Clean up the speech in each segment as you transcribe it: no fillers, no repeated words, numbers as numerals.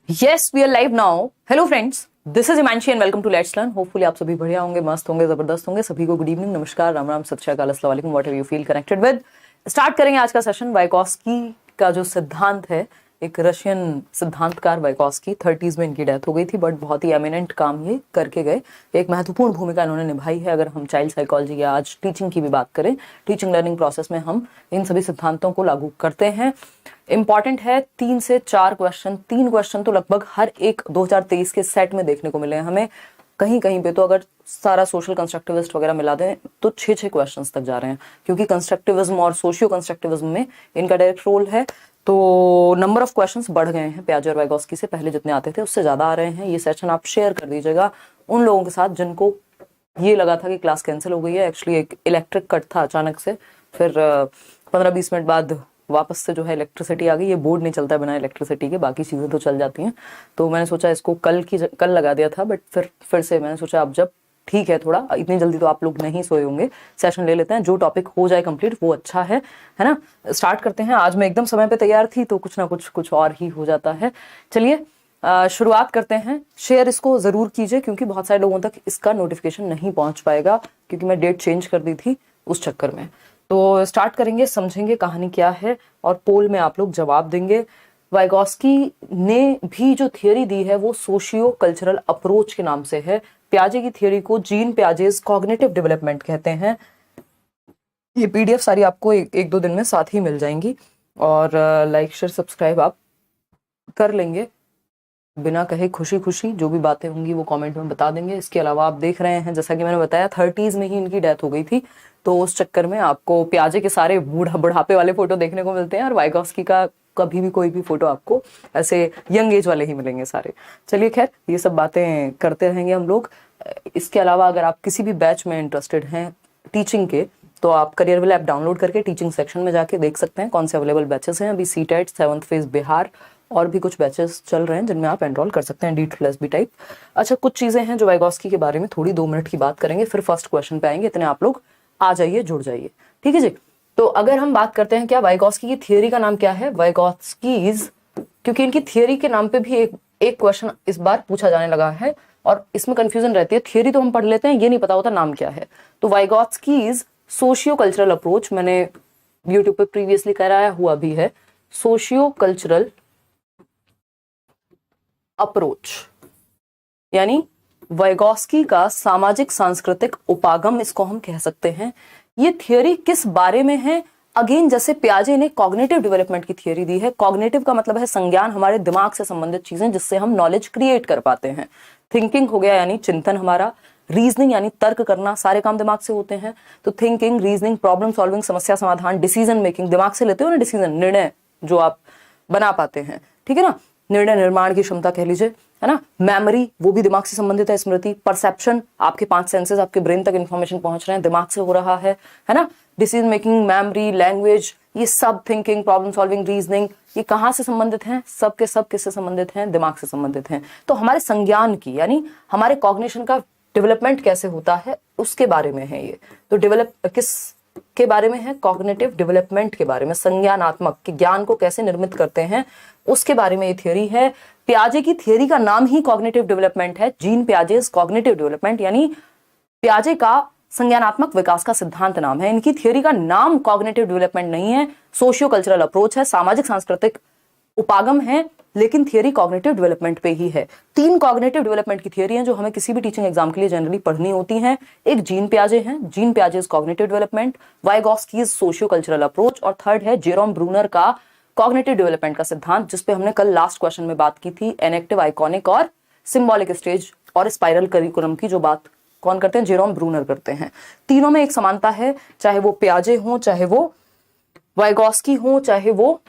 Yes, we are live now. Hello friends, this is Imanshi and welcome to Let's Learn. Hopefully आप सभी बढ़िया होंगे, मस्त होंगे, जबरदस्त होंगे. सभी को गुड इवनिंग, नमस्कार, राम राम, सत श्री अकाल, अस्सलाम वालेकुम, whatever you feel connected with. Start करेंगे आज का सेशन. वाइगॉस्की का जो सिद्धांत है, एक रशियन सिद्धांतकार वाइगॉस्की, 30s में इनकी डेथ हो गई थी, बट बहुत ही एमिनेंट काम ये करके गए. एक महत्वपूर्ण भूमिका इन्होंने निभाई है. अगर हम चाइल्ड साइकोलॉजी या आज टीचिंग की भी बात करें, टीचिंग लर्निंग प्रोसेस में हम इन सभी सिद्धांतों को लागू करते हैं. इंपॉर्टेंट है 3 से 4 क्वेश्चन. 3 क्वेश्चन तो लगभग हर एक 2023 के सेट में देखने को मिले हैं हमें. कहीं कहीं पे तो अगर सारा सोशल कंस्ट्रक्टिविस्ट वगैरह मिला दें तो 6 क्वेश्चंस तक जा रहे हैं, क्योंकि कंस्ट्रक्टिविज्म और सोशियो कंस्ट्रक्टिविज्म में इनका डायरेक्ट रोल है. तो नंबर ऑफ क्वेश्चंस बढ़ गए हैं पियाजे और वाइगॉस्की से. पहले जितने आते थे उससे ज्यादा आ रहे हैं. ये सेशन आप शेयर कर दीजिएगा उन लोगों के साथ जिनको ये लगा था कि क्लास कैंसिल हो गई है. एक्चुअली एक इलेक्ट्रिक कट था अचानक से, फिर 15-20 मिनट बाद वापस से जो है इलेक्ट्रिसिटी आ गई. ये बोर्ड नहीं चलता बिना इलेक्ट्रिसिटी के, बाकी चीज़ें तो चल जाती हैं. तो मैंने सोचा इसको कल लगा दिया था, बट फिर से मैंने सोचा अब जब ठीक है, थोड़ा इतनी जल्दी तो आप लोग नहीं सोए होंगे, सेशन ले लेते हैं. जो टॉपिक हो जाए कंप्लीट वो अच्छा है ना. स्टार्ट करते हैं. आज मैं एकदम समय पे तैयार थी तो कुछ ना कुछ और ही हो जाता है. चलिए शुरुआत करते हैं. शेयर इसको जरूर कीजिए, क्योंकि बहुत सारे लोगों तक इसका नोटिफिकेशन नहीं पहुंच पाएगा, क्योंकि मैं डेट चेंज कर दी थी उस चक्कर में. तो स्टार्ट करेंगे, समझेंगे कहानी क्या है और पोल में आप लोग जवाब देंगे. वाइगॉस्की ने भी जो थियरी दी है वो सोशियो कल्चरल अप्रोच के नाम से है. प्याजे की थियरी को जीन प्याजेस कॉग्निटिव डेवलपमेंट कहते हैं. ये पीडीएफ सारी आपको एक दो दिन में साथ ही मिल जाएंगी. और लाइक शेयर सब्सक्राइब आप कर लेंगे बिना कहे. खुशी खुशी जो भी बातें होंगी वो कमेंट में बता देंगे. इसके अलावा आप देख रहे हैं, जैसा कि मैंने बताया, 30s में ही इनकी डेथ हो गई थी, तो उस चक्कर में आपको प्याजे के सारे बुढ़ापे वाले फोटो देखने को मिलते हैं, और वाइगॉस्की का कभी भी कोई भी फोटो आपको ऐसे यंग एज वाले ही मिलेंगे सारे. चलिए खैर, ये सब बातें करते रहेंगे हम लोग. इसके अलावा अगर आप किसी भी बैच में इंटरेस्टेड हैं टीचिंग के, तो आप करियरविल ऐप डाउनलोड करके टीचिंग सेक्शन में जाके देख सकते हैं कौन से अवेलेबल बैचेस हैं. अभी सीटेट 7th फेज बिहार और भी कुछ बैचेस चल रहे हैं जिनमें आप एनरोल कर सकते हैं, D+B टाइप. अच्छा, कुछ चीजें हैं जो वाइगॉस्की के बारे में थोड़ी 2 मिनट की बात करेंगे, फिर फर्स्ट क्वेश्चन पे आएंगे. इतने आप लोग आ जाइए, जुड़ जाइए, ठीक है जी. तो अगर हम बात करते हैं क्या वाइगॉस्की की थियरी का नाम क्या है, वाइगॉस्कीज, क्योंकि इनकी थियरी के नाम पे भी एक क्वेश्चन इस बार पूछा जाने लगा है और इसमें कंफ्यूजन रहती है. थियरी तो हम पढ़ लेते हैं, ये नहीं पता होता नाम क्या है. तो वाइगॉस्कीज सोशियो कल्चरल अप्रोच, मैंने यूट्यूब पे प्रीवियसली कराया हुआ भी है, सोशियो कल्चरल अप्रोच, यानी वाइगॉस्की का सामाजिक सांस्कृतिक उपागम इसको हम कह सकते हैं. ये थियरी किस बारे में है? अगेन, जैसे प्याजे ने कॉग्निटिव डेवलपमेंट की थियरी दी है. कॉग्निटिव का मतलब है संज्ञान, हमारे दिमाग से संबंधित चीजें जिससे हम नॉलेज क्रिएट कर पाते हैं. थिंकिंग हो गया यानी चिंतन हमारा. रीजनिंग यानी तर्क करना, सारे काम दिमाग से होते हैं. तो थिंकिंग, रीजनिंग, प्रॉब्लम सॉल्विंग, समस्या समाधान, डिसीजन मेकिंग, दिमाग से लेते हो ना डिसीजन, निर्णय जो आप बना पाते हैं, ठीक है ना. निर्णय निर्माण की क्षमता कह लीजिए, है ना. मेमोरी, वो भी दिमाग से संबंधित है. स्मृति, परसेप्शन, आपके 5 सेंसेस, आपके ब्रेन तक इंफॉर्मेशन पहुंच रहे हैं, दिमाग से हो रहा है ना. डिसीजन मेकिंग, मेमोरी, लैंग्वेज, ये सब, थिंकिंग, प्रॉब्लम सॉल्विंग, रीजनिंग, ये कहाँ से संबंधित हैं? सब के सब किससे संबंधित हैं? दिमाग से संबंधित हैं. तो हमारे संज्ञान की, यानी हमारे कॉग्निशन का डेवलपमेंट कैसे होता है उसके बारे में है ये. तो डेवलप किस के बारे में है? कॉग्निटिव डेवलपमेंट के बारे में, संज्ञानात्मक कि ज्ञान को कैसे निर्मित करते हैं उसके बारे में ये थियरी है. प्याजे की थियरी का नाम ही कॉग्निटिव डेवलपमेंट है, जीन प्याजेस कॉग्निटिव डेवलपमेंट, यानी प्याजे का संज्ञानात्मक विकास का सिद्धांत नाम है. इनकी थियरी का नाम कॉग्निटिव डेवलपमेंट नहीं है, सोशियो कल्चरल अप्रोच है, सामाजिक सांस्कृतिक उपागम है, लेकिन थियरी कॉग्निटिव डेवलपमेंट पे ही है. 3 कॉग्निटिव डेवलपमेंट की थियरी हैं जो हमें किसी भी टीचिंग एग्जाम के लिए जनरली पढ़नी होती हैं. एक जीन प्याजे हैं, Jean Piaget's cognitive development, Vygotsky's socio cultural approach, और थर्ड है जेरोम ब्रूनर का कॉग्निटिव डेवलपमेंट का सिद्धांत, जिसपे हमने कल लास्ट क्वेश्चन में बात की थी. एनेक्टिव, आइकॉनिक और सिंबॉलिक स्टेज और स्पाइरल करिकुलम की जो बात कौन करते हैं? जेरोम ब्रूनर करते हैं. तीनों में एक समानता है, चाहे वो प्याजे हो, चाहे वो वाइगॉस्की हो, चाहे वो,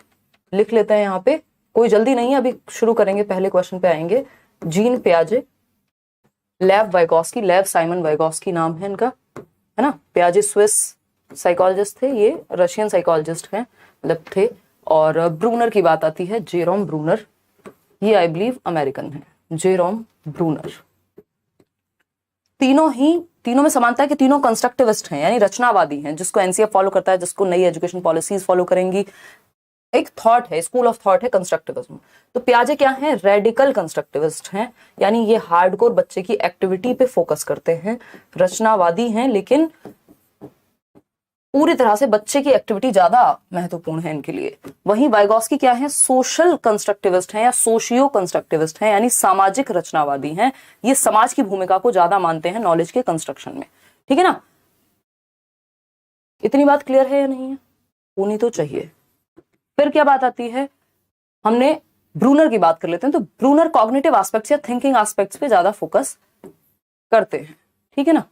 लिख लेते हैं यहाँ पे, कोई जल्दी नहीं है, अभी शुरू करेंगे, पहले क्वेश्चन पे आएंगे. जीन प्याजे, लेव वाइगॉस्की, लेव साइमन वाइगॉस्की नाम है इनका, है ना. प्याजे स्विस साइकोलॉजिस्ट थे, ये रशियन साइकोलॉजिस्ट हैं, मतलब थे. और ब्रूनर की बात आती है, जेरोम ब्रूनर, ये आई बिलीव अमेरिकन है, जेरोम ब्रूनर. तीनों में समानता है कि तीनों कंस्ट्रक्टिविस्ट हैं, यानी रचनावादी हैं, जिसको एनसीएफ फॉलो करता है, जिसको नई एजुकेशन पॉलिसीज फॉलो करेंगी, एक थॉट है, स्कूल ऑफ थॉट है कंस्ट्रक्टिविज्म। तो पियाजे क्या है, रेडिकल कंस्ट्रक्टिविस्ट हैं, यानी ये हार्डकोर बच्चे की एक्टिविटी पे फोकस करते हैं, रचनावादी हैं, लेकिन पूरी तरह से बच्चे की एक्टिविटी ज्यादा महत्वपूर्ण है इनके लिए। वहीं वाइगॉस्की क्या है, सोशल कंस्ट्रक्टिविस्ट हैं या सोशियो कंस्ट्रक्टिविस्ट हैं, यानी सामाजिक रचनावादी हैं। ये समाज की भूमिका को ज्यादा मानते हैं नॉलेज के कंस्ट्रक्शन में। ठीक है ना, इतनी बात क्लियर है या नहीं है, होनी तो चाहिए। फिर क्या बात आती है, हमने ब्रूनर की बात कर लेते हैं। तो ब्रूनर कॉग्निटिव एस्पेक्ट्स या थिंकिंग एस्पेक्ट्स पे ज्यादा फोकस करते हैं। ठीक है ना,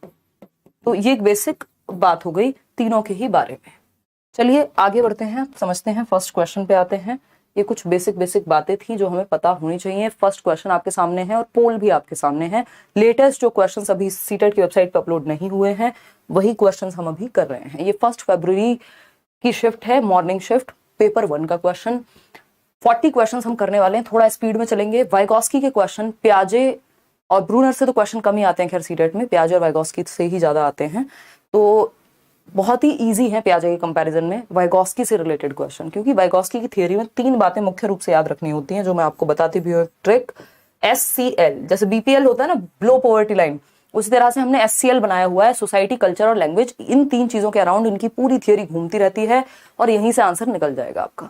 तो ये एक बेसिक बात हो गई तीनों के ही बारे में। चलिए आगे बढ़ते हैं, समझते हैं, फर्स्ट क्वेश्चन पे आते हैं। ये कुछ बेसिक बातें थी जो हमें पता होनी चाहिए। फर्स्ट क्वेश्चन आपके सामने है और पोल भी आपके सामने है। लेटेस्ट जो क्वेश्चंस अभी सीटेट की वेबसाइट पर अपलोड नहीं हुए हैं वही क्वेश्चंस हम अभी कर रहे हैं। ये 1 फरवरी की शिफ्ट है, मॉर्निंग शिफ्ट, पेपर 1 का क्वेश्चन। 40 क्वेश्चंस हम करने वाले हैं, थोड़ा स्पीड में चलेंगे। वाइगॉस्की के क्वेश्चन, पियाजे और ब्रूनर से तो क्वेश्चन कम ही आते हैं, खैर सीटेट में पियाजे और वाइगॉस्की से ही ज्यादा आते हैं। तो बहुत ही इजी है पियाजे के कंपैरिजन में वाइगॉस्की से रिलेटेड क्वेश्चन, क्योंकि वाइगॉस्की की थियरी में 3 बातें मुख्य रूप से याद रखनी होती हैं, जो मैं आपको बताती भी हूँ। ट्रिक SCL, जैसे BPL होता है ना, बिलो पॉवर्टी लाइन, उसी तरह से हमने SCL बनाया हुआ है, सोसाइटी, कल्चर और लैंग्वेज। इन 3 चीजों के अराउंड इनकी पूरी थियरी घूमती रहती है और यहीं से आंसर निकल जाएगा आपका।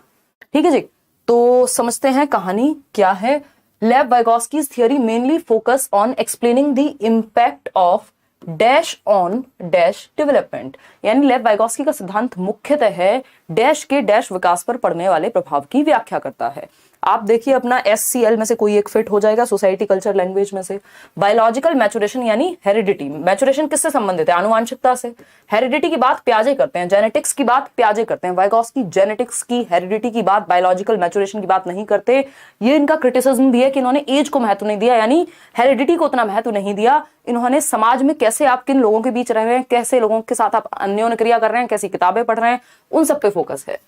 ठीक है जी, तो समझते हैं कहानी क्या है। Lev Vygotsky's theory mainly focus on explaining the impact of dash on dash development, यानी लेव वाइगॉस्की का सिद्धांत मुख्यतः है डैश के डैश विकास पर पड़ने वाले प्रभाव की व्याख्या करता है। आप देखिए अपना SCL में से कोई एक फिट हो जाएगा, सोसाइटी, कल्चर, लैंग्वेज में से। बायोलॉजिकल मैचुरेशन यानी हेरिडिटी, मैचुरेशन किससे संबंधित है, आनुवांशिकता से। हेरिडिटी की बात पियाजे करते हैं, जेनेटिक्स की बात पियाजे करते हैं। वाइगॉस्की जेनेटिक्स की, हेरिडिटी की बात, बायोलॉजिकल मैचुरेशन की बात नहीं करते। ये इनका क्रिटिसिज्म भी है कि इन्होंने एज को महत्व नहीं दिया, यानी हेरिडिटी को उतना महत्व नहीं दिया। इन्होंने समाज में कैसे आप किन लोगों के बीच रह रहे हैं, कैसे लोगों के साथ आप अन्योन्य क्रिया कर रहे हैं, कैसी किताबें पढ़ रहे हैं, उन सब पे फोकस है।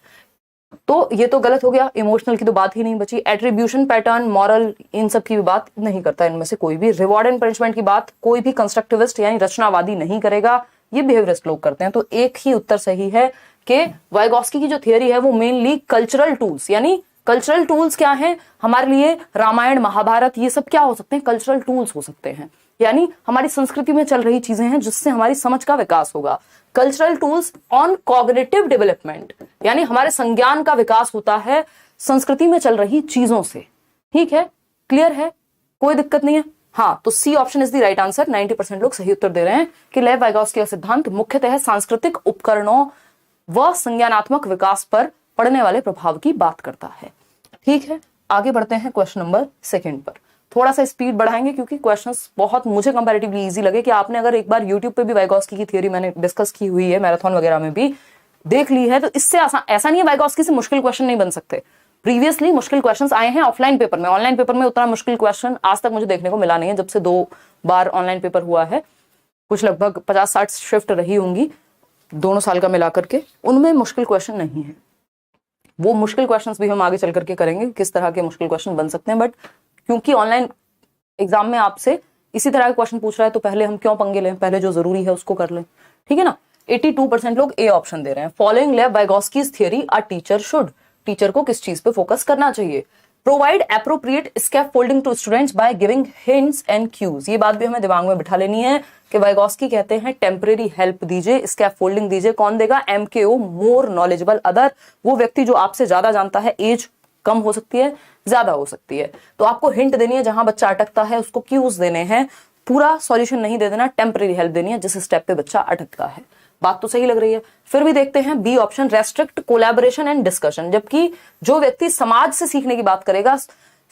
तो ये तो गलत हो गया, इमोशनल की तो बात ही नहीं बची। एट्रीब्यूशन पैटर्न, मॉरल, इन सब की भी बात नहीं करता इनमें से कोई भी। रिवॉर्ड एंड पनिशमेंट की बात कोई भी कंस्ट्रक्टिविस्ट यानी रचनावादी नहीं करेगा, ये बिहेवियरिस्ट लोग करते हैं। तो एक ही उत्तर सही है कि वाइगॉस्की की जो थियरी है वो मेनली कल्चरल टूल्स, यानी कल्चरल टूल्स क्या है हमारे लिए, रामायण, महाभारत, ये सब क्या हो सकते हैं, कल्चरल टूल्स हो सकते हैं, यानी हमारी संस्कृति में चल रही चीजें हैं जिससे हमारी समझ का विकास होगा। Cultural tools on cognitive development, यानी हमारे संज्ञान का विकास होता है संस्कृति में चल रही चीजों से। ठीक है, क्लियर है, कोई दिक्कत नहीं है। हाँ, तो C option is the right answer. 90% लोग सही उत्तर दे रहे हैं कि लेव वाइगॉस्की का सिद्धांत मुख्यतः सांस्कृतिक उपकरणों व संज्ञानात्मक विकास पर पड़ने वाले प्रभाव की बात करता है। ठीक है, आगे बढ़ते हैं क्वेश्चन नंबर 2 पर। थोड़ा सा स्पीड बढ़ाएंगे क्योंकि क्वेश्चंस बहुत मुझे कंपैरेटिवली इजी लगे कि आपने अगर एक बार यूट्यूब पे भी वाइगॉस्की की थियरी मैंने डिस्कस की हुई है, मैराथन वगैरह में भी देख ली है, तो इससे ऐसा नहीं है वाइगॉस्की से मुश्किल क्वेश्चन नहीं बन सकते। प्रीवियसली मुश्किल क्वेश्चंस आए हैं ऑफलाइन पेपर में, ऑनलाइन पेपर में उतना मुश्किल क्वेश्चन आज तक मुझे देखने को मिला नहीं है, जब से 2 बार ऑनलाइन पेपर हुआ है। कुछ लगभग 50-60 शिफ्ट रही होंगी दोनों साल का मिला करके, उनमें मुश्किल क्वेश्चन नहीं है। वो मुश्किल क्वेश्चंस भी हम आगे चल करके करेंगे, किस तरह के मुश्किल क्वेश्चन बन सकते हैं। बट क्योंकि ऑनलाइन एग्जाम में आपसे इसी तरह के क्वेश्चन पूछ रहा है तो पहले हम क्यों पंगे लें, पहले जो जरूरी है उसको कर लें। ठीक है ना, 82% लोग ए ऑप्शन दे रहे हैं। Following Lev Vygotsky's theory a teacher should, teacher को किस चीज पे फोकस करना चाहिए। Provide appropriate scaffolding to students by giving hints and cues, ये बात भी हमें दिमाग में बिठा लेनी है कि वाइगॉस्की कहते हैं टेम्परेरी हेल्प दीजिए, स्कैफोल्डिंग दीजिए। कौन देगा, MKO, मोर नॉलेजेबल अदर, वो व्यक्ति जो आपसे ज्यादा जानता है। एज कम हो सकती है, ज्यादा हो सकती है, तो आपको हिंट देनी है, जहां बच्चा अटकता है उसको क्यूज देने हैं, पूरा सॉल्यूशन नहीं दे देना, टेम्परेरी हेल्प देनी है जिस स्टेप पे बच्चा अटकता है। बात तो सही लग रही है। फिर भी देखते हैं B option, restrict collaboration and discussion, जबकि जो व्यक्ति समाज से सीखने की बात करेगा,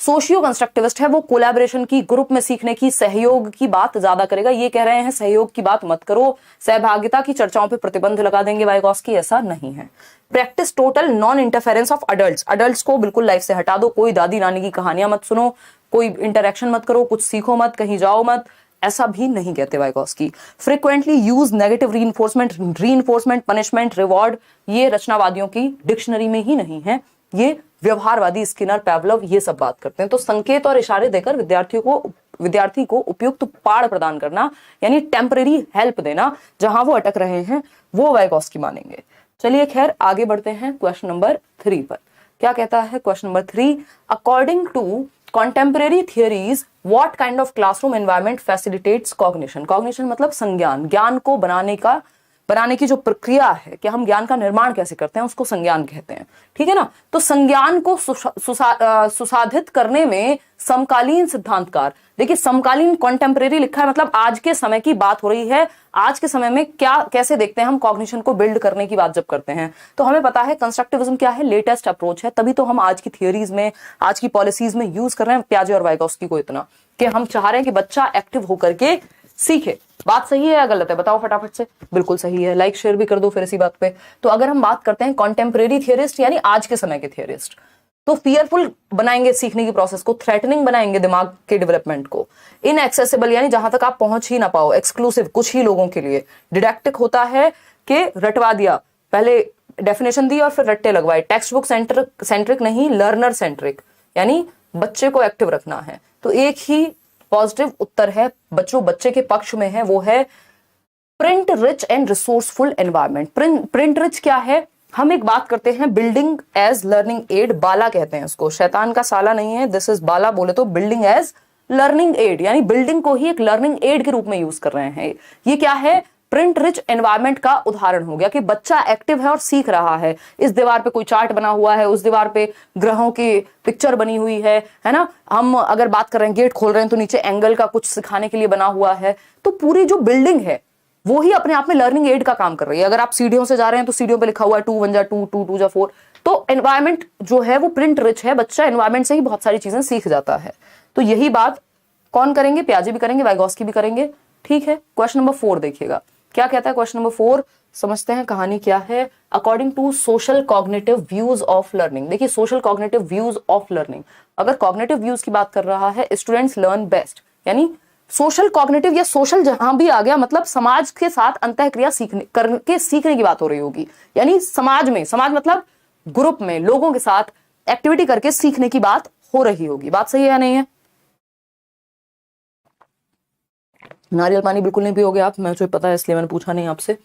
सोशियो कंस्ट्रक्टिविस्ट है, वो कोलैबोरेशन की, ग्रुप में सीखने की, सहयोग की बात ज्यादा करेगा। ये कह रहे हैं सहयोग की बात मत करो, सहभागिता की चर्चाओं पे प्रतिबंध लगा देंगे वाइगॉस्की, ऐसा नहीं है। Practice total non interference of adults, adults को बिल्कुल लाइफ से हटा दो, कोई दादी नानी की कहानियां मत सुनो, कोई इंटरेक्शन मत करो, कुछ सीखो मत, कहीं जाओ मत, ऐसा भी नहीं कहते Vygotsky. Frequently use negative reinforcement, punishment, reward, ये रचनावादियों की डिक्शनरी में ही नहीं है, ये व्यवहारवादी स्किनर, पैवलव ये सब बात करते हैं। तो संकेत और इशारे देकर विद्यार्थी को उपयुक्त पाड़ प्रदान करना, यानी टेम्परेरी हेल्प देना, जहां वो अटक रहे हैं वो वाइगॉस्की मानेंगे। चलिए खैर आगे बढ़ते हैं क्वेश्चन नंबर 3 पर। क्या कहता है question number 3, according to contemporary theories what kind of classroom environment facilitates cognition? cognition मतलब संज्ञान, ज्ञान को बनाने की जो प्रक्रिया है कि हम ज्ञान का निर्माण कैसे करते हैं उसको संज्ञान कहते हैं, ठीक है ना। तो संज्ञान को सुसाधित करने में समकालीन सिद्धांतकार, देखिए समकालीन कॉन्टेम्परेरी लिखा है मतलब आज के समय की बात हो रही है, आज के समय में क्या कैसे देखते हैं हम कॉग्निशन को बिल्ड करने की बात जब करते हैं तो हमें पता है कंस्ट्रक्टिविज्म क्या है, लेटेस्ट अप्रोच है, तभी तो हम आज की थियोरीज में, आज की पॉलिसीज में यूज कर रहे हैं प्याजे और वाइगोस्की को इतना कि हम चाह रहे हैं कि बच्चा एक्टिव होकर के सीखे। बात सही है या गलत है बताओ फटाफट से। बिल्कुल सही है, लाइक शेयर भी कर दो फिर इसी बात पे। तो अगर हम बात करते हैं कॉन्टेम्परेरी थियरिस्ट यानी आज के समय के थियरिस्ट, तो फियरफुल बनाएंगे सीखने की प्रोसेस को, थ्रेटनिंग बनाएंगे दिमाग के डेवलपमेंट को, इनएक्सेसिबल यानी जहां तक आप पहुंच ही ना पाओ, एक्सक्लूसिव कुछ ही लोगों के लिए, डिडैक्टिक होता है कि रटवा दिया, पहले डेफिनेशन दी और फिर रट्टे लगवाए, टेक्स्ट बुक सेंट्रिक नहीं, लर्नर सेंट्रिक यानी बच्चे को एक्टिव रखना है। तो एक ही पॉजिटिव उत्तर है बच्चों बच्चे के पक्ष में है, वो है print rich and resourceful environment. Print rich क्या है, हम एक बात करते हैं बिल्डिंग एज लर्निंग एड, बाला कहते हैं इसको, शैतान का साला नहीं है, दिस इज बाला बोले तो बिल्डिंग एज लर्निंग एड यानी बिल्डिंग को ही एक लर्निंग एड के रूप में यूज कर रहे हैं। ये क्या है, प्रिंट रिच एनवायरनमेंट का उदाहरण हो गया कि बच्चा एक्टिव है और सीख रहा है। इस दीवार पे कोई चार्ट बना हुआ है, उस दीवार पे ग्रहों की पिक्चर बनी हुई है ना। हम अगर बात कर रहे हैं गेट खोल रहे हैं तो नीचे एंगल का कुछ सिखाने के लिए बना हुआ है। तो पूरी जो बिल्डिंग है वो ही अपने आप में लर्निंग एड का काम कर रही है। अगर आप सीढ़ियों से जा रहे हैं तो सीढ़ियों पे लिखा हुआ है 2 1 जा 2 2 2 जा 4। तो एनवायरनमेंट जो है वो प्रिंट रिच है, बच्चा एनवायरनमेंट से ही बहुत सारी चीजें सीख जाता है। तो यही बात कौन करेंगे, प्याजे भी करेंगे, वाइगोस्की भी करेंगे, ठीक है। क्वेश्चन नंबर 4 देखिएगा क्या कहता है। क्वेश्चन नंबर 4 समझते हैं कहानी क्या है। According to social cognitive views of learning, देखिए social cognitive views of learning, अगर कॉग्निटिव व्यूज की बात कर रहा है, स्टूडेंट्स लर्न बेस्ट यानी सोशल कॉग्निटिव या सोशल जहां भी आ गया मतलब समाज के साथ अंतःक्रिया सीखने की बात हो रही होगी, यानी समाज में, समाज मतलब ग्रुप में लोगों के साथ एक्टिविटी करके सीखने की बात हो रही होगी। बात सही है या नहीं है। नारियल पानी बिल्कुल नहीं पियोगे आप, मुझे पता है इसलिए मैंने पूछा नहीं आपसे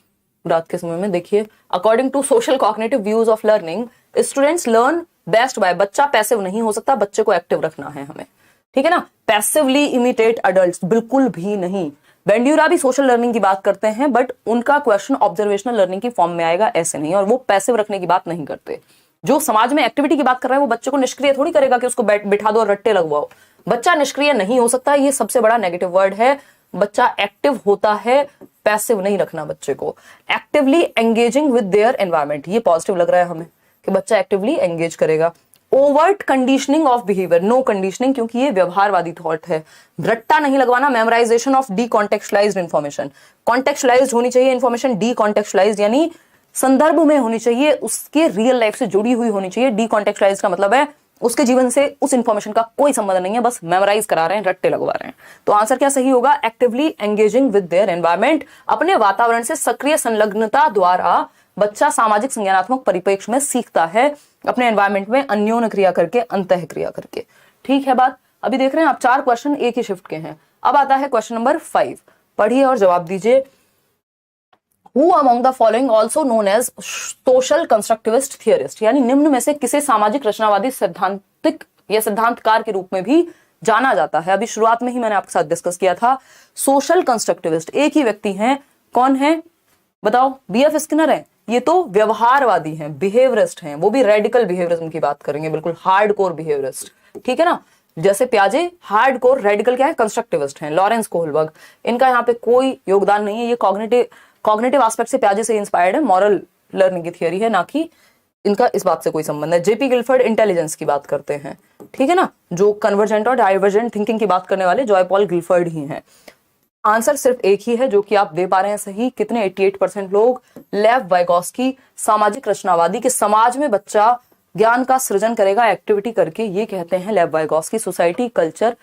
रात के समय में। देखिए according to social cognitive views of learning, students learn best by, बच्चा पैसिव नहीं हो सकता, बच्चे को एक्टिव रखना है हमें, ठीक है ना। पैसिवली इमिटेट अडल्ट्स बिल्कुल भी नहीं। बेंड्यूरा भी सोशल लर्निंग की बात करते हैं बट उनका क्वेश्चन ऑब्जर्वेशनल लर्निंग की फॉर्म में आएगा, ऐसे नहीं, और वो पैसिव रखने की बात नहीं करते। जो समाज में एक्टिविटी की बात कर रहा है वो बच्चे को निष्क्रिय थोड़ी करेगा कि उसको बिठा दो और रट्टे लगवाओ। बच्चा निष्क्रिय नहीं हो सकता, ये सबसे बड़ा नेगेटिव वर्ड है। बच्चा एक्टिव होता है, पैसिव नहीं रखना बच्चे को। Actively engaging with their environment, ये पॉजिटिव लग रहा है हमें कि बच्चा एक्टिवली एंगेज करेगा। Overt conditioning of behaviour, no conditioning क्योंकि ये व्यवहारवादी थॉट है। रट्टा नहीं लगवाना, memorisation of decontextualised information, contextualised होनी चाहिए इन्फॉर्मेशन, डी कॉन्टेक्चुअलाइज्ड यानी संदर्भ में होनी चाहिए, उसके रियल लाइफ से जुड़ी हुई होनी चाहिए। डी कॉन्टेक्चुअलाइज्ड का मतलब है उसके जीवन से उस इंफॉर्मेशन का कोई संबंध नहीं है, बस मेमोराइज करा रहे हैं, रट्टे लगवा रहे हैं। तो आंसर क्या सही होगा, actively engaging with their environment, अपने वातावरण से सक्रिय संलग्नता द्वारा बच्चा सामाजिक संज्ञानात्मक परिप्रेक्ष्य में सीखता है, अपने एनवायरनमेंट में अन्योन्य क्रिया करके, अंतः क्रिया करके, ठीक है बात। अभी देख रहे हैं आप 4 क्वेश्चन एक ही शिफ्ट के हैं। अब आता है क्वेश्चन नंबर 5, पढ़िए और जवाब दीजिए। Who among the following also known as social constructivist theorist, यानी निम्न में से किसे सामाजिक रचनावादी सैद्धांतिक या सिद्धांतकार के रूप में भी जाना जाता है। अभी शुरुआत में ही मैंने आपके साथ डिस्कस किया था। सोशल कंस्ट्रक्टिविस्ट एक ही व्यक्ति हैं, कौन है बताओ, बीएफ स्किनर है। ये तो व्यवहारवादी हैं, बिहेवियरिस्ट हैं, वो भी रेडिकल बिहेवियरिज्म की बात करेंगे, बिल्कुल हार्डकोर बिहेवियरिस्ट, ठीक है ना। जैसे प्याजे हार्डकोर, रेडिकल क्या है, कंस्ट्रक्टिविस्ट हैं। लॉरेंस कोहलबर्ग, इनका यहाँ पे कोई योगदान नहीं है, ये कॉग्निटिव एस्पेक्ट से प्याजे से इंस्पायर्ड है, मॉरल लर्निंग की थियरी है, ना कि इनका इस बात से कोई संबंध है। जेपी गिलफर्ड इंटेलिजेंस की बात करते हैं, ठीक है ना, जो कन्वर्जेंट और डाइवर्जेंट थिंकिंग की बात करने वाले जॉय पॉल गिलफर्ड ही हैं। आंसर सिर्फ एक ही है जो कि आप दे पा रहे हैं सही, कितने 88% लोग। लेव वाइगोस्की सामाजिक रचनावादी के समाज में बच्चा ज्ञान का सृजन करेगा एक्टिविटी करके, ये कहते हैं लेव वाइगोस्की। सोसाइटी, कल्चर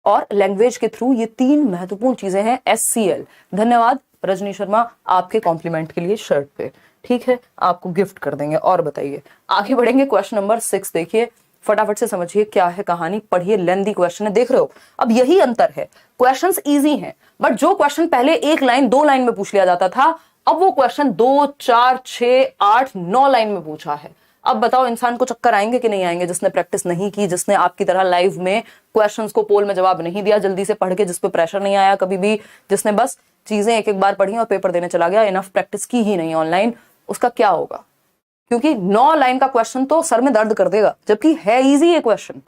और लैंग्वेज के थ्रू, ये 3 महत्वपूर्ण चीजें हैं। SCL, धन्यवाद रजनी शर्मा आपके कॉम्प्लीमेंट के लिए शर्ट पे, ठीक है, आपको गिफ्ट कर देंगे। और बताइए, आगे बढ़ेंगे। क्वेश्चन नंबर 6 देखिए, फटाफट से समझिए क्या है कहानी, पढ़िए। लेंथी क्वेश्चन है, देख रहे हो। अब यही अंतर है, क्वेश्चंस इजी हैं बट जो क्वेश्चन पहले 1 लाइन 2 लाइन में पूछ लिया जाता था, अब वो क्वेश्चन 2 4 6 8 9 लाइन में पूछा है। अब बताओ इंसान को चक्कर आएंगे कि नहीं आएंगे, जिसने प्रैक्टिस नहीं की, जिसने आपकी तरह लाइव में क्वेश्चंस को पोल में जवाब नहीं दिया जल्दी से पढ़ के, जिस पे प्रेशर नहीं आया कभी भी, जिसने बस चीजें एक एक बार पढ़ी और पेपर देने चला गया, इनफ प्रैक्टिस की ही नहीं ऑनलाइन, उसका क्या होगा? क्योंकि 9 लाइन का क्वेश्चन तो सर में दर्द कर देगा, जबकि है इजी ये question.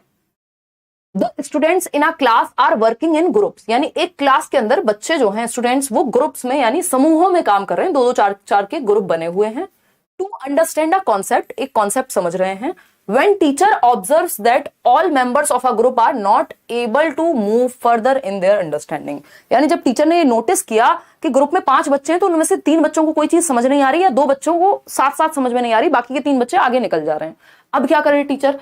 The students in a class are working in groups, यानी एक क्लास के अंदर बच्चे जो हैं स्टूडेंट्स, वो ग्रुप्स में यानी समूहों में काम कर रहे हैं, 2-2 4-4 के ग्रुप बने हुए हैं। टू अंडरस्टैंड अ कॉन्सेप्ट, एक कॉन्सेप्ट समझ रहे हैं। When teacher observes that all members of a group are not able to move further in their understanding, यानी जब टीचर ने ये नोटिस किया कि ग्रुप में 5 बच्चे हैं तो उनमें से 3 बच्चों को कोई चीज समझ नहीं आ रही, या 2 बच्चों को साथ साथ समझ में नहीं आ रही, बाकी के 3 बच्चे आगे निकल जा रहे हैं। अब क्या करे teacher?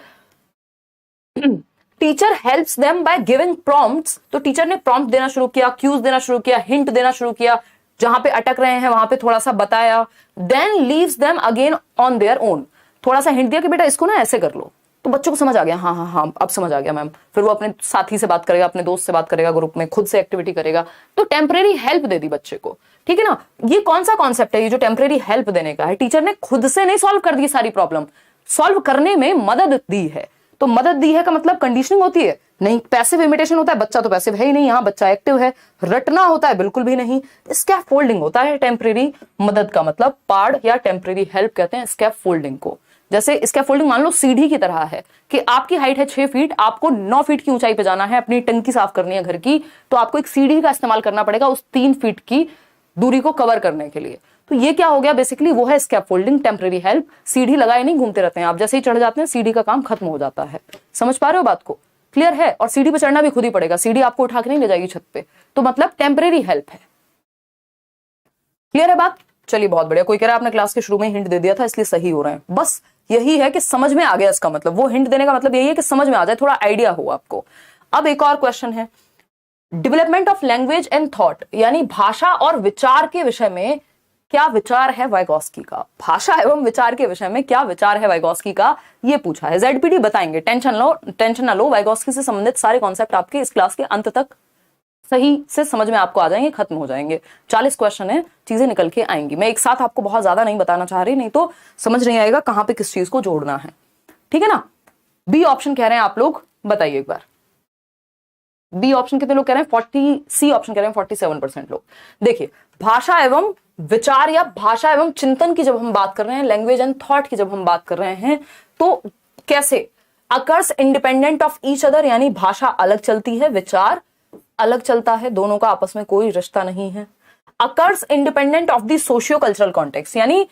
Teacher helps them by giving prompts, तो टीचर ने प्रॉम्प्ट देना शुरू किया, क्यूज देना शुरू किया, हिंट देना शुरू किया, जहां पे अटक रहे हैं वहां पे थोड़ा सा बताया। Then leaves them again on their own, थोड़ा सा हिंट दिया कि बेटा इसको ना ऐसे कर लो, तो बच्चों को समझ आ गया, हाँ हाँ हाँ अब समझ आ गया मैम। फिर वो अपने साथी से बात करेगा, अपने दोस्त से बात करेगा, ग्रुप में खुद से एक्टिविटी करेगा, तो टेम्परेरी हेल्प दे दी बच्चे को, ठीक है ना। ये कौन सा कॉन्सेप्ट है, ये जो टेम्परेरी हेल्प देने का है? टीचर ने खुद से नहीं सॉल्व कर दी सारी प्रॉब्लम, सॉल्व करने में मदद दी है। तो मदद दी है का मतलब कंडीशनिंग होती है? नहीं। पैसिव इमिटेशन होता है? बच्चा तो पैसिव है ही नहीं, यहाँ बच्चा एक्टिव है। रटना होता है? बिल्कुल भी नहीं। स्कैफोल्डिंग होता है टेम्परेरी मदद का मतलब, पार्ड या टेम्परेरी हेल्प कहते हैं स्कैफोल्डिंग को। जैसे स्कैफोल्डिंग मान लो सीढ़ी की तरह है कि आपकी हाइट है 6 फीट, आपको 9 फीट की ऊंचाई पे जाना है, अपनी टंकी साफ करनी है घर की, तो आपको एक सीढ़ी का इस्तेमाल करना पड़ेगा उस 3 फीट की दूरी को कवर करने के लिए। तो ये क्या हो गया? बेसिकली वो है स्कैफोल्डिंग, टेम्परेरी हेल्प। सीढ़ी लगाए नहीं घूमते रहते हैं आप, जैसे ही चढ़ जाते हैं सीढ़ी का काम खत्म हो जाता है। समझ पा रहे हो बात को? क्लियर है? और सीढ़ी पे चढ़ना भी खुद ही पड़ेगा, सीढ़ी आपको उठा के नहीं ले जाएगी छत पे, तो मतलब टेम्परेरी हेल्प है। क्लियर है बात? चलिए बहुत बढ़िया। कोई कह रहा है आपने क्लास के शुरू में हिंट दे दिया था इसलिए सही हो रहे हैं, बस यही है कि समझ में आ गया इसका मतलब। वो हिंट देने का मतलब यही है कि समझ में आ जाए, थोड़ा आइडिया हो आपको। अब एक और क्वेश्चन है, development of language and thought, यानी भाषा और विचार के विषय में क्या विचार है वाइगॉस्की का? भाषा एवं विचार के विषय में क्या विचार है वाइगॉस्की का, ये पूछा है। जेडपीटी बताएंगे, टेंशन ना लो, वाइगॉस्की से संबंधित सारे कॉन्सेप्ट आपके इस क्लास के अंत तक सही से समझ में आपको आ जाएंगे, खत्म हो जाएंगे। 40 क्वेश्चन है, चीजें निकल के आएंगी। मैं एक साथ आपको बहुत ज्यादा नहीं बताना चाह रही, नहीं तो समझ नहीं आएगा कहां पे किस चीज को जोड़ना है, ठीक है ना। बी ऑप्शन कह रहे हैं आप लोग, बताइए एक बार। बी ऑप्शन कितने लोग कह रहे हैं? 40। सी ऑप्शन कह रहे हैं 47% लोग। देखिए, भाषा एवं विचार या भाषा एवं चिंतन की जब हम बात कर रहे हैं, लैंग्वेज एंड थॉट की जब हम बात कर रहे हैं, तो कैसे occurs independent of each other, यानी भाषा अलग चलती है, विचार अलग चलता है, दोनों का आपस में कोई रिश्ता नहीं है। Occurs independent of the socio cultural context, यानी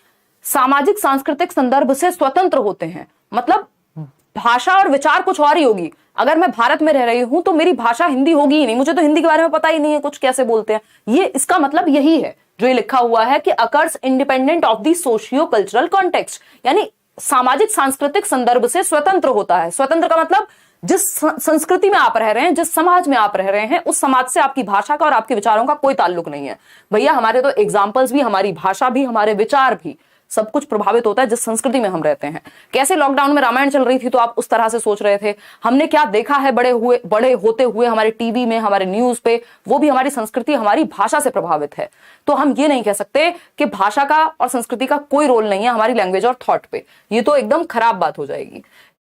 सामाजिक सांस्कृतिक संदर्भ से स्वतंत्र होते हैं। मतलब भाषा और विचार कुछ और ही होगी। अगर मैं भारत में रह रही हूं तो मेरी भाषा हिंदी होगी ही नहीं, मुझे तो हिंदी के बारे में पता ही नहीं है कुछ कैसे बोलते हैं। ये इसका मतलब यही है जो ये लिखा हुआ है कि occurs independent of the socio cultural context, यानी सामाजिक सांस्कृतिक संदर्भ से स्वतंत्र होता है। स्वतंत्र का मतलब जिस संस्कृति में आप रह रहे हैं, जिस समाज में आप रह रहे हैं, उस समाज से आपकी भाषा का और आपके विचारों का कोई ताल्लुक नहीं है। भैया हमारे तो एग्जाम्पल्स भी, हमारी भाषा भी, हमारे विचार भी, सब कुछ प्रभावित होता है जिस संस्कृति में हम रहते हैं। कैसे लॉकडाउन में रामायण चल रही थी तो आप उस तरह से सोच रहे थे, हमने क्या देखा है बड़े होते हुए हमारे टीवी में, हमारे न्यूज पे, वो भी हमारी संस्कृति, हमारी भाषा से प्रभावित है। तो हम ये नहीं कह सकते कि भाषा का और संस्कृति का कोई रोल नहीं है हमारी लैंग्वेज और थॉट पे, ये तो एकदम खराब बात हो जाएगी।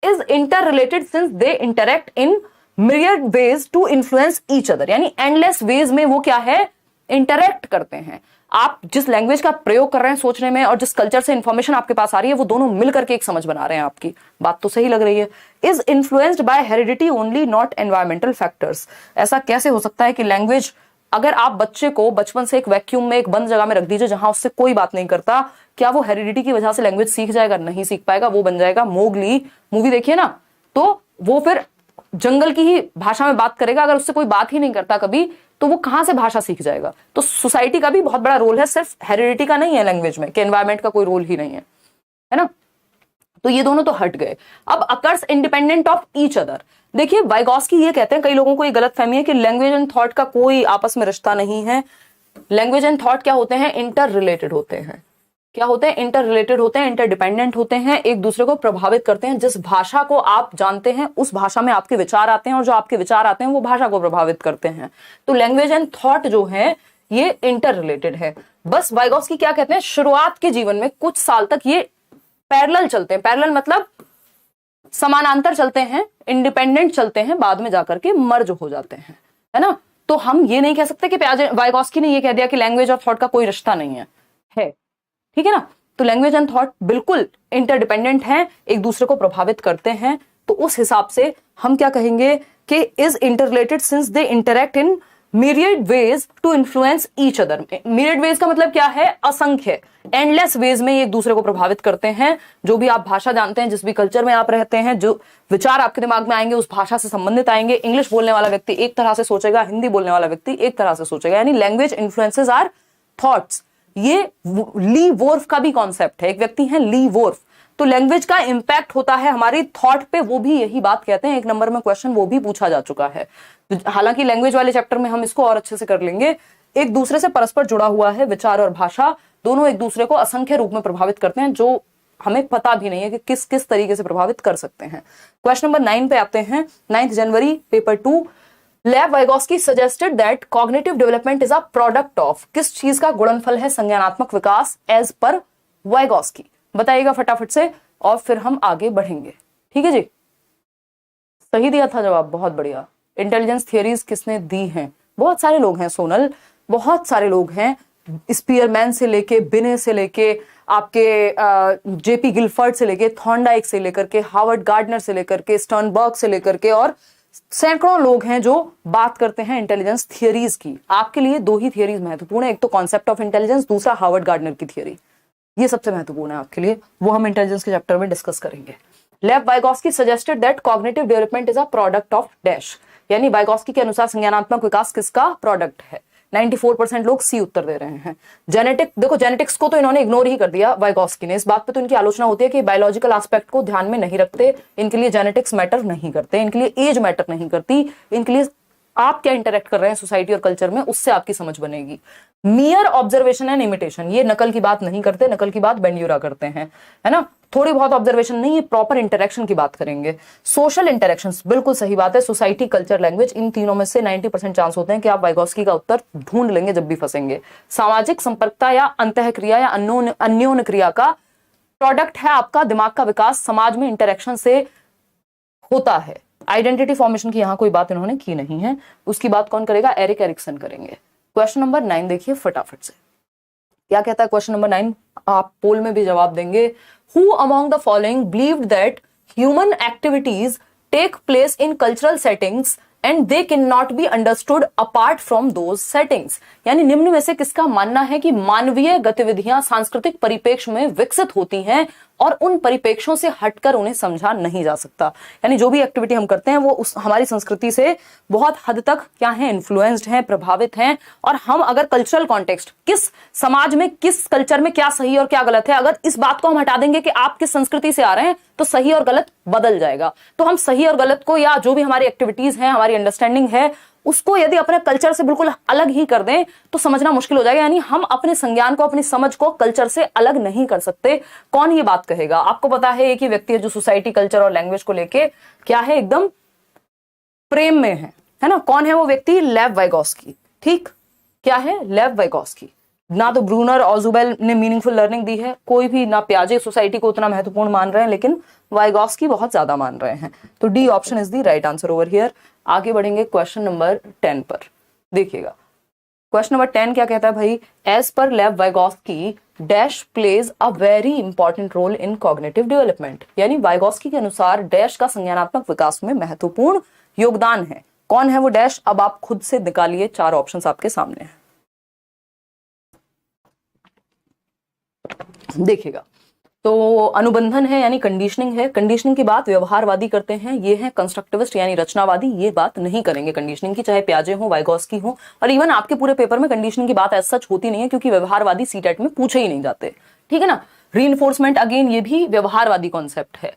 Is interrelated since they interact in myriad ways to influence each other, यानी एंडलेस वेज में वो क्या है, इंटरेक्ट करते हैं। आप जिस लैंग्वेज का प्रयोग कर रहे हैं सोचने में और जिस कल्चर से इंफॉर्मेशन आपके पास आ रही है, वो दोनों मिलकर के एक समझ बना रहे हैं आपकी। बात तो सही लग रही है। Is influenced by heredity only not environmental factors, ऐसा कैसे हो सकता है कि लैंग्वेज, अगर आप बच्चे को बचपन से एक वैक्यूम में, एक बंद जगह में रख दीजिए जहां उससे कोई बात नहीं करता, क्या वो हेरिडिटी की वजह से लैंग्वेज सीख जाएगा? नहीं सीख पाएगा। वो बन जाएगा, मोगली मूवी देखिए ना, तो वो फिर जंगल की ही भाषा में बात करेगा। अगर उससे कोई बात ही नहीं करता कभी, तो वो कहां से भाषा सीख जाएगा? तो सोसाइटी का भी बहुत बड़ा रोल है, सिर्फ हेरिडिटी का नहीं है लैंग्वेज में, कि एनवायरमेंट का कोई रोल ही नहीं है ना। तो ये दोनों तो हट गए। अब occurs independent of each other, देखिए वाइगॉस्की ये कहते हैं, कई लोगों को ये गलतफहमी है कि लैंग्वेज एंड थॉट का कोई आपस में रिश्ता नहीं है। लैंग्वेज एंड थॉट क्या होते हैं? इंटर रिलेटेड होते हैं। क्या होते हैं? इंटर रिलेटेड होते हैं, इंटरडिपेंडेंट होते हैं, एक दूसरे को प्रभावित करते हैं। जिस भाषा को आप जानते हैं उस भाषा में आपके विचार आते हैं, और जो आपके विचार आते हैं वो भाषा को प्रभावित करते हैं। तो लैंग्वेज एंड थॉट जो है ये इंटर रिलेटेड है। बस वाइगॉस्की क्या कहते हैं, शुरुआत के जीवन में कुछ साल तक ये पैरेलल चलते हैं, पैरेलल मतलब समानांतर चलते हैं, इंडिपेंडेंट चलते हैं, बाद में जाकर के मर्ज हो जाते हैं, है ना। तो हम ये नहीं कह सकते कि वाइगॉस्की ने ये कह दिया कि लैंग्वेज और थॉट का कोई रिश्ता नहीं है, ठीक है ना। तो लैंग्वेज एंड थॉट बिल्कुल इंटरडिपेंडेंट हैं, एक दूसरे को प्रभावित करते हैं। तो उस हिसाब से हम क्या कहेंगे कि is interrelated since they interact in myriad ways to influence each other। myriad ways का मतलब क्या है, असंख्य, एंडलेस वेज में ये एक दूसरे को प्रभावित करते हैं। जो भी आप भाषा जानते हैं, जिस भी कल्चर में आप रहते हैं, जो विचार आपके दिमाग में आएंगे उस भाषा से संबंधित आएंगे। इंग्लिश बोलने वाला व्यक्ति एक तरह से सोचेगा, हिंदी बोलने वाला व्यक्ति एक तरह से सोचेगा, यानी लैंग्वेज इन्फ्लुएंसेस आर थॉट्स। ये ली वोर्फ का भी कॉन्सेप्ट है, एक व्यक्ति है ली वोर्फ। तो लैंग्वेज का इंपैक्ट होता है हमारी थॉट पे, वो भी यही बात कहते हैं। एक नंबर में क्वेश्चन वो भी पूछा जा चुका है। हालांकि लैंग्वेज वाले चैप्टर में हम इसको और अच्छे से कर लेंगे। एक दूसरे से परस्पर जुड़ा हुआ है, विचार और भाषा दोनों एक दूसरे को असंख्य रूप में प्रभावित करते हैं, जो हमें पता भी नहीं है कि किस किस तरीके से प्रभावित कर सकते हैं। क्वेश्चन नंबर 9 पे आते हैं। 9 जनवरी paper 2, Lev Vygotsky suggested that cognitive development is a product of, किस चीज का गुणनफल है संज्ञानात्मक विकास एज पर वाइगॉस्की, बताइएगा फटाफट से और फिर हम आगे बढ़ेंगे। ठीक है जी, सही दिया था जवाब, बहुत बढ़िया। इंटेलिजेंस थियरीज किसने दी हैं? बहुत सारे लोग हैं सोनल, बहुत सारे लोग हैं। स्पीयरमैन से लेके, बिने से लेके, आपके जेपी गिलफर्ड से लेके, थॉर्नडाइक से लेकर के, हार्वर्ड गार्डनर से लेकर के, स्टर्नबर्ग से लेकर के, और सैकड़ों लोग हैं जो बात करते हैं इंटेलिजेंस थियरीज की। आपके लिए 2 ही थियरीज महत्वपूर्ण है, एक तो कॉन्सेप्ट ऑफ इंटेलिजेंस, दूसरा हार्वर्ड गार्डनर की थियरी। ये सबसे महत्वपूर्ण है आपके लिए, वो हम इंटेलिजेंस के चैप्टर में डिस्कस करेंगे। Lev Vygotsky suggested that cognitive development is a product of dash, यानी वाइगॉस्की के अनुसार संज्ञानात्मक विकास किसका प्रोडक्ट है? 94% लोग सी उत्तर दे रहे हैं। जेनेटिक, देखो जेनेटिक्स को तो इन्होंने इग्नोर ही कर दिया वाइगॉस्की ने। इस बात पे तो इनकी आलोचना होती है कि बायोलॉजिकल एस्पेक्ट को ध्यान में नहीं रखते, इनके लिए जेनेटिक्स मैटर नहीं करते, इनके लिए एज मैटर नहीं करती, इनके लिए आप क्या इंटरेक्ट कर रहे हैं सोसाइटी और कल्चर में, उससे आपकी समझ बनेगी। मियर ऑब्जर्वेशन एंड इमिटेशन, ये नकल की बात नहीं करते, नकल की बात बेंड्यूरा करते हैं, है ना। थोड़ी बहुत ऑब्जर्वेशन नहीं, ये प्रॉपर इंटरेक्शन की बात करेंगे। सोशल इंटरेक्शंस, बिल्कुल सही बात है। सोसाइटी, कल्चर, लैंग्वेज, इन तीनों में से 90% चांस होते हैं कि आप वाइगॉस्की का उत्तर ढूंढ लेंगे जब भी फंसेंगे। सामाजिक संपर्कता या अंतःक्रिया या अन्योन्य क्रिया का प्रोडक्ट है आपका दिमाग का विकास, समाज में इंटरेक्शन से होता है। आइडेंटिटी फॉर्मेशन की यहां कोई बात इन्होंने की नहीं है, उसकी बात कौन करेगा? एरिक एरिक्सन करेंगे। क्वेश्चन नंबर 9 देखिए फटाफट से, क्या कहता है क्वेश्चन नंबर 9? आप पोल में भी जवाब देंगे। Who among the following believed that human activities take place in cultural settings and they cannot be understood apart from those settings? यानी निम्न में से किसका मानना है कि मानवीय गतिविधियां सांस्कृतिक परिप्रेक्ष्य में विकसित होती हैं और उन परिप्रेक्ष्यों से हटकर उन्हें समझा नहीं जा सकता? यानी जो भी एक्टिविटी हम करते हैं वो उस हमारी संस्कृति से बहुत हद तक क्या है, इन्फ्लुएंस्ड हैं, प्रभावित हैं। और हम अगर कल्चरल कॉन्टेक्स्ट, किस समाज में, किस कल्चर में क्या सही और क्या गलत है, अगर इस बात को हम हटा देंगे कि आप किस संस्कृति से आ रहे हैं, तो सही और गलत बदल जाएगा। तो हम सही और गलत को, या जो भी हमारी एक्टिविटीज हैं, हमारी अंडरस्टैंडिंग है, उसको यदि अपने कल्चर से बिल्कुल अलग ही कर दें तो समझना मुश्किल हो जाएगा। यानी हम अपने संज्ञान को, अपनी समझ को कल्चर से अलग नहीं कर सकते। कौन ये बात कहेगा? आपको पता है एक ही व्यक्ति है जो सोसाइटी, कल्चर और लैंग्वेज को लेके क्या है, एकदम प्रेम में है ना। कौन है वो व्यक्ति? लेव वाइगॉस्की। ठीक, क्या है? Lev Vygotsky. ना तो ब्रूनर और जुबेल ने मीनिंगफुल लर्निंग दी है, कोई भी, ना पियाजे सोसाइटी को उतना महत्वपूर्ण मान रहे हैं, लेकिन वाइगॉस्की बहुत ज्यादा मान रहे हैं। तो D option is the right answer over here. आगे बढ़ेंगे क्वेश्चन नंबर 10 पर, देखिएगा क्वेश्चन नंबर 10 क्या कहता है भाई? एज पर Lev Vygotsky dash plays a very important role in cognitive development, यानी वाइगॉस्की के अनुसार डैश का संज्ञानात्मक विकास में महत्वपूर्ण योगदान है। कौन है वो डैश? अब आप खुद से निकालिए, 4 ऑप्शंस आपके सामने हैं, देखिएगा। तो अनुबंधन है यानी कंडीशनिंग है, कंडीशनिंग की बात व्यवहारवादी करते हैं, ये है कंस्ट्रक्टिविस्ट यानी रचनावादी, ये बात नहीं करेंगे कंडीशनिंग की, चाहे पियाजे हो, वाइगॉस्की हो। और इवन आपके पूरे पेपर में कंडीशनिंग की बात ऐसा सच होती नहीं है, क्योंकि व्यवहारवादी सीटेट में पूछे ही नहीं जाते, ठीक है ना। रीइंफोर्समेंट, अगेन ये भी व्यवहारवादी कॉन्सेप्ट है।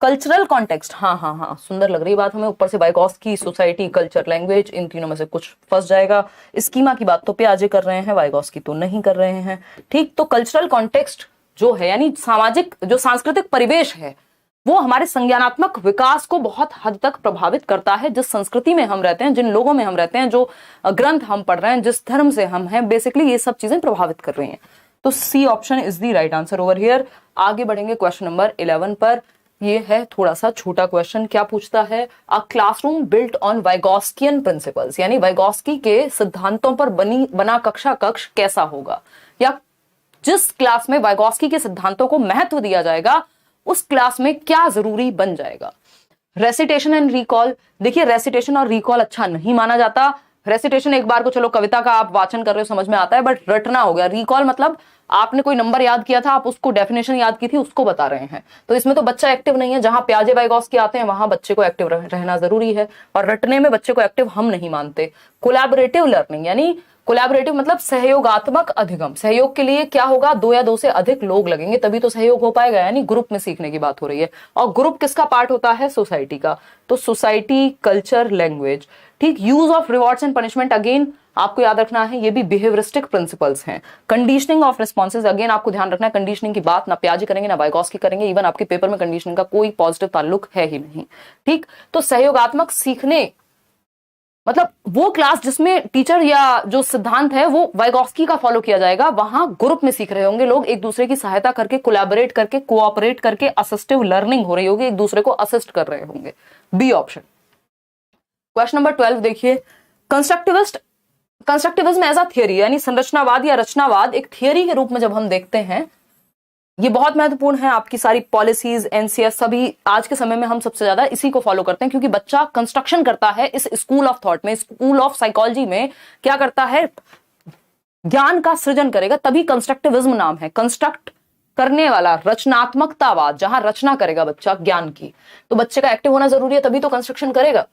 कल्चरल कॉन्टेक्स्ट, हाँ, सुंदर लग रही बात हमें। ऊपर से वाइगॉस्की, सोसाइटी, कल्चर, लैंग्वेज, इन तीनों में से कुछ फंस जाएगा। स्कीमा की बात तो पियाजे कर रहे हैं, वाइगॉस्की तो नहीं कर रहे हैं। ठीक, तो कल्चरल कॉन्टेक्स्ट जो है, यानी सामाजिक, जो सांस्कृतिक परिवेश है, वो हमारे संज्ञानात्मक विकास को बहुत हद तक प्रभावित करता है। जिस संस्कृति में हम रहते हैं, जिन लोगों में हम रहते हैं, जो ग्रंथ हम पढ़ रहे हैं, जिस धर्म से हम हैं, बेसिकली ये सब चीजें प्रभावित कर रही हैं। तो C option is the right answer over here. आगे बढ़ेंगे क्वेश्चन नंबर 11 पर। ये है थोड़ा सा छोटा क्वेश्चन। क्या पूछता है? A classroom built on Vygotskian principles, यानी वाइगॉस्की के सिद्धांतों पर बना कक्षा कक्ष कैसा होगा, या जिस क्लास में वाइगॉस्की के सिद्धांतों को महत्व दिया जाएगा उस क्लास में क्या जरूरी बन जाएगा। Recitation and recall. देखिए, रेसिटेशन और रिकॉल अच्छा नहीं माना जाता। रेसिटेशन एक बार को चलो कविता का आप वाचन कर रहे हो समझ में आता है, बट रटना हो गया। रिकॉल मतलब आपने कोई नंबर याद किया था, आप उसको डेफिनेशन याद की थी, उसको बता रहे हैं। तो इसमें तो बच्चा एक्टिव नहीं है। जहां प्याजे वाइगॉस्की आते हैं वहां बच्चे को एक्टिव रहना जरूरी है, और रटने में बच्चे को एक्टिव हम नहीं मानते। कोलैबोरेटिव लर्निंग, यानी कोलैबोरेटिव मतलब सहयोगात्मक अधिगम। सहयोग के लिए क्या होगा? 2 या 2 से अधिक लोग लगेंगे तभी तो सहयोग हो पाएगा, यानी ग्रुप में सीखने की बात हो रही है। और ग्रुप किसका पार्ट होता है? सोसाइटी का। तो सोसाइटी, कल्चर, लैंग्वेज। ठीक। Use of rewards and punishment, again आपको याद रखना है ये भी बिहेवियरिस्टिक प्रिंसिपल्स हैं। कंडीशनिंग ऑफ रिस्पॉन्सेज, अगेन आपको ध्यान रखना है कंडीशनिंग की बात ना प्याजे करेंगे ना वाइगॉस्की करेंगे। इवन आपके पेपर में कंडीशनिंग का कोई पॉजिटिव ताल्लुक है ही नहीं। ठीक। तो सहयोगात्मक सीखने मतलब वो क्लास जिसमें टीचर या जो सिद्धांत है वो वाइगॉस्की का फॉलो किया जाएगा, वहां ग्रुप में सीख रहे होंगे लोग, एक दूसरे की सहायता करके, कोलैबोरेट करके, कोऑपरेट करके असिस्टिव लर्निंग हो रही होगी, एक दूसरे को असिस्ट कर रहे होंगे। B option. क्वेश्चन नंबर 12 देखिए। कंस्ट्रक्टिविज्म एज अ थियरी, यानी संरचनावाद या रचनावाद एक थियरी के रूप में जब हम देखते हैं, ये बहुत महत्वपूर्ण है। आपकी सारी पॉलिसीज, एनसीएस, सभी आज के समय में हम सबसे ज्यादा इसी को फॉलो करते हैं, क्योंकि बच्चा कंस्ट्रक्शन करता है इस स्कूल ऑफ थॉट में, स्कूल ऑफ साइकोलॉजी में क्या करता है? ज्ञान का सृजन करेगा, तभी कंस्ट्रक्टिविज्म नाम है। कंस्ट्रक्ट करने वाला, रचनात्मकतावाद, जहां रचना करेगा बच्चा ज्ञान की, तो बच्चे का एक्टिव होना जरूरी है, तभी तो कंस्ट्रक्शन करेगा।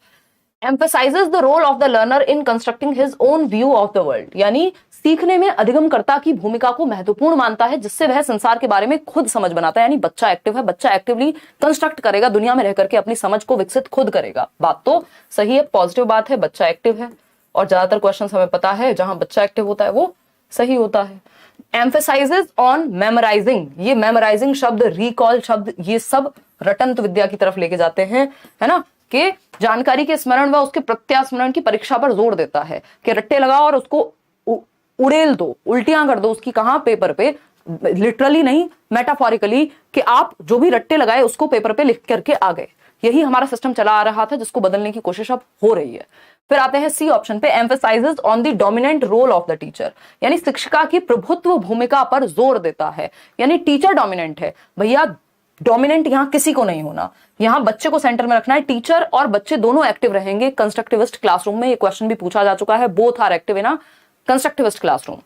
emphasizes the role of the learner in constructing his own view of the world, यानी सीखने में अधिगमकर्ता की भूमिका को महत्वपूर्ण मानता है, जिससे वह संसार के बारे में खुद समझ बनाता है। यानी बच्चा एक्टिव है, बच्चा एक्टिवली कंस्ट्रक्ट करेगा, दुनिया में रह करके अपनी समझ को विकसित खुद करेगा। बात तो सही है, पॉजिटिव बात है, बच्चा एक्टिव है, और ज्यादातर क्वेश्चन हमें पता है जहां बच्चा एक्टिव होता है वो सही होता है। एम्फेसाइजेस ऑन मेमोराइजिंग, ये मेमोराइजिंग शब्द, रिकॉल शब्द, ये सब रटंत विद्या की तरफ लेके जाते हैं, है ना, कि जानकारी के स्मरण व उसके प्रत्यास्मरण की परीक्षा पर जोर देता है, कि रट्टे लगाओ और उसको उड़ेल दो, उल्टियां कर दो उसकी, कहां? पेपर पे। लिटरली नहीं, मेटाफोरिकली, कि आप जो भी रट्टे लगाए उसको पेपर पे लिख करके आ गए। यही हमारा सिस्टम चला आ रहा था, जिसको बदलने की कोशिश अब हो रही है। फिर आते हैं सी ऑप्शन पे। Emphasises on the dominant role of the teacher, यानी शिक्षिका की प्रभुत्व भूमिका पर जोर देता है। यानी टीचर डोमिनेंट है भैया, डोमिनेंट यहां किसी को नहीं होना, यहां बच्चे को सेंटर में रखना है। टीचर और बच्चे दोनों एक्टिव रहेंगे कंस्ट्रक्टिविस्ट क्लासरूम में। ये क्वेश्चन भी पूछा जा चुका है, both are active in a constructivist classroom.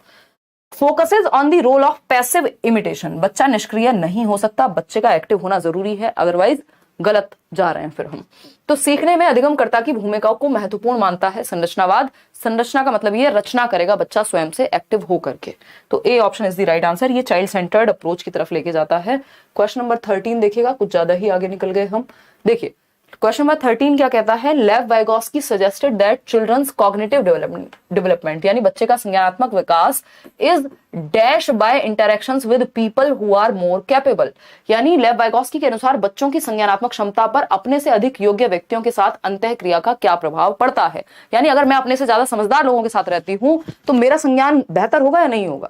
Focuses on the role of passive imitation, बच्चा निष्क्रिय नहीं हो सकता, बच्चे का एक्टिव होना जरूरी है, अदरवाइज गलत जा रहे हैं फिर हम। तो सीखने में अधिगमकर्ता की भूमिका को महत्वपूर्ण मानता है संरचनावाद। संरचना का मतलब ये रचना करेगा बच्चा स्वयं से एक्टिव हो करके। तो A option is the right answer. ये चाइल्ड सेंटर्ड अप्रोच की तरफ लेके जाता है। क्वेश्चन नंबर 13 देखिएगा, कुछ ज्यादा ही आगे निकल गए हम। देखिए क्वेश्चन नंबर 13 क्या कहता है? Lev Vygotsky suggested that children's cognitive development, यानी बच्चे का संज्ञानात्मक विकास is dash by interactions with people who are more capable, यानी लेव वाइगॉस्की के अनुसार बच्चों की संज्ञानात्मक क्षमता पर अपने से अधिक योग्य व्यक्तियों के साथ अंतःक्रिया का क्या प्रभाव पड़ता है। यानी अगर मैं अपने से ज्यादा समझदार लोगों के साथ रहती हूं तो मेरा संज्ञान बेहतर होगा या नहीं होगा?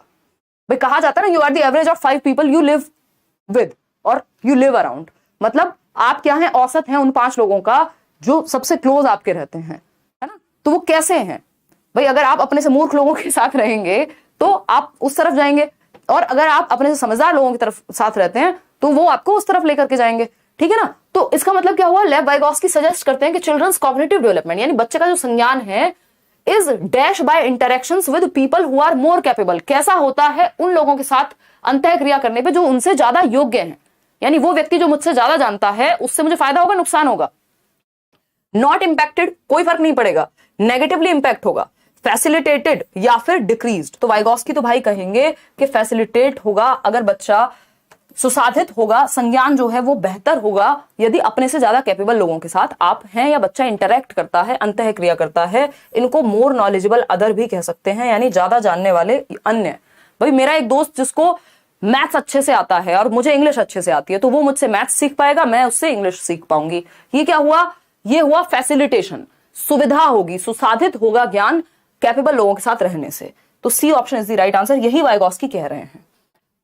भाई कहा जाता है ना, you are the average of 5 people you live with और यू लिव अराउंड, मतलब आप क्या हैं? औसत हैं उन 5 लोगों का जो सबसे क्लोज आपके रहते हैं, है ना। तो वो कैसे हैं भाई? अगर आप अपने से मूर्ख लोगों के साथ रहेंगे तो आप उस तरफ जाएंगे, और अगर आप अपने से समझदार लोगों की तरफ साथ रहते हैं तो वो आपको उस तरफ लेकर के जाएंगे, ठीक है ना। तो इसका मतलब क्या हुआ? लेव वाइगॉस्की सजेस्ट करते हैं कि चिल्ड्रंस कॉग्निटिव डेवलपमेंट, यानी बच्चे का जो संज्ञान है, is dash by interactions with people who are more capable, कैसा होता है? उन लोगों के साथ अंतःक्रिया करने पे जो उनसे ज्यादा योग्य हैं, यानी वो व्यक्ति जो मुझसे ज्यादा जानता है उससे मुझे फायदा होगा, नुकसान होगा? नॉट इंपैक्टेड, कोई फर्क नहीं पड़ेगा, नेगेटिवली इंपैक्ट होगा, फैसिलिटेटेड या फिर डिक्रीज्ड। तो वाइगॉस्की तो भाई कहेंगे कि फैसिलिटेट होगा अगर बच्चा सुसाधित होगा, संज्ञान जो है वो बेहतर होगा यदि अपने से ज्यादा कैपेबल लोगों के साथ आप हैं, या बच्चा इंटरैक्ट करता है, अंतःक्रिया करता है। इनको मोर नॉलेजेबल अदर भी कह सकते हैं, यानी ज्यादा जानने वाले अन्य। भाई मेरा एक दोस्त जिसको मैथ्स अच्छे से आता है और मुझे इंग्लिश अच्छे से आती है, तो वो मुझसे मैथ्स सीख पाएगा, मैं उससे इंग्लिश सीख पाऊंगी। ये क्या हुआ? ये हुआ फैसिलिटेशन, सुविधा होगी, सुसाधित होगा ज्ञान कैपेबल लोगों के साथ रहने से। तो C option is the right answer, यही वाइगॉस्की कह रहे हैं।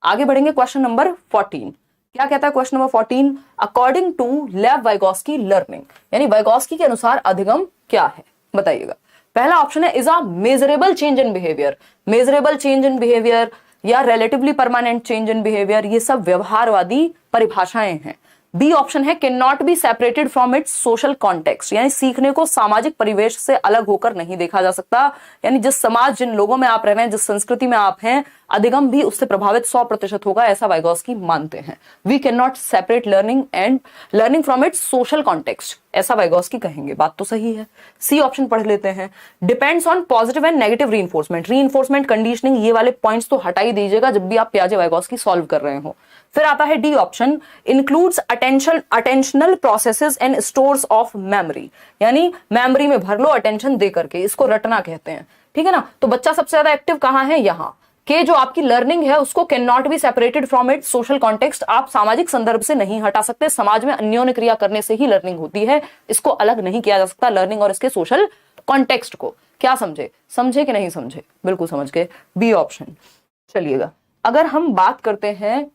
आगे बढ़ेंगे क्वेश्चन नंबर 14। क्या कहता है question number 14? According to Lev Vygotsky learning, यानी वाइगोस्की के अनुसार अधिगम क्या है, बताइएगा। पहला ऑप्शन है is a measurable change in behaviour. Measurable change in behaviour या relatively permanent change in behaviour, ये सब व्यवहारवादी परिभाषाएं हैं। बी ऑप्शन है can not be separated from its social context, यानी सीखने को सामाजिक परिवेश से अलग होकर नहीं देखा जा सकता, यानी जिस समाज, जिन लोगों में आप रह रहे हैं, जिस संस्कृति में आप हैं, अधिगम भी उससे प्रभावित 100% होगा, ऐसा वाइगोस्की मानते हैं। We can not separate learning from its social context, ऐसा वाइगोस्की कहेंगे। बात तो सही है। सी ऑप्शन पढ़ लेते हैं। Depends on positive and negative reinforcement, conditioning, ये वाले पॉइंट्स तो हटा ही दीजिएगा जब भी आप पियाजे वाइगोस्की सॉल्व कर रहे हो। फिर आता है D option, includes attentional processes and stores of memory, यानी मेमोरी में भर लो अटेंशन दे करके, इसको रटना कहते हैं। ठीक है ना। तो बच्चा सबसे ज्यादा एक्टिव कहां है? यहां के जो आपकी लर्निंग है उसको can not be separated from it social context, आप सामाजिक संदर्भ से नहीं हटा सकते। समाज में अन्योन्य क्रिया करने से ही लर्निंग होती है, इसको अलग नहीं किया जा सकता लर्निंग और इसके सोशल कॉन्टेक्स्ट को। क्या समझे कि नहीं समझे? बिल्कुल समझ गए, बी ऑप्शन। चलिएगा, अगर हम बात करते हैं,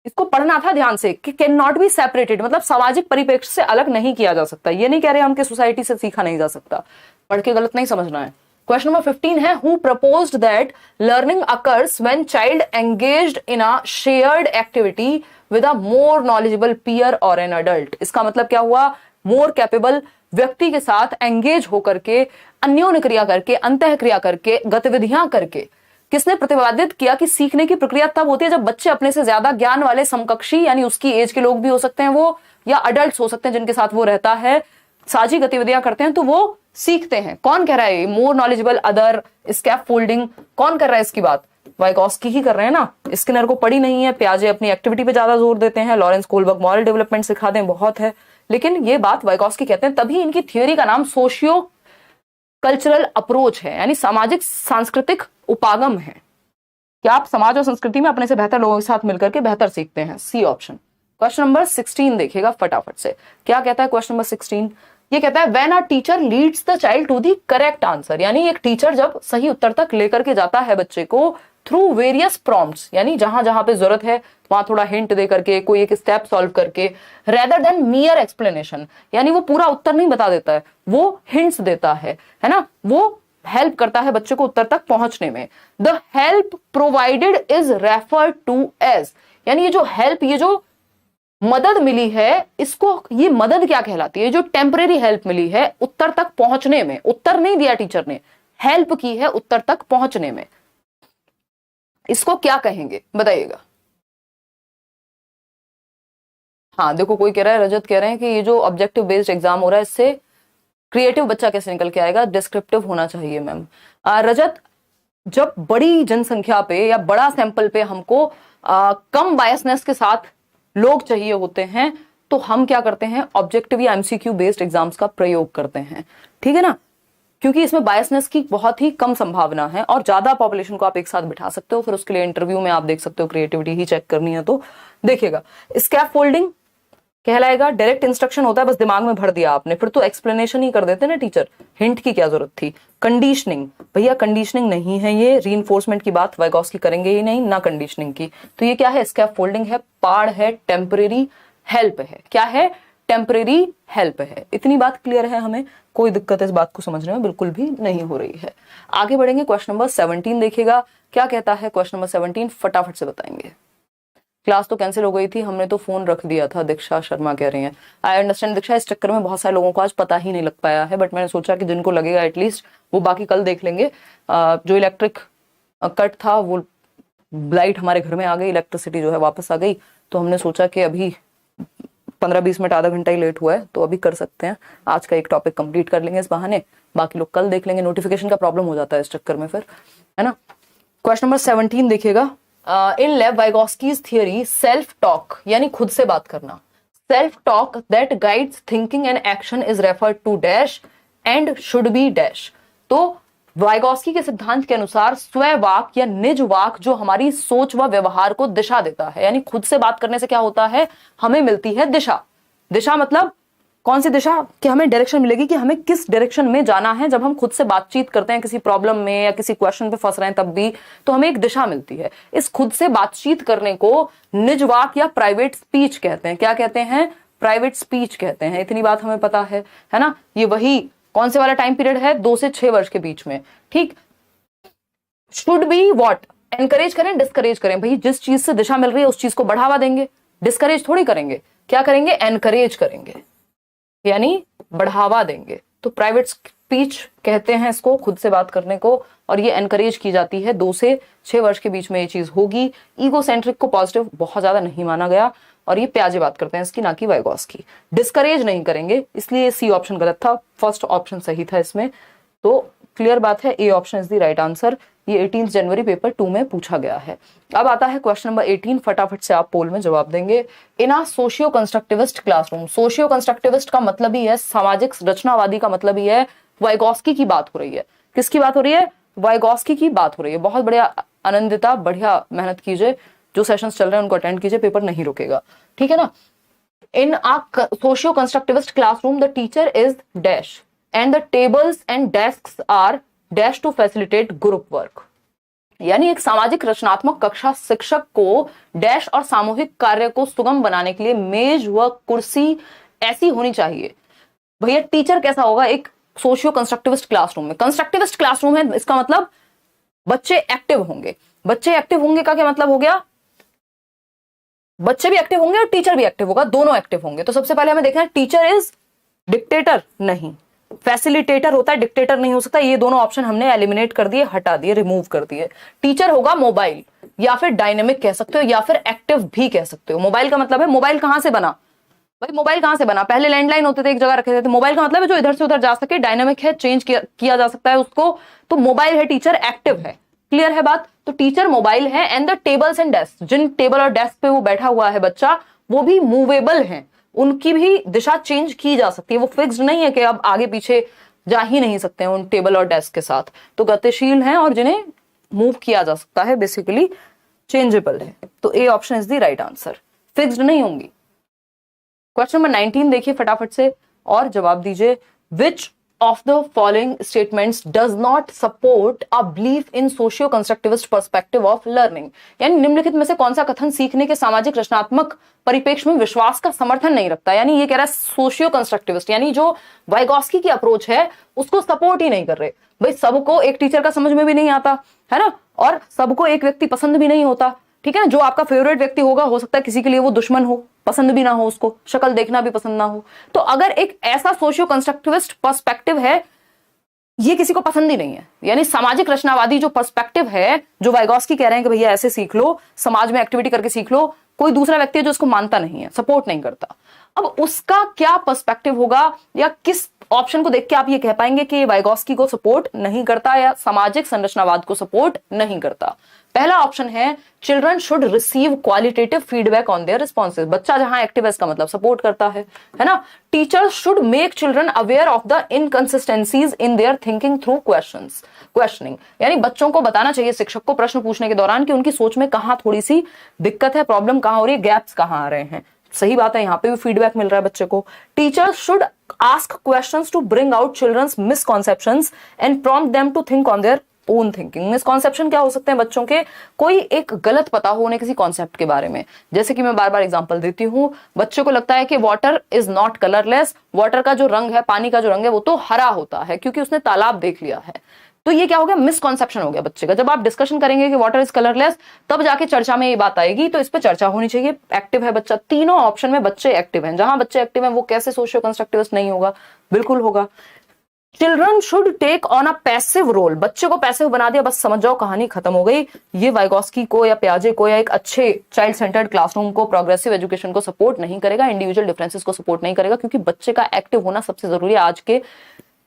इसको पढ़ना था ध्यान से कि कैन नॉट बी सेपरेटेड मतलब सामाजिक परिप्रेक्ष्य से अलग नहीं किया जा सकता। ये नहीं कह रहे हम कि सोसाइटी से सीखा नहीं जा सकता, पढ़ के गलत नहीं समझना है। क्वेश्चन नंबर 15 है who proposed that learning occurs when child engaged in a shared activity with a more knowledgeable peer और एन अडल्ट। इसका मतलब क्या हुआ? मोर कैपेबल व्यक्ति के साथ एंगेज होकर के, अन्योन्य क्रिया करके, अंतः क्रिया करके, गतिविधियां करके। किसने प्रतिपादित किया कि सीखने की प्रक्रिया तब होती है जब बच्चे अपने से ज्यादा ज्ञान वाले समकक्षी, यानी उसकी एज के लोग भी हो सकते हैं वो, या अडल्ट हो सकते हैं जिनके साथ वो रहता है, साझी गतिविधियां करते हैं, तो वो सीखते हैं। कौन कह रहा है? मोर नॉलेजेबल अदर, स्कैप फोल्डिंग, कौन कर रहा है इसकी बात? वाइगोस्की ही कर रहे हैं ना। स्किनर को पढ़ी नहीं है, पियाजे अपनी एक्टिविटी पे ज्यादा जोर देते हैं, लॉरेंस कोलबर्ग मॉरल डेवलपमेंट सिखा दें, बहुत है, लेकिन ये बात वाइगोस्की कहते हैं। तभी इनकी थ्योरी का नाम सोशियो कल्चरल अप्रोच है, यानी सामाजिक सांस्कृतिक उपागम है कि आप समाज और संस्कृति में अपने से बेहतर लोगों के साथ मिलकर के बेहतर सीखते हैं। C option. क्वेश्चन नंबर 16 देखिएगा फटाफट से। क्या कहता है क्वेश्चन नंबर 16? ये कहता है when a teacher leads the child to the correct answer, यानी एक टीचर जब सही उत्तर तक लेकर के जाता है बच्चे को थ्रू वेरियस प्रॉम्प्ट्स, यानी जहां जहां पे जरूरत है वहां थोड़ा हिंट दे करके, कोई एक स्टेप सॉल्व करके, रेदर देन मियर एक्सप्लेनेशन, यानी वो पूरा उत्तर नहीं बता देता है, वो हिंट्स देता है ना, वो हेल्प करता है बच्चे को उत्तर तक पहुंचने में। The help provided is referred to as, यानी ये जो हेल्प, ये जो मदद मिली है, इसको, ये मदद क्या कहलाती है? जो टेम्परेरी हेल्प मिली है उत्तर तक पहुंचने में, उत्तर नहीं दिया टीचर ने, हेल्प की है उत्तर तक पहुंचने में, इसको क्या कहेंगे बताइएगा। हाँ देखो, कोई कह रहा है, रजत कह रहे हैं कि ये जो ऑब्जेक्टिव बेस्ड एग्जाम हो रहा है इससे क्रिएटिव बच्चा कैसे निकल के आएगा? डिस्क्रिप्टिव होना चाहिए मैम। रजत, जब बड़ी जनसंख्या पे या बड़ा सैंपल पे हमको कम बायसनेस के साथ लोग चाहिए होते हैं तो हम क्या करते हैं? ऑब्जेक्टिव या एमसीक्यू बेस्ड एग्जाम्स का प्रयोग करते हैं, ठीक है ना, क्योंकि इसमें बायसनेस की बहुत ही कम संभावना है और ज्यादा पॉपुलेशन को आप एक साथ बिठा सकते हो। फिर उसके लिए इंटरव्यू में आप देख सकते हो, क्रिएटिविटी ही चेक करनी है तो देखिएगा। स्कैप फोल्डिंग कहलाएगा, डायरेक्ट इंस्ट्रक्शन होता है, बस दिमाग में भर दिया आपने, फिर तो एक्सप्लेनेशन ही कर देते ना टीचर, हिंट की क्या जरूरत थी? कंडीशनिंग, भैया कंडीशनिंग नहीं है ये, रीइंफोर्समेंट की बात वाइगोस्की करेंगे ही नहीं, ना कंडीशनिंग की। तो ये क्या है? स्कैप फोल्डिंग है, पाड़ है, टेम्परेरी हेल्प है। क्या है? टेम्परेरी हेल्प है। इतनी बात क्लियर है हमें? कोई दिक्कत इस बात को समझने में बिल्कुल भी नहीं हो रही है। आगे बढ़ेंगे, क्वेश्चन नंबर 17 देखिएगा। क्या कहता है क्वेश्चन नंबर 17? फटाफट से बताएंगे। क्लास तो कैंसिल हो गई थी, हमने तो फोन रख दिया था, दीक्षा शर्मा कह रही हैं। आई अंडरस्टैंड दीक्षा, इस चक्कर में बहुत सारे लोगों को आज पता ही नहीं लग पाया है, बट मैंने सोचा कि जिनको लगेगा एटलीस्ट वो बाकी कल देख लेंगे। जो इलेक्ट्रिक कट था, वो लाइट हमारे घर में आ गई, इलेक्ट्रिसिटी जो है वापस आ गई, तो हमने सोचा कि अभी 15-20 मिनट, आधा घंटा ही लेट हुआ है तो अभी कर सकते हैं, आज का एक टॉपिक कंप्लीट कर लेंगे इस बहाने, बाकी लोग कल देख लेंगे। नोटिफिकेशन का प्रॉब्लम हो जाता है इस चक्कर में फिर, है ना। क्वेश्चन नंबर 17 देखिएगा। इन Lev Vygotsky's theory self talk, यानी खुद से बात करना, self talk that guides thinking and action is referred to dash and should be dash. तो वाइगोस्की के सिद्धांत के अनुसार स्ववाक या निज वाक जो हमारी सोच व व्यवहार को दिशा देता है, यानी खुद से बात करने से क्या होता है? हमें मिलती है दिशा। दिशा मतलब कौन सी दिशा कि हमें डायरेक्शन मिलेगी कि हमें किस डायरेक्शन में जाना है। जब हम खुद से बातचीत करते हैं किसी प्रॉब्लम में या किसी क्वेश्चन पे फंस रहे हैं तब भी, तो हमें एक दिशा मिलती है। इस खुद से बातचीत करने को निजवाक या प्राइवेट स्पीच कहते हैं। क्या कहते हैं? प्राइवेट स्पीच कहते हैं। इतनी बात हमें पता है ना। ये वही कौन से वाला टाइम पीरियड है? 2 से 6 वर्ष के बीच में। ठीक। Should be what? एनकरेज करें, डिस्करेज करें? भाई जिस चीज से दिशा मिल रही है उस चीज को बढ़ावा देंगे, डिस्करेज थोड़ी करेंगे। क्या करेंगे? एनकरेज करेंगे, यानी बढ़ावा देंगे। तो प्राइवेट स्पीच कहते हैं इसको, खुद से बात करने को, और ये एनकरेज की जाती है। 2 से 6 वर्ष के बीच में ये चीज होगी। ईगोसेंट्रिक को पॉजिटिव बहुत ज्यादा नहीं माना गया, और ये प्याजे बात करते हैं इसकी, ना कि वाइगॉस्की। डिस्करेज नहीं करेंगे, इसलिए सी ऑप्शन गलत था, फर्स्ट ऑप्शन सही था इसमें। तो क्लियर बात है, A option is the right answer. ये 18 जनवरी पेपर 2 में पूछा गया है। अब आता है क्वेश्चन नंबर 18, फटाफट से आप पोल में जवाब देंगे। In a socio constructivist classroom, socio constructivist का मतलब ही है सामाजिक रचनावादी, का मतलब ही है वाइगॉस्की की बात हो रही है। किसकी बात हो रही है? वाइगॉस्की की बात हो रही है। बहुत बढ़िया आनंदिता, बढ़िया मेहनत कीजिए, जो सेशंस चल रहे हैं उनको अटेंड कीजिए, पेपर नहीं रुकेगा, ठीक है ना। In a socio constructivist classroom the teacher is dash and the tables and desks are dash to facilitate group work. यानी एक सामाजिक रचनात्मक कक्षा शिक्षक को डैश और सामूहिक कार्य को सुगम बनाने के लिए मेज व कुर्सी ऐसी होनी चाहिए। भैया टीचर कैसा होगा? एक सोशियो कंस्ट्रक्टिविस्ट क्लासरूम में, कंस्ट्रक्टिविस्ट क्लासरूम है, इसका मतलब बच्चे एक्टिव होंगे। बच्चे एक्टिव होंगे का क्या मतलब हो गया? बच्चे भी एक्टिव होंगे और टीचर भी एक्टिव होगा, दोनों एक्टिव होंगे। तो सबसे पहले हमें देखना है, टीचर इज डिक्टेटर नहीं, फैसिलिटेटर होता है, डिक्टेटर नहीं हो सकता। ये दोनों ऑप्शन हमने एलिमिनेट कर दिए, हटा दिए, रिमूव कर दिए। टीचर होगा मोबाइल, या फिर डायनेमिक कह सकते हो, या फिर एक्टिव भी कह सकते हो। मोबाइल का मतलब है, मोबाइल कहां से बना? भाई मोबाइल कहां से बना? पहले लैंडलाइन होते थे, एक जगह रखे थे। मोबाइल का मतलब है जो इधर से उधर जा सके, डायनेमिक है, चेंज किया जा सकता है उसको। तो मोबाइल है, टीचर एक्टिव है। क्लियर है बात? तो टीचर मोबाइल है। And the tables and desk, जिन टेबल और डेस्क पे वो बैठा हुआ है बच्चा, वो भी मूवेबल है, उनकी भी दिशा चेंज की जा सकती है। वो फिक्स्ड नहीं है कि अब आगे पीछे जा ही नहीं सकते हैं उन टेबल और डेस्क के साथ। तो गतिशील हैं और जिन्हें मूव किया जा सकता है, बेसिकली चेंजेबल है। तो A option is the right answer, fixed नहीं होंगी। क्वेश्चन नंबर 19 देखिए फटाफट से और जवाब दीजिए। Which of the following statements does not support a belief in socio constructivist perspective of learning. यानी निम्नलिखित में से कौन सा कथन सीखने के सामाजिक रचनात्मक परिप्रेक्ष्य में विश्वास का समर्थन नहीं रखता। यानी ये कह रहा है सोशियो कंस्ट्रक्टिविस्ट, यानी जो वाइगॉस्की की अप्रोच है उसको सपोर्ट ही नहीं कर रहे। भाई सबको एक टीचर का समझ में भी नहीं आता है ना, और सबको एक व्यक्ति पसंद भी नहीं होता, ठीक है ना। जो आपका फेवरेट व्यक्ति होगा, हो सकता है किसी के लिए वो दुश्मन हो, पसंद भी ना हो, उसको शक्ल देखना भी पसंद ना हो। तो अगर एक ऐसा सोशियो कंस्ट्रक्टिविस्ट पर्सपेक्टिव है, ये किसी को पसंद ही नहीं है। यानी सामाजिक रचनावादी जो पर्सपेक्टिव है, जो वाइगॉस्की कह रहे हैं कि भैया ऐसे सीख लो, समाज में एक्टिविटी करके सीख लो, कोई दूसरा व्यक्ति है जो इसको मानता नहीं है, सपोर्ट नहीं करता। अब उसका क्या पर्सपेक्टिव होगा, या किस ऑप्शन को देख के आप ये कह पाएंगे कि वाइगॉस्की को सपोर्ट नहीं करता या सामाजिक संरचनावाद को सपोर्ट नहीं करता? पहला ऑप्शन है, children should receive qualitative feedback on their responses. बच्चा जहां एक्टिव है इसका मतलब सपोर्ट करता है ना। Teachers should make children aware of the inconsistencies in their thinking through questioning. यानी बच्चों को बताना चाहिए, शिक्षक को प्रश्न पूछने के दौरान, कि उनकी सोच में कहां थोड़ी सी दिक्कत है, प्रॉब्लम कहां हो रही है, गैप्स कहां आ रहे हैं। सही बात है, यहाँ पे भी फीडबैक मिल रहा है बच्चे को। Teachers should ask questions to bring out children's misconceptions and prompt them to think on their own thinking. Misconception क्या हो सकते हैं बच्चों के? कोई एक गलत पता हो उन्हें किसी कॉन्सेप्ट के बारे में। जैसे कि मैं बार बार एग्जांपल देती हूं, बच्चे को लगता है कि water is not colourless, water का जो रंग है, पानी का जो रंग है, वो तो हरा होता है क्योंकि उसने तालाब देख लिया है। तो ये क्या हो गया? मिसकॉन्सेप्शन हो गया बच्चे का। जब आप डिस्कशन करेंगे कि वाटर इज कलरलेस, तब जाके चर्चा में ये बात आएगी, तो इस पर चर्चा होनी चाहिए। एक्टिव है बच्चा, तीनों ऑप्शन में बच्चे एक्टिव हैं। जहां बच्चे एक्टिव हैं वो कैसे सोशियो कंस्ट्रक्टिविस्ट नहीं होगा? बिल्कुल होगा। Children should take on a passive role, बच्चे को पैसिव बना दिया, बस समझ जाओ कहानी खत्म हो गई। ये वाइगॉस्की को या प्याजे को या एक अच्छे चाइल्ड सेंटर्ड क्लासरूम को, प्रोग्रेसिव एजुकेशन को सपोर्ट नहीं करेगा, इंडिविजुअल डिफरेंसेस को सपोर्ट नहीं करेगा, क्योंकि बच्चे का एक्टिव होना सबसे जरूरी है आज के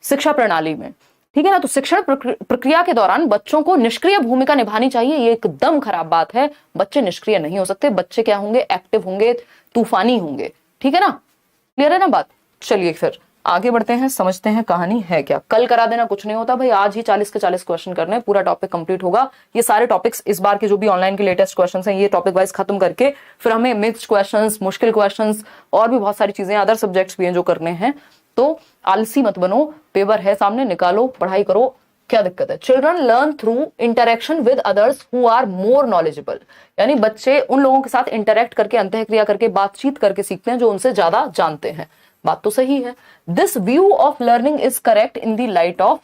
शिक्षा प्रणाली में, ठीक है ना। तो शिक्षण प्रक्रिया के दौरान बच्चों को निष्क्रिय भूमिका निभानी चाहिए, ये एकदम खराब बात है। बच्चे निष्क्रिय नहीं हो सकते, बच्चे क्या होंगे? एक्टिव होंगे, तूफानी होंगे, ठीक है ना। क्लियर है ना बात? चलिए फिर आगे बढ़ते हैं, समझते हैं कहानी है क्या। कल करा देना कुछ नहीं होता भाई, आज ही 40 के 40 क्वेश्चन करने हैं, पूरा टॉपिक कंप्लीट होगा। ये सारे टॉपिक्स इस बार के जो भी ऑनलाइन के लेटेस्ट क्वेश्चंस हैं ये टॉपिक वाइज खत्म करके फिर हमें मिक्स्ड क्वेश्चंस, मुश्किल क्वेश्चंस और भी बहुत सारी चीजें अदर सब्जेक्ट्स भी हैं जो करने हैं। तो आलसी मत बनो, पेपर है सामने, निकालो, पढ़ाई करो, क्या दिक्कत है। Children learn through interaction with others who are more knowledgeable, यानी बच्चे उन लोगों के साथ इंटरेक्ट करके, अंतःक्रिया करके, बातचीत करके सीखते हैं जो उनसे ज्यादा जानते हैं। बात तो सही है। This view of learning is correct in the light of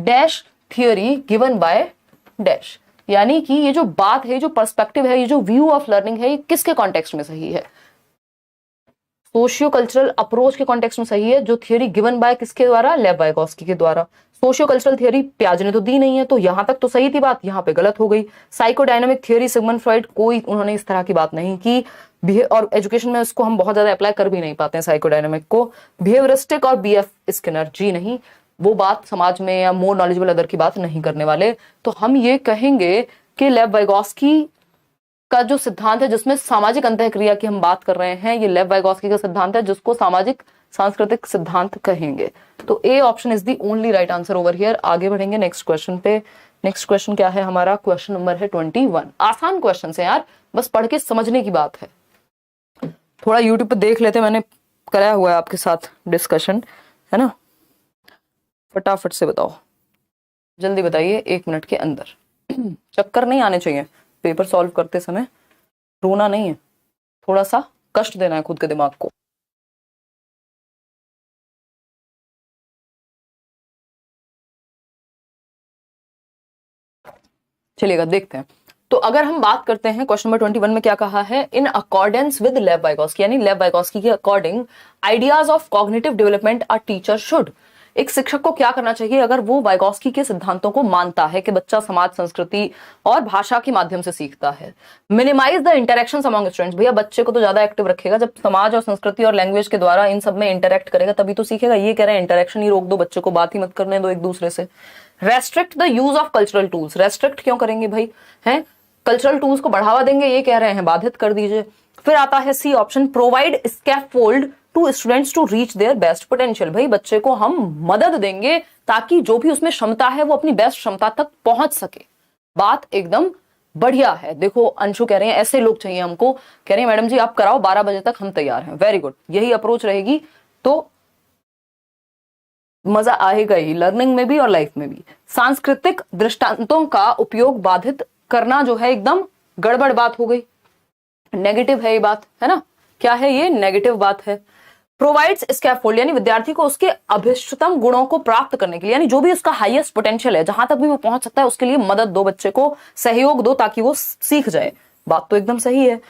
dash theory given by dash, यानी कि ये जो बात है, जो पर्सपेक्टिव है, ये जो व्यू ऑफ लर्निंग है, ये किसके कॉन्टेक्स्ट में सही है? सोशियो कल्चरल अप्रोच के कॉन्टेक्स्ट में सही है। जो थियोरी गिवन बाय किसके द्वारा? लेव वाइगोस्की के द्वारा। सोशियो कल्चरल थियोरी पियाजे ने तो दी नहीं है, तो यहां तक तो सही थी बात, यहां पे गलत हो गई। साइकोडायनामिक थियोरी सिगमंड फ्रॉइड, कोई उन्होंने इस तरह की बात नहीं की। और एजुकेशन में इसको हम बहुत ज्यादा अप्लाई कर भी नहीं पाते हैं साइकोडायनामिक को। बिहेवियरिस्टिक और बीएफ स्किनर, जी नहीं, वो बात समाज में या मोर नॉलेजेबल अदर की बात नहीं करने वाले। तो हम ये कहेंगे कि लेव वाइगोस्की का जो सिद्धांत है जिसमें सामाजिक अंतःक्रिया की हम बात कर रहे हैं, ये लेव वाइगोस्की का सिद्धांत है जिसको सामाजिक सांस्कृतिक सिद्धांत कहेंगे। तो A option is the only right answer over here. आगे बढ़ेंगे नेक्स्ट क्वेश्चन पे। नेक्स्ट क्वेश्चन क्या है हमारा? क्वेश्चन नंबर है 21। आसान क्वेश्चन है यार, बस पढ़ के समझने की बात है। थोड़ा यूट्यूब पे देख लेते, मैंने कराया हुआ है आपके साथ डिस्कशन, है ना। फटाफट से बताओ, जल्दी बताइए, 1 मिनट के अंदर। चक्कर नहीं आने चाहिए पेपर सॉल्व करते समय, रोना नहीं है, थोड़ा सा कष्ट देना है खुद के दिमाग को। चलिएगा देखते हैं। तो अगर हम बात करते हैं क्वेश्चन नंबर 21 में क्या कहा है? इन अकॉर्डेंस विद लेव वाइगोस्की, यानी लेव वाइगोस्की के according ideas of cognitive development a teacher should, एक शिक्षक को क्या करना चाहिए अगर वो वाइगोस्की के सिद्धांतों को मानता है कि बच्चा समाज, संस्कृति और भाषा के माध्यम से सीखता है। Minimise the interaction among students, भैया बच्चे को तो ज्यादा एक्टिव रखेगा, जब समाज और संस्कृति और लैंग्वेज के द्वारा इन सब में इंटरेक्ट करेगा तभी तो सीखेगा। ये कह रहे हैं इंटरेक्शन ही रोक दो, बच्चे को बात ही मत करने दो एक दूसरे से। Restrict the use of cultural tools, restrict क्यों करेंगे भाई, हैं कल्चरल टूल्स को बढ़ावा देंगे, ये कह रहे हैं बाधित कर दीजिए। फिर आता है C option, provide scaffold to students to reach their best potential, भाई बच्चे को हम मदद देंगे ताकि जो भी उसमें क्षमता है वो अपनी बेस्ट क्षमता तक पहुंच सके। बात एकदम बढ़िया है। देखो अंशु कह रहे हैं ऐसे लोग चाहिए हमको, कह रहे हैं मैडम जी आप कराओ 12 बजे तक हम तैयार हैं। वेरी गुड, यही अप्रोच रहेगी तो मजा आएगा ही, लर्निंग में भी और लाइफ में भी। सांस्कृतिक दृष्टांतों का उपयोग बाधित करना जो है एकदम गड़बड़ बात हो गई, नेगेटिव है ये बात, है ना। क्या है ये? नेगेटिव बात है। प्रोवाइड्स स्कैफोल्ड, यानी विद्यार्थी को उसके अभिष्टतम गुणों को प्राप्त करने के लिए, यानी जो भी उसका हाईएस्ट पोटेंशियल है, जहां तक भी वो पहुंच सकता है, उसके लिए मदद दो, बच्चे को सहयोग दो ताकि वो सीख जाए। बात तो एकदम सही है।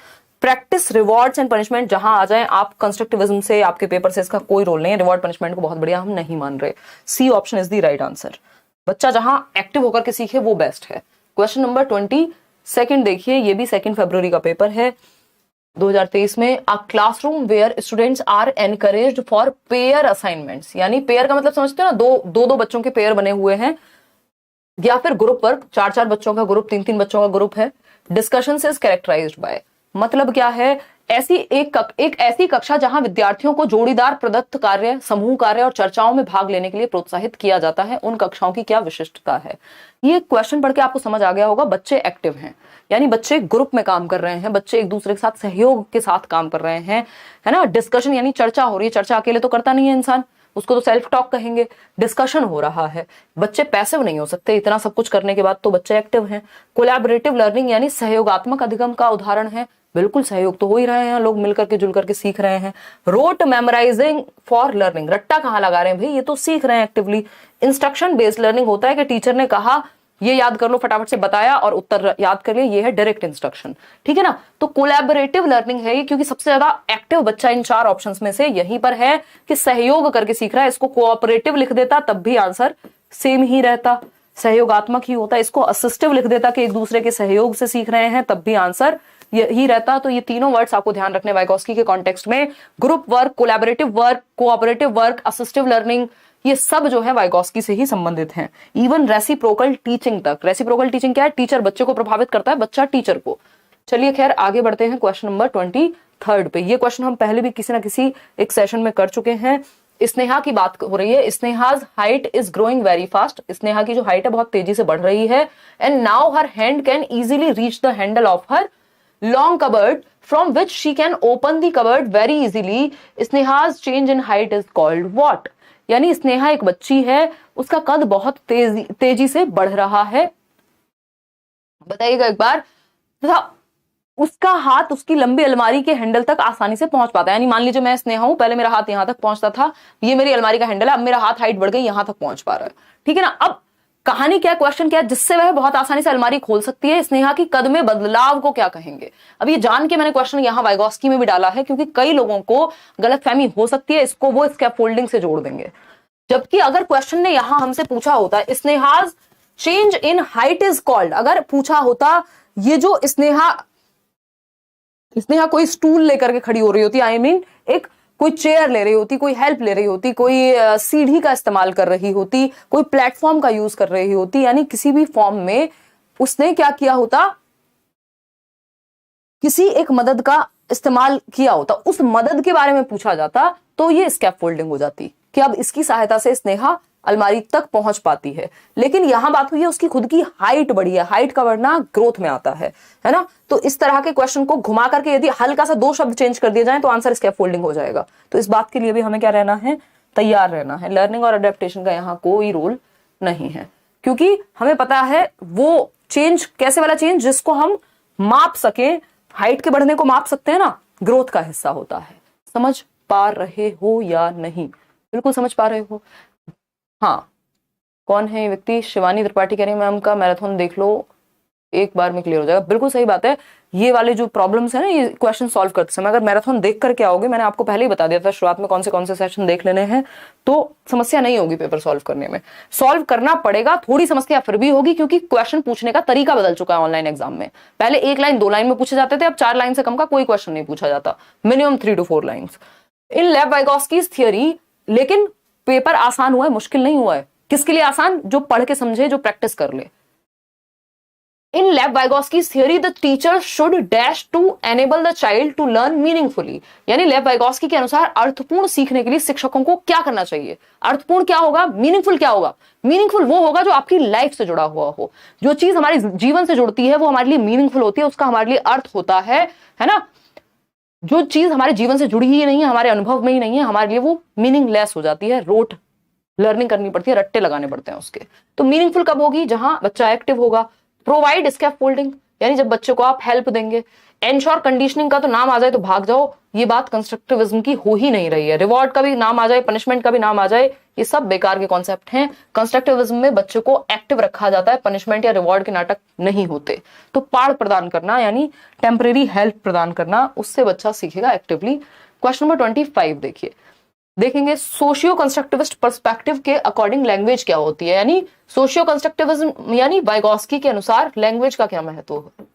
प्रैक्टिस रिवॉर्ड्स एंड पनिशमेंट, जहां आ जाए आप कंस्ट्रक्टिविज्म से, आपके पेपर से इसका कोई रोल नहीं है। रिवॉर्ड पनिशमेंट को बहुत बढ़िया हम नहीं मान रहे। C option is the right answer. बच्चा जहां एक्टिव होकर के सीखे वो बेस्ट है। क्वेश्चन नंबर 22 देखिए, ये भी 2 फरवरी का पेपर है 2023 में। A classroom where students are encouraged for pair assignments, यानी पेयर का मतलब समझते हो ना, दो बच्चों के पेयर बने हुए हैं, या फिर ग्रुप वर्क, 4 बच्चों का ग्रुप, 3 बच्चों का ग्रुप है। डिस्कशन इज कैरेक्टराइज्ड बाय, मतलब क्या है? एक ऐसी कक्षा जहां विद्यार्थियों को जोड़ीदार प्रदत्त कार्य, समूह कार्य और चर्चाओं में भाग लेने के लिए प्रोत्साहित किया जाता है। उन कक्षाओं की क्या विशिष्टता है? ये क्वेश्चन पढ़ के आपको समझ आ गया होगा, बच्चे एक्टिव हैं, यानी बच्चे ग्रुप में काम कर रहे हैं, बच्चे एक दूसरे के साथ सहयोग के साथ काम कर रहे हैं, है ना। डिस्कशन यानी चर्चा हो रही है, चर्चा अकेले तो करता नहीं है इंसान, उसको तो सेल्फ टॉक कहेंगे। डिस्कशन हो रहा है, बच्चे पैसिव नहीं हो सकते, इतना सब कुछ करने के बाद तो बच्चे एक्टिव हैं। कोलैबोरेटिव लर्निंग यानी सहयोगात्मक अधिगम का उदाहरण है, बिल्कुल सहयोग तो हो ही रहे हैं, लोग मिलकर के जुल करके सीख रहे हैं। रोट मेमोराइजिंग फॉर लर्निंग, रट्टा कहाँ लगा रहे हैं भाई, ये तो सीख रहे हैं एक्टिवली। इंस्ट्रक्शन बेस्ड लर्निंग होता है कि टीचर ने कहा ये याद कर लो, फटाफट से बताया और उत्तर याद कर लिया, ये है डायरेक्ट इंस्ट्रक्शन, ठीक है ना। तो कोलैबोरेटिव लर्निंग है ये, क्योंकि सबसे ज्यादा एक्टिव बच्चा इन 4 ऑप्शंस में से यहीं पर है कि सहयोग करके सीख रहा है। इसको कोऑपरेटिव लिख देता तब भी आंसर सेम ही रहता, सहयोगात्मक ही होता। इसको असिस्टिव लिख देता कि एक दूसरे के सहयोग से सीख रहे हैं, तब भी आंसर यही रहता। तो ये तीनों वर्ड्स आपको ध्यान रखने वाइगोस्की के कॉन्टेक्स्ट में, group work, collaborative work, cooperative work, assistive learning, ये सब जो है वाइगोस्की से ही संबंधित हैं। इवन रेसिप्रोकल टीचिंग तक। रेसिप्रोकल टीचिंग क्या है? टीचर बच्चे को प्रभावित करता है, बच्चा टीचर को। चलिए खैर आगे बढ़ते हैं क्वेश्चन नंबर 23 पे। ये क्वेश्चन हम पहले भी किसी ना किसी एक सेशन में कर चुके हैं। स्नेहा की बात हो रही है। Sneha's height is growing very fast, Sneha की जो हाइट है बहुत तेजी से बढ़ रही है। And now her hand can easily reach the handle of her long cupboard from which she can open the cupboard very easily. Sneha's change in height is called what? यानी स्नेहा एक बच्ची है, उसका कद बहुत तेजी से बढ़ रहा है। बताइएगा एक बार। तथा उसका हाथ उसकी लंबी अलमारी के हैंडल तक आसानी से पहुंच पाता है। यानी मान लीजिए मैं स्नेहा हूं, पहले मेरा हाथ यहां तक पहुंचता था, ये मेरी अलमारी का हैंडल है, अब मेरा हाथ हाइट बढ़ गई, यहां तक पहुंच पा रहा है। ठीक है ना। अब कहानी क्या, क्वेश्चन क्या है, जिससे वह बहुत आसानी से अलमारी खोल सकती है। स्नेहा की कद में बदलाव को क्या कहेंगे? अब ये जान के मैंने क्वेश्चन यहां वाइगोस्की में भी डाला है, क्योंकि कई लोगों को गलतफहमी हो सकती है, इसको वो स्कैफोल्डिंग से जोड़ देंगे। जबकि अगर क्वेश्चन ने यहां हमसे पूछा होता है Sneha's change in height is called, अगर पूछा होता ये जो स्नेहा कोई स्टूल लेकर के खड़ी हो रही होती, आई मीन एक कोई चेयर ले रही होती, कोई हेल्प ले रही होती, कोई सीढ़ी का इस्तेमाल कर रही होती, कोई प्लेटफॉर्म का यूज कर रही होती, यानी किसी भी फॉर्म में उसने क्या किया होता, किसी एक मदद का इस्तेमाल किया होता, उस मदद के बारे में पूछा जाता, तो ये स्कैफोल्डिंग हो जाती कि अब इसकी सहायता से स्नेहा अलमारी तक पहुंच पाती है। लेकिन यहां बात हुई है उसकी खुद की हाइट बढ़ी है, हाइट का बढ़ना ग्रोथ में आता है ना। तो इस तरह के क्वेश्चन को घुमा करके यदि हल्का सा 2 शब्द चेंज कर दिए जाए तो आंसर स्कैफोल्डिंग हो जाएगा। तो इस बात के लिए भी हमें क्या रहना है, तैयार रहना है। लर्निंग और अडेप्टेशन का यहाँ कोई रोल नहीं है, क्योंकि हमें पता है वो चेंज कैसे वाला चेंज जिसको हम माप सके, हाइट के बढ़ने को माप सकते हैं ना, ग्रोथ का हिस्सा होता है। समझ पा रहे हो या नहीं? बिल्कुल समझ पा रहे हो। हाँ, कौन है ये व्यक्ति? शिवानी त्रिपाठी कह रही है मैम का मैराथन देख लो, एक बार में क्लियर हो जाएगा। बिल्कुल सही बात है। ये वाले जो प्रॉब्लम्स है ना, ये क्वेश्चन सॉल्व करते समय अगर मैराथन देख करके आओगे, मैंने आपको पहले ही बता दिया था शुरुआत में कौन से सेशन देख लेने हैं, तो समस्या नहीं होगी पेपर सॉल्व करने में। सॉल्व करना पड़ेगा, थोड़ी समस्या फिर भी होगी, क्योंकि क्वेश्चन पूछने का तरीका बदल चुका है ऑनलाइन एग्जाम में। पहले 1 लाइन 2 लाइन में पूछे जाते थे, अब 4 लाइन से कम का कोई क्वेश्चन नहीं पूछा जाता, minimum 3 to 4 lines in Lev Vygotsky's theory. लेकिन पेपर आसान हुआ है, मुश्किल नहीं हुआ है। किसके लिए आसान? जो पढ़ के समझे, जो प्रैक्टिस कर ले। In Lev Vygotsky's theory the teacher should dash to enable the child to learn meaningfully. यानी लेव वाइगोस्की के अनुसार अर्थपूर्ण सीखने के लिए शिक्षकों को क्या करना चाहिए? अर्थपूर्ण क्या होगा, मीनिंगफुल क्या होगा? मीनिंगफुल वो होगा जो आपकी लाइफ से जुड़ा हुआ हो। जो चीज हमारे जीवन से जुड़ती है वो हमारे लिए मीनिंगफुल होती है, उसका हमारे लिए अर्थ होता है ना। जो चीज हमारे जीवन से जुड़ी ही नहीं है, हमारे अनुभव में ही नहीं है, हमारे लिए वो मीनिंगलेस हो जाती है, रोट लर्निंग करनी पड़ती है, रट्टे लगाने पड़ते हैं उसके। तो मीनिंगफुल कब होगी? जहां बच्चा एक्टिव होगा। प्रोवाइड स्कैफोल्डिंग, यानी जब बच्चे को आप हेल्प देंगे। एंश्योर कंडीशनिंग का तो नाम आ जाए तो भाग जाओ, ये बात कंस्ट्रक्टिविज्म की हो ही नहीं रही है। रिवॉर्ड का भी नाम आ जाए, पनिशमेंट का भी नाम आ जाए, ये सब बेकार के कॉन्सेप्ट हैं। कंस्ट्रक्टिविज्म में बच्चे को एक्टिव रखा जाता है, पनिशमेंट या रिवॉर्ड के नाटक नहीं होते। तो पाड़ प्रदान करना यानी टेम्परेरी हेल्प प्रदान करना, उससे बच्चा सीखेगा एक्टिवली। क्वेश्चन नंबर 25 देखेंगे सोशियो कंस्ट्रक्टिविस्ट पर्सपेक्टिव के अकॉर्डिंग लैंग्वेज क्या होती है। यानी सोशियो कंस्ट्रक्टिविज्म यानी वाइगोस्की के अनुसार लैंग्वेज का क्या महत्व है।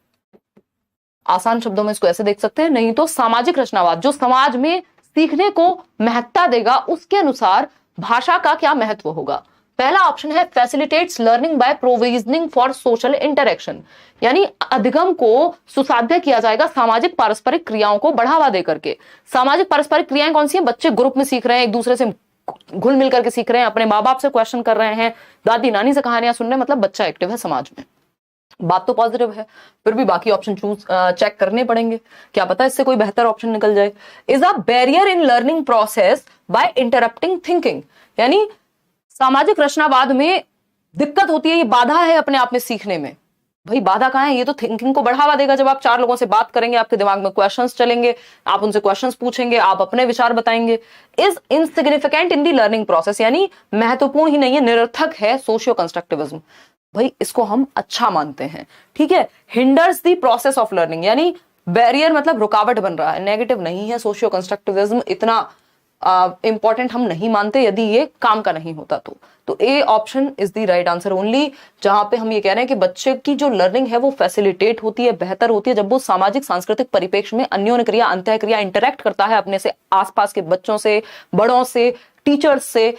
आसान शब्दों में इसको ऐसे देख सकते हैं, नहीं तो सामाजिक रचनावाद जो समाज में सीखने को महत्ता देगा, उसके अनुसार भाषा का क्या महत्व होगा। पहला ऑप्शन है facilitates learning by provisioning for social interaction, यानी अधिगम को सुसाध्य किया जाएगा सामाजिक पारस्परिक क्रियाओं को बढ़ावा देकर के। सामाजिक पारस्परिक क्रियाएं कौन सी हैं? बच्चे ग्रुप में सीख रहे हैं, एक दूसरे से घुल मिल करके सीख रहे हैं, अपने माँ बाप से क्वेश्चन कर रहे हैं, दादी नानी से कहानियां सुन रहे हैं, मतलब बच्चा एक्टिव है समाज में। बात तो पॉजिटिव है, फिर भी बाकी ऑप्शन चेक करने पड़ेंगे, क्या पता इससे कोई बेहतर ऑप्शन निकल जाए। Is a barrier in learning process by interrupting thinking, यानी सामाजिक रचनावाद में दिक्कत होती है, ये बाधा है अपने आप में सीखने में। भाई बाधा कहां है? ये तो थिंकिंग को बढ़ावा देगा। जब आप 4 लोगों से बात करेंगे, आपके दिमाग में क्वेश्चंस चलेंगे, आप उनसे क्वेश्चंस पूछेंगे, आप अपने विचार बताएंगे। Is insignificant in the learning process, यानी महत्वपूर्ण ही नहीं है, निरर्थक है सोशियो कंस्ट्रक्टिविज्म। भाई इसको हम अच्छा मानते हैं, ठीक है। Hinders the process of learning, यानी बैरियर मतलब रुकावट बन रहा है, नेगेटिव नहीं है। सोशियो कंस्ट्रक्टिविज्म इतना इंपॉर्टेंट हम नहीं मानते यदि ये काम का नहीं होता तो A option is the right answer only, जहां पे हम ये कह रहे हैं कि बच्चे की जो लर्निंग है वो फैसिलिटेट होती है, बेहतर होती है, जब वो सामाजिक सांस्कृतिक परिप्रेक्ष्य में अन्योन्य क्रिया अंतः क्रिया इंटरेक्ट करता है अपने से आसपास के बच्चों से, बड़ों से, टीचर्स से,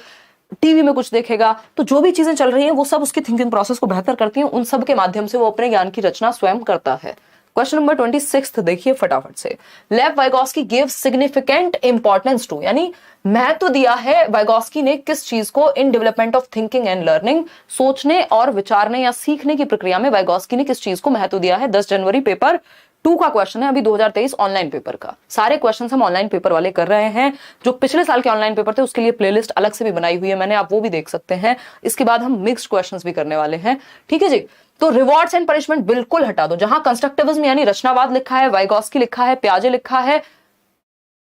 टीवी में कुछ देखेगा, तो जो भी चीजें चल रही हैं वो सब उसकी थिंकिंग प्रोसेस को बेहतर करती हैं। उन सब के माध्यम से वो अपने ज्ञान की रचना स्वयं करता है। क्वेश्चन नंबर 26 देखिए फटाफट से। Lev Vygotsky give significant importance to, यानी महत्व दिया है वाइगोस्की ने किस चीज को in development of thinking and learning, सोचने और विचारने या सीखने की प्रक्रिया में वाइगोस्की ने किस चीज को महत्व दिया है। 10 जनवरी पेपर 2 का क्वेश्चन है, अभी 2023 ऑनलाइन पेपर का। सारे क्वेश्चन हम ऑनलाइन पेपर वाले कर रहे हैं। जो पिछले साल के ऑनलाइन पेपर थे उसके लिए प्लेलिस्ट अलग से भी बनाई हुई है मैंने, आप वो भी देख सकते हैं। इसके बाद हम मिक्स्ड क्वेश्चंस भी करने वाले हैं, ठीक है जी। तो रिवॉर्ड्स एंड पनिशमेंट बिल्कुल हटा दो। जहां कंस्ट्रक्टिविज्म यानी रचनावाद लिखा है, वाइगोस्की लिखा है, पियाजे लिखा है,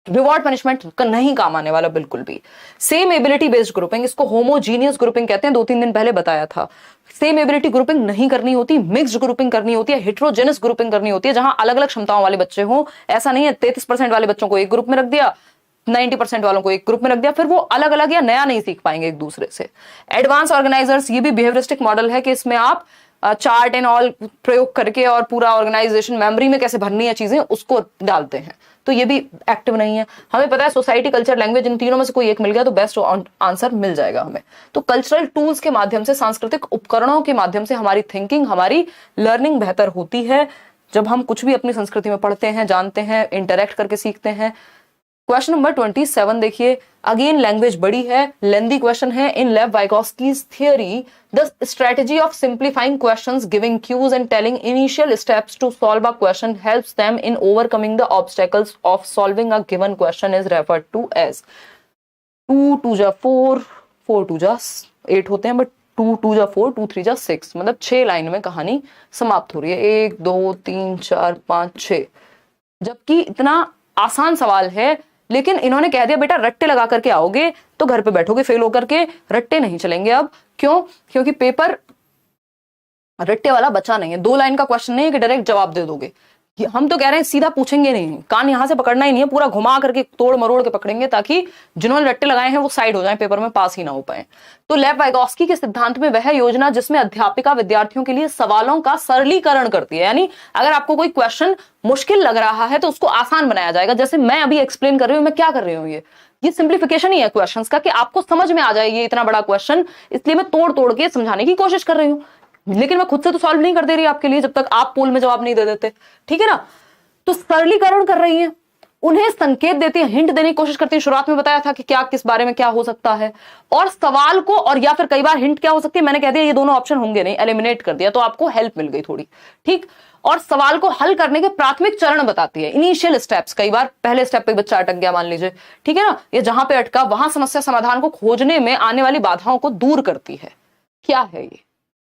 रिवॉर्ड पनिशमेंट का नहीं काम आने वाला बिल्कुल भी। सेम एबिलिटी बेस्ड ग्रुपिंग, इसको होमोजीनियस ग्रुपिंग कहते हैं, 2-3 दिन पहले बताया था। सेम एबिलिटी ग्रुपिंग नहीं करनी होती, मिक्स्ड ग्रुपिंग करनी होती है, हेट्रोजेनस ग्रुपिंग करनी होती है, जहां अलग अलग क्षमताओं वाले बच्चे हों। ऐसा नहीं है 33% वाले बच्चों को एक ग्रुप में रख दिया, 90% वालों को एक ग्रुप में रख दिया, फिर वो अलग अलग या नया नहीं सीख पाएंगे एक दूसरे से। एडवांस ऑर्गेनाइजर्स, ये भी बिहेवियरिस्टिक मॉडल है कि इसमें आप चार्ट एंड ऑल प्रयोग करके और पूरा ऑर्गेनाइजेशन मेमोरी में कैसे भरनी है चीजें उसको डालते हैं, तो ये भी एक्टिव नहीं है। हमें पता है सोसाइटी, कल्चर, लैंग्वेज, इन तीनों में से कोई एक मिल गया तो बेस्ट आंसर मिल जाएगा हमें। तो कल्चरल टूल्स के माध्यम से, सांस्कृतिक उपकरणों के माध्यम से हमारी थिंकिंग, हमारी लर्निंग बेहतर होती है जब हम कुछ भी अपनी संस्कृति में पढ़ते हैं, जानते हैं, इंटरेक्ट करके सीखते हैं। क्वेश्चन नंबर 27 देखिए, अगेन लैंग्वेज बड़ी है, लेंदी क्वेश्चन है। In Lev Vygotsky's theory the strategy of simplifying questions, giving cues and telling initial steps to solve a question helps them in overcoming the obstacles of solving a given question is referred to as 2 2 जा 4 4 2 जा 8 होते हैं, but 2 2 जा 4 2 3 जा 6, मतलब 6 line में कहानी समाप्त हो रही है। 1 2 3 4 5 6, जबकि इतना आसान सवाल है, लेकिन इन्होंने कह दिया बेटा रट्टे लगा करके आओगे तो घर पे बैठोगे फेल होकर के, रट्टे नहीं चलेंगे अब। क्यों? क्योंकि पेपर रट्टे वाला बचा नहीं है। 2 लाइन का क्वेश्चन नहीं है कि डायरेक्ट जवाब दे दोगे। हम तो कह रहे हैं सीधा पूछेंगे नहीं, कान यहां से पकड़ना ही नहीं है, पूरा घुमा करके तोड़ मरोड़ के पकड़ेंगे ताकि जिन्होंने रट्टे लगाए हैं वो साइड हो जाएं, पेपर में पास ही ना हो पाए। तो लेव वाइगोस्की के सिद्धांत में वह योजना जिसमें अध्यापिका विद्यार्थियों के लिए सवालों का सरलीकरण करती है, यानी अगर आपको कोई क्वेश्चन मुश्किल लग रहा है तो उसको आसान बनाया जाएगा। जैसे मैं अभी एक्सप्लेन कर रही हूं, मैं क्या कर रही हूं, ये सिंप्लीफिकेशन ही है क्वेश्चंस का, कि आपको समझ में आ जाए ये इतना बड़ा क्वेश्चन, इसलिए मैं तोड़ तोड़ के समझाने की कोशिश कर रही हूं। लेकिन मैं खुद से तो सॉल्व नहीं कर दे रही आपके लिए जब तक आप पोल में जवाब नहीं दे देते, ठीक है ना। तो सरलीकरण कर रही है, उन्हें संकेत देती है, हिंट देने की कोशिश करती है। शुरुआत में बताया था कि क्या किस बारे में क्या हो सकता है, और सवाल को, और या फिर कई बार हिंट क्या हो सकती है, मैंने कह दिया ये दोनों ऑप्शन होंगे नहीं, एलिमिनेट कर दिया, तो आपको हेल्प मिल गई थोड़ी, ठीक। और सवाल को हल करने के प्राथमिक चरण बताती है, इनिशियल स्टेप्स। कई बार पहले स्टेप पे बच्चा अटक गया मान लीजिए, ठीक है ना, ये जहां पे अटका वहां समस्या समाधान को खोजने में आने वाली बाधाओं को दूर करती है। क्या है ये?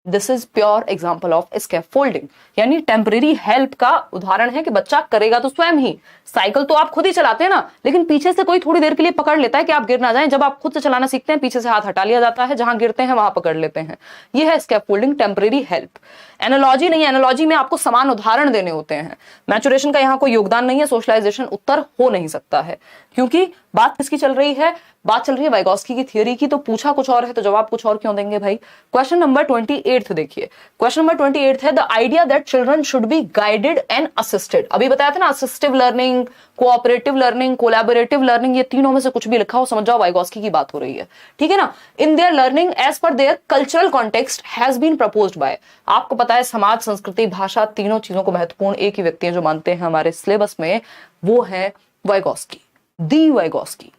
This is pure example of scaffolding, यानी टेम्परेरी हेल्प का उदाहरण है कि बच्चा करेगा तो स्वयं ही। साइकिल तो आप खुद ही चलाते हैं ना, लेकिन पीछे से कोई थोड़ी देर के लिए पकड़ लेता है कि आप गिर ना जाएं। जब आप खुद से चलाना सीखते हैं, पीछे से हाथ हटा लिया जाता है, जहां गिरते हैं वहां पकड़ लेते हैं। यह है स्कैफोल्डिंग, टेम्परेरी हेल्प। एनालॉजी नहीं, एनालॉजी में आपको समान उदाहरण देने होते हैं। मैचुरेशन का यहाँ कोई योगदान नहीं है, सोशलाइजेशन उत्तर हो नहीं सकता है, क्योंकि बात किसकी चल रही है? बात चल रही है वाइगोस्की की थियरी की। तो पूछा कुछ और है तो जवाब कुछ और क्यों देंगे भाई। क्वेश्चन नंबर 28 देखिए, क्वेश्चन नंबर 28 है the idea that children should be guided and assisted. अभी बताया था ना, assistive learning, cooperative learning, collaborative learning, ये तीनों में से कुछ भी लिखा हो समझ जाओ वाइगोस्की की बात हो रही है, ठीक है ना। In their learning as per their cultural context has been proposed by. आपको पता है समाज, संस्कृति, भाषा, तीनों चीजों को महत्वपूर्ण एक ही व्यक्ति है जो मानते हैं हमारे सिलेबस में, वो है वाइगोस्की, दी वाइगोस्की।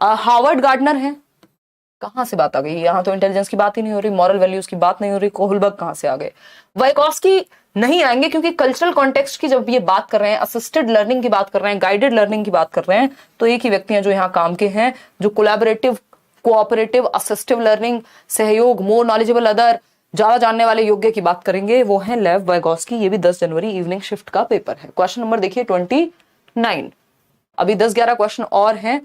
हार्वर्ड गार्डनर है, कहां से बात आ गई, यहां तो इंटेलिजेंस की बात ही नहीं हो रही, मॉरल वैल्यूज की बात नहीं हो रही, कोहलबर्ग कहां से आ गए। वाइगोस्की नहीं आएंगे क्योंकि कल्चरल कॉन्टेक्स्ट की जब ये बात कर रहे हैं, असिस्टेड लर्निंग की बात कर रहे हैं, गाइडेड लर्निंग की बात कर रहे हैं, तो एक ही व्यक्ति हैं जो यहाँ काम के हैं, जो कोलैबोरेटिव, कोऑपरेटिव, असिस्टिव लर्निंग, सहयोग, मोर नॉलेजेबल अदर, ज्यादा जानने वाले योग्य की बात करेंगे, वो है लेव वाइगोस्की। ये भी 10 जनवरी इवनिंग शिफ्ट का पेपर है। क्वेश्चन नंबर देखिए 29, अभी 10-11 क्वेश्चन और हैं।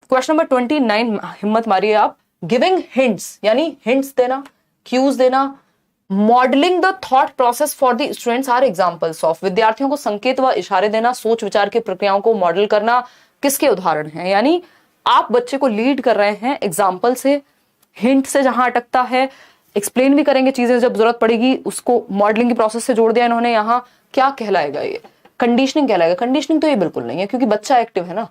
क्वेश्चन नंबर 29, हिम्मत मारिए आप। गिविंग हिंट्स, यानी हिंट्स देना, क्यूज देना, modelling the thought process for the students are examples of. विद्यार्थियों को संकेत व इशारे देना, सोच विचार की प्रक्रियाओं को मॉडल करना, किसके उदाहरण हैं? यानी आप बच्चे को लीड कर रहे हैं एग्जाम्पल से, हिंट से जहां अटकता है, एक्सप्लेन भी करेंगे चीजें जब जरूरत पड़ेगी, उसको मॉडलिंग की प्रोसेस से जोड़ दिया इन्होंने। यहाँ क्या कहलाएगा? ये कंडीशनिंग कहलाएगा। कंडीशनिंग तो ये बिल्कुल नहीं है क्योंकि बच्चा एक्टिव है ना।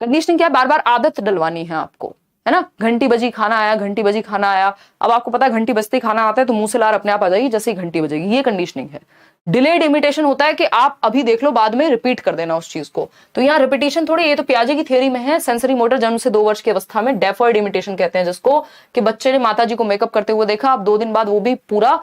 कंडीशनिंग क्या है? बार बार आदत डलवानी है आपको, है ना। घंटी बजी खाना आया, घंटी बजी खाना आया, अब आपको पता है घंटी बजते ही खाना आता है तो मुंह से लार अपने आप आ जाएगी जैसे ही घंटी बजेगी, ये कंडीशनिंग है। डिलेड इमिटेशन होता है कि आप अभी देख लो, बाद में रिपीट कर देना उस चीज को। तो यहाँ रिपीटेशन थोड़ी, ये तो पियाजे की थियरी में है, सेंसरी मोटर जन्म से 2 वर्ष की अवस्था में डेफर्ड इमिटेशन कहते हैं जिसको, कि बच्चे ने माता जी को मेकअप करते हुए देखा, आप 2 दिन बाद वो भी पूरा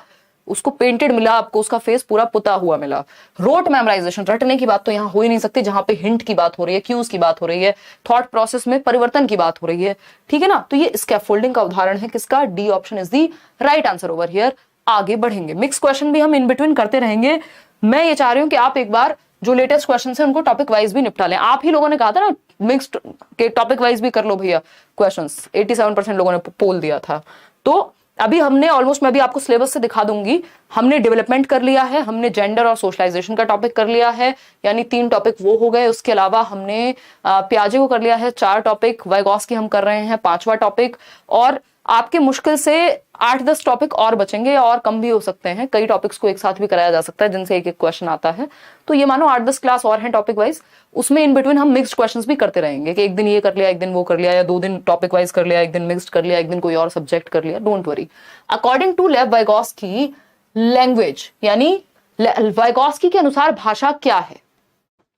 उसको पेंटेड मिला, आपको उसका फेस पूरा पुता हुआ मिला। रोट मेमोराइजेशन, रटने की बात तो यहाँ हो ही नहीं सकती, जहां पे हिंट की बात हो रही है, क्यूज की बात हो रही है, थॉट प्रोसेस में परिवर्तन की बात हो रही है, ठीक है ना। तो ये स्कैफोल्डिंग का उदाहरण है किसका, D option is the right answer over here. आगे बढ़ेंगे, मिक्स क्वेश्चन भी हम इन बिटवीन करते रहेंगे। मैं ये चाह रही हूं कि आप एक बार जो लेटेस्ट क्वेश्चन है उनको टॉपिक वाइज भी निपटा लें। आप ही लोगों ने कहा था ना मिक्स्ड के टॉपिक वाइज भी कर लो भैया क्वेश्चंस, 87% लोगों ने पोल दिया था। तो अभी हमने ऑलमोस्ट, मैं भी आपको सिलेबस से दिखा दूंगी, हमने डेवलपमेंट कर लिया है, हमने जेंडर और सोशलाइजेशन का टॉपिक कर लिया है, यानी 3 टॉपिक वो हो गए। उसके अलावा हमने पियाजे को कर लिया है 4 टॉपिक, वाइगॉस्की हम कर रहे हैं 5वां टॉपिक, और आपके मुश्किल से 8-10 टॉपिक और बचेंगे, और कम भी हो सकते हैं, कई टॉपिक्स को एक साथ भी कराया जा सकता है जिनसे एक एक क्वेश्चन आता है। तो ये मानो 8-10 क्लास और हैं टॉपिक वाइज, उसमें इन बिटवीन हम मिक्स्ड क्वेश्चंस भी करते रहेंगे कि एक दिन ये कर लिया, एक दिन वो कर लिया, या 2 दिन टॉपिक वाइज कर लिया, एक दिन मिक्स्ड कर लिया, एक दिन कोई और सब्जेक्ट कर लिया, डोंट वरी। अकॉर्डिंग टू लेव वाइगॉस्की, लैंग्वेज यानी वाइगॉस्की के अनुसार भाषा क्या है।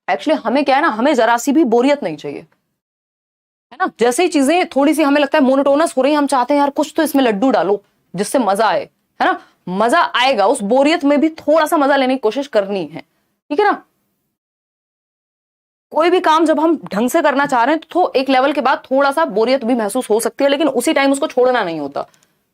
एक्चुअली हमें क्या है ना, हमें जरा सी भी बोरियत नहीं चाहिए, है ना। जैसे ही चीजें थोड़ी सी हमें लगता है मोनोटोनस हो रही है, हम चाहते हैं यार कुछ तो इसमें लड्डू डालो जिससे मजा आए, है ना। मजा आएगा, उस बोरियत में भी थोड़ा सा मजा लेने की कोशिश करनी है, ठीक है ना। कोई भी काम जब हम ढंग से करना चाह रहे हैं तो एक लेवल के बाद थोड़ा सा बोरियत भी महसूस हो सकती है, लेकिन उसी टाइम उसको छोड़ना नहीं होता,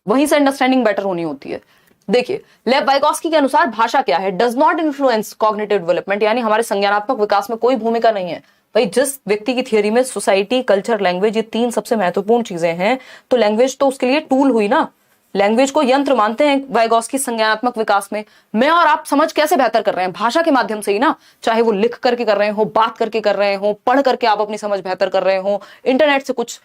वहीं से अंडरस्टैंडिंग बेटर होनी होती है। देखिए, लेव वाइगॉस्की के अनुसार भाषा क्या है, does not influence cognitive development, यानी हमारे संज्ञानात्मक विकास में कोई भूमिका नहीं है। भाई जिस व्यक्ति की थियरी में सोसाइटी, कल्चर, लैंग्वेज, ये 3 सबसे महत्वपूर्ण चीजें हैं, तो लैंग्वेज तो उसके लिए टूल हुई ना। लैंग्वेज को यंत्र मानते हैं वाइगॉस्की संज्ञानात्मक विकास में। मैं और आप समझ कैसे बेहतर कर रहे हैं, भाषा के माध्यम से ही ना, चाहे वो लिख करके कर रहे हो, बात करके कर रहे हो, पढ़ करके आप अपनी समझ बेहतर कर रहे हो, इंटरनेट से कुछ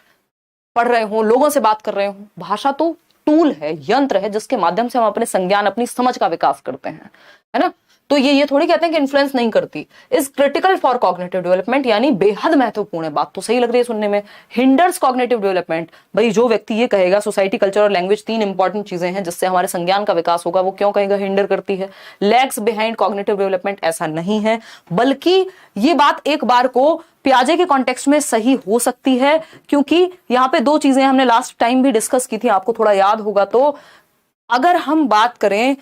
पढ़ रहे हो, लोगों से बात कर रहे हो। भाषा तो टूल है, यंत्र है, जिसके माध्यम से हम अपने संज्ञान, अपनी समझ का विकास करते हैं, है ना। तो ये थोड़ी कहते हैं कि इन्फ्लुएंस नहीं करती। Is critical for cognitive development, यानी बेहद महत्वपूर्ण है। बात तो सही लग रही है सुनने में। हिंडर्स कॉग्निटिव डेवलपमेंट, भाई जो व्यक्ति ये कहेगा सोसाइटी, कल्चर और लैंग्वेज 3 इंपॉर्टेंट चीजें हैं जिससे हमारे संज्ञान का विकास होगा, वो क्यों कहेगा हिंडर करती है। लैग्स बिहाइंड कॉग्निटिव डेवलपमेंट, ऐसा नहीं है, बल्कि ये बात एक बार को पियाजे के कॉन्टेक्स्ट में सही हो सकती है, क्योंकि यहां पे 2 चीजें हमने लास्ट टाइम भी डिस्कस की थी, आपको थोड़ा याद होगा तो। अगर हम बात करें,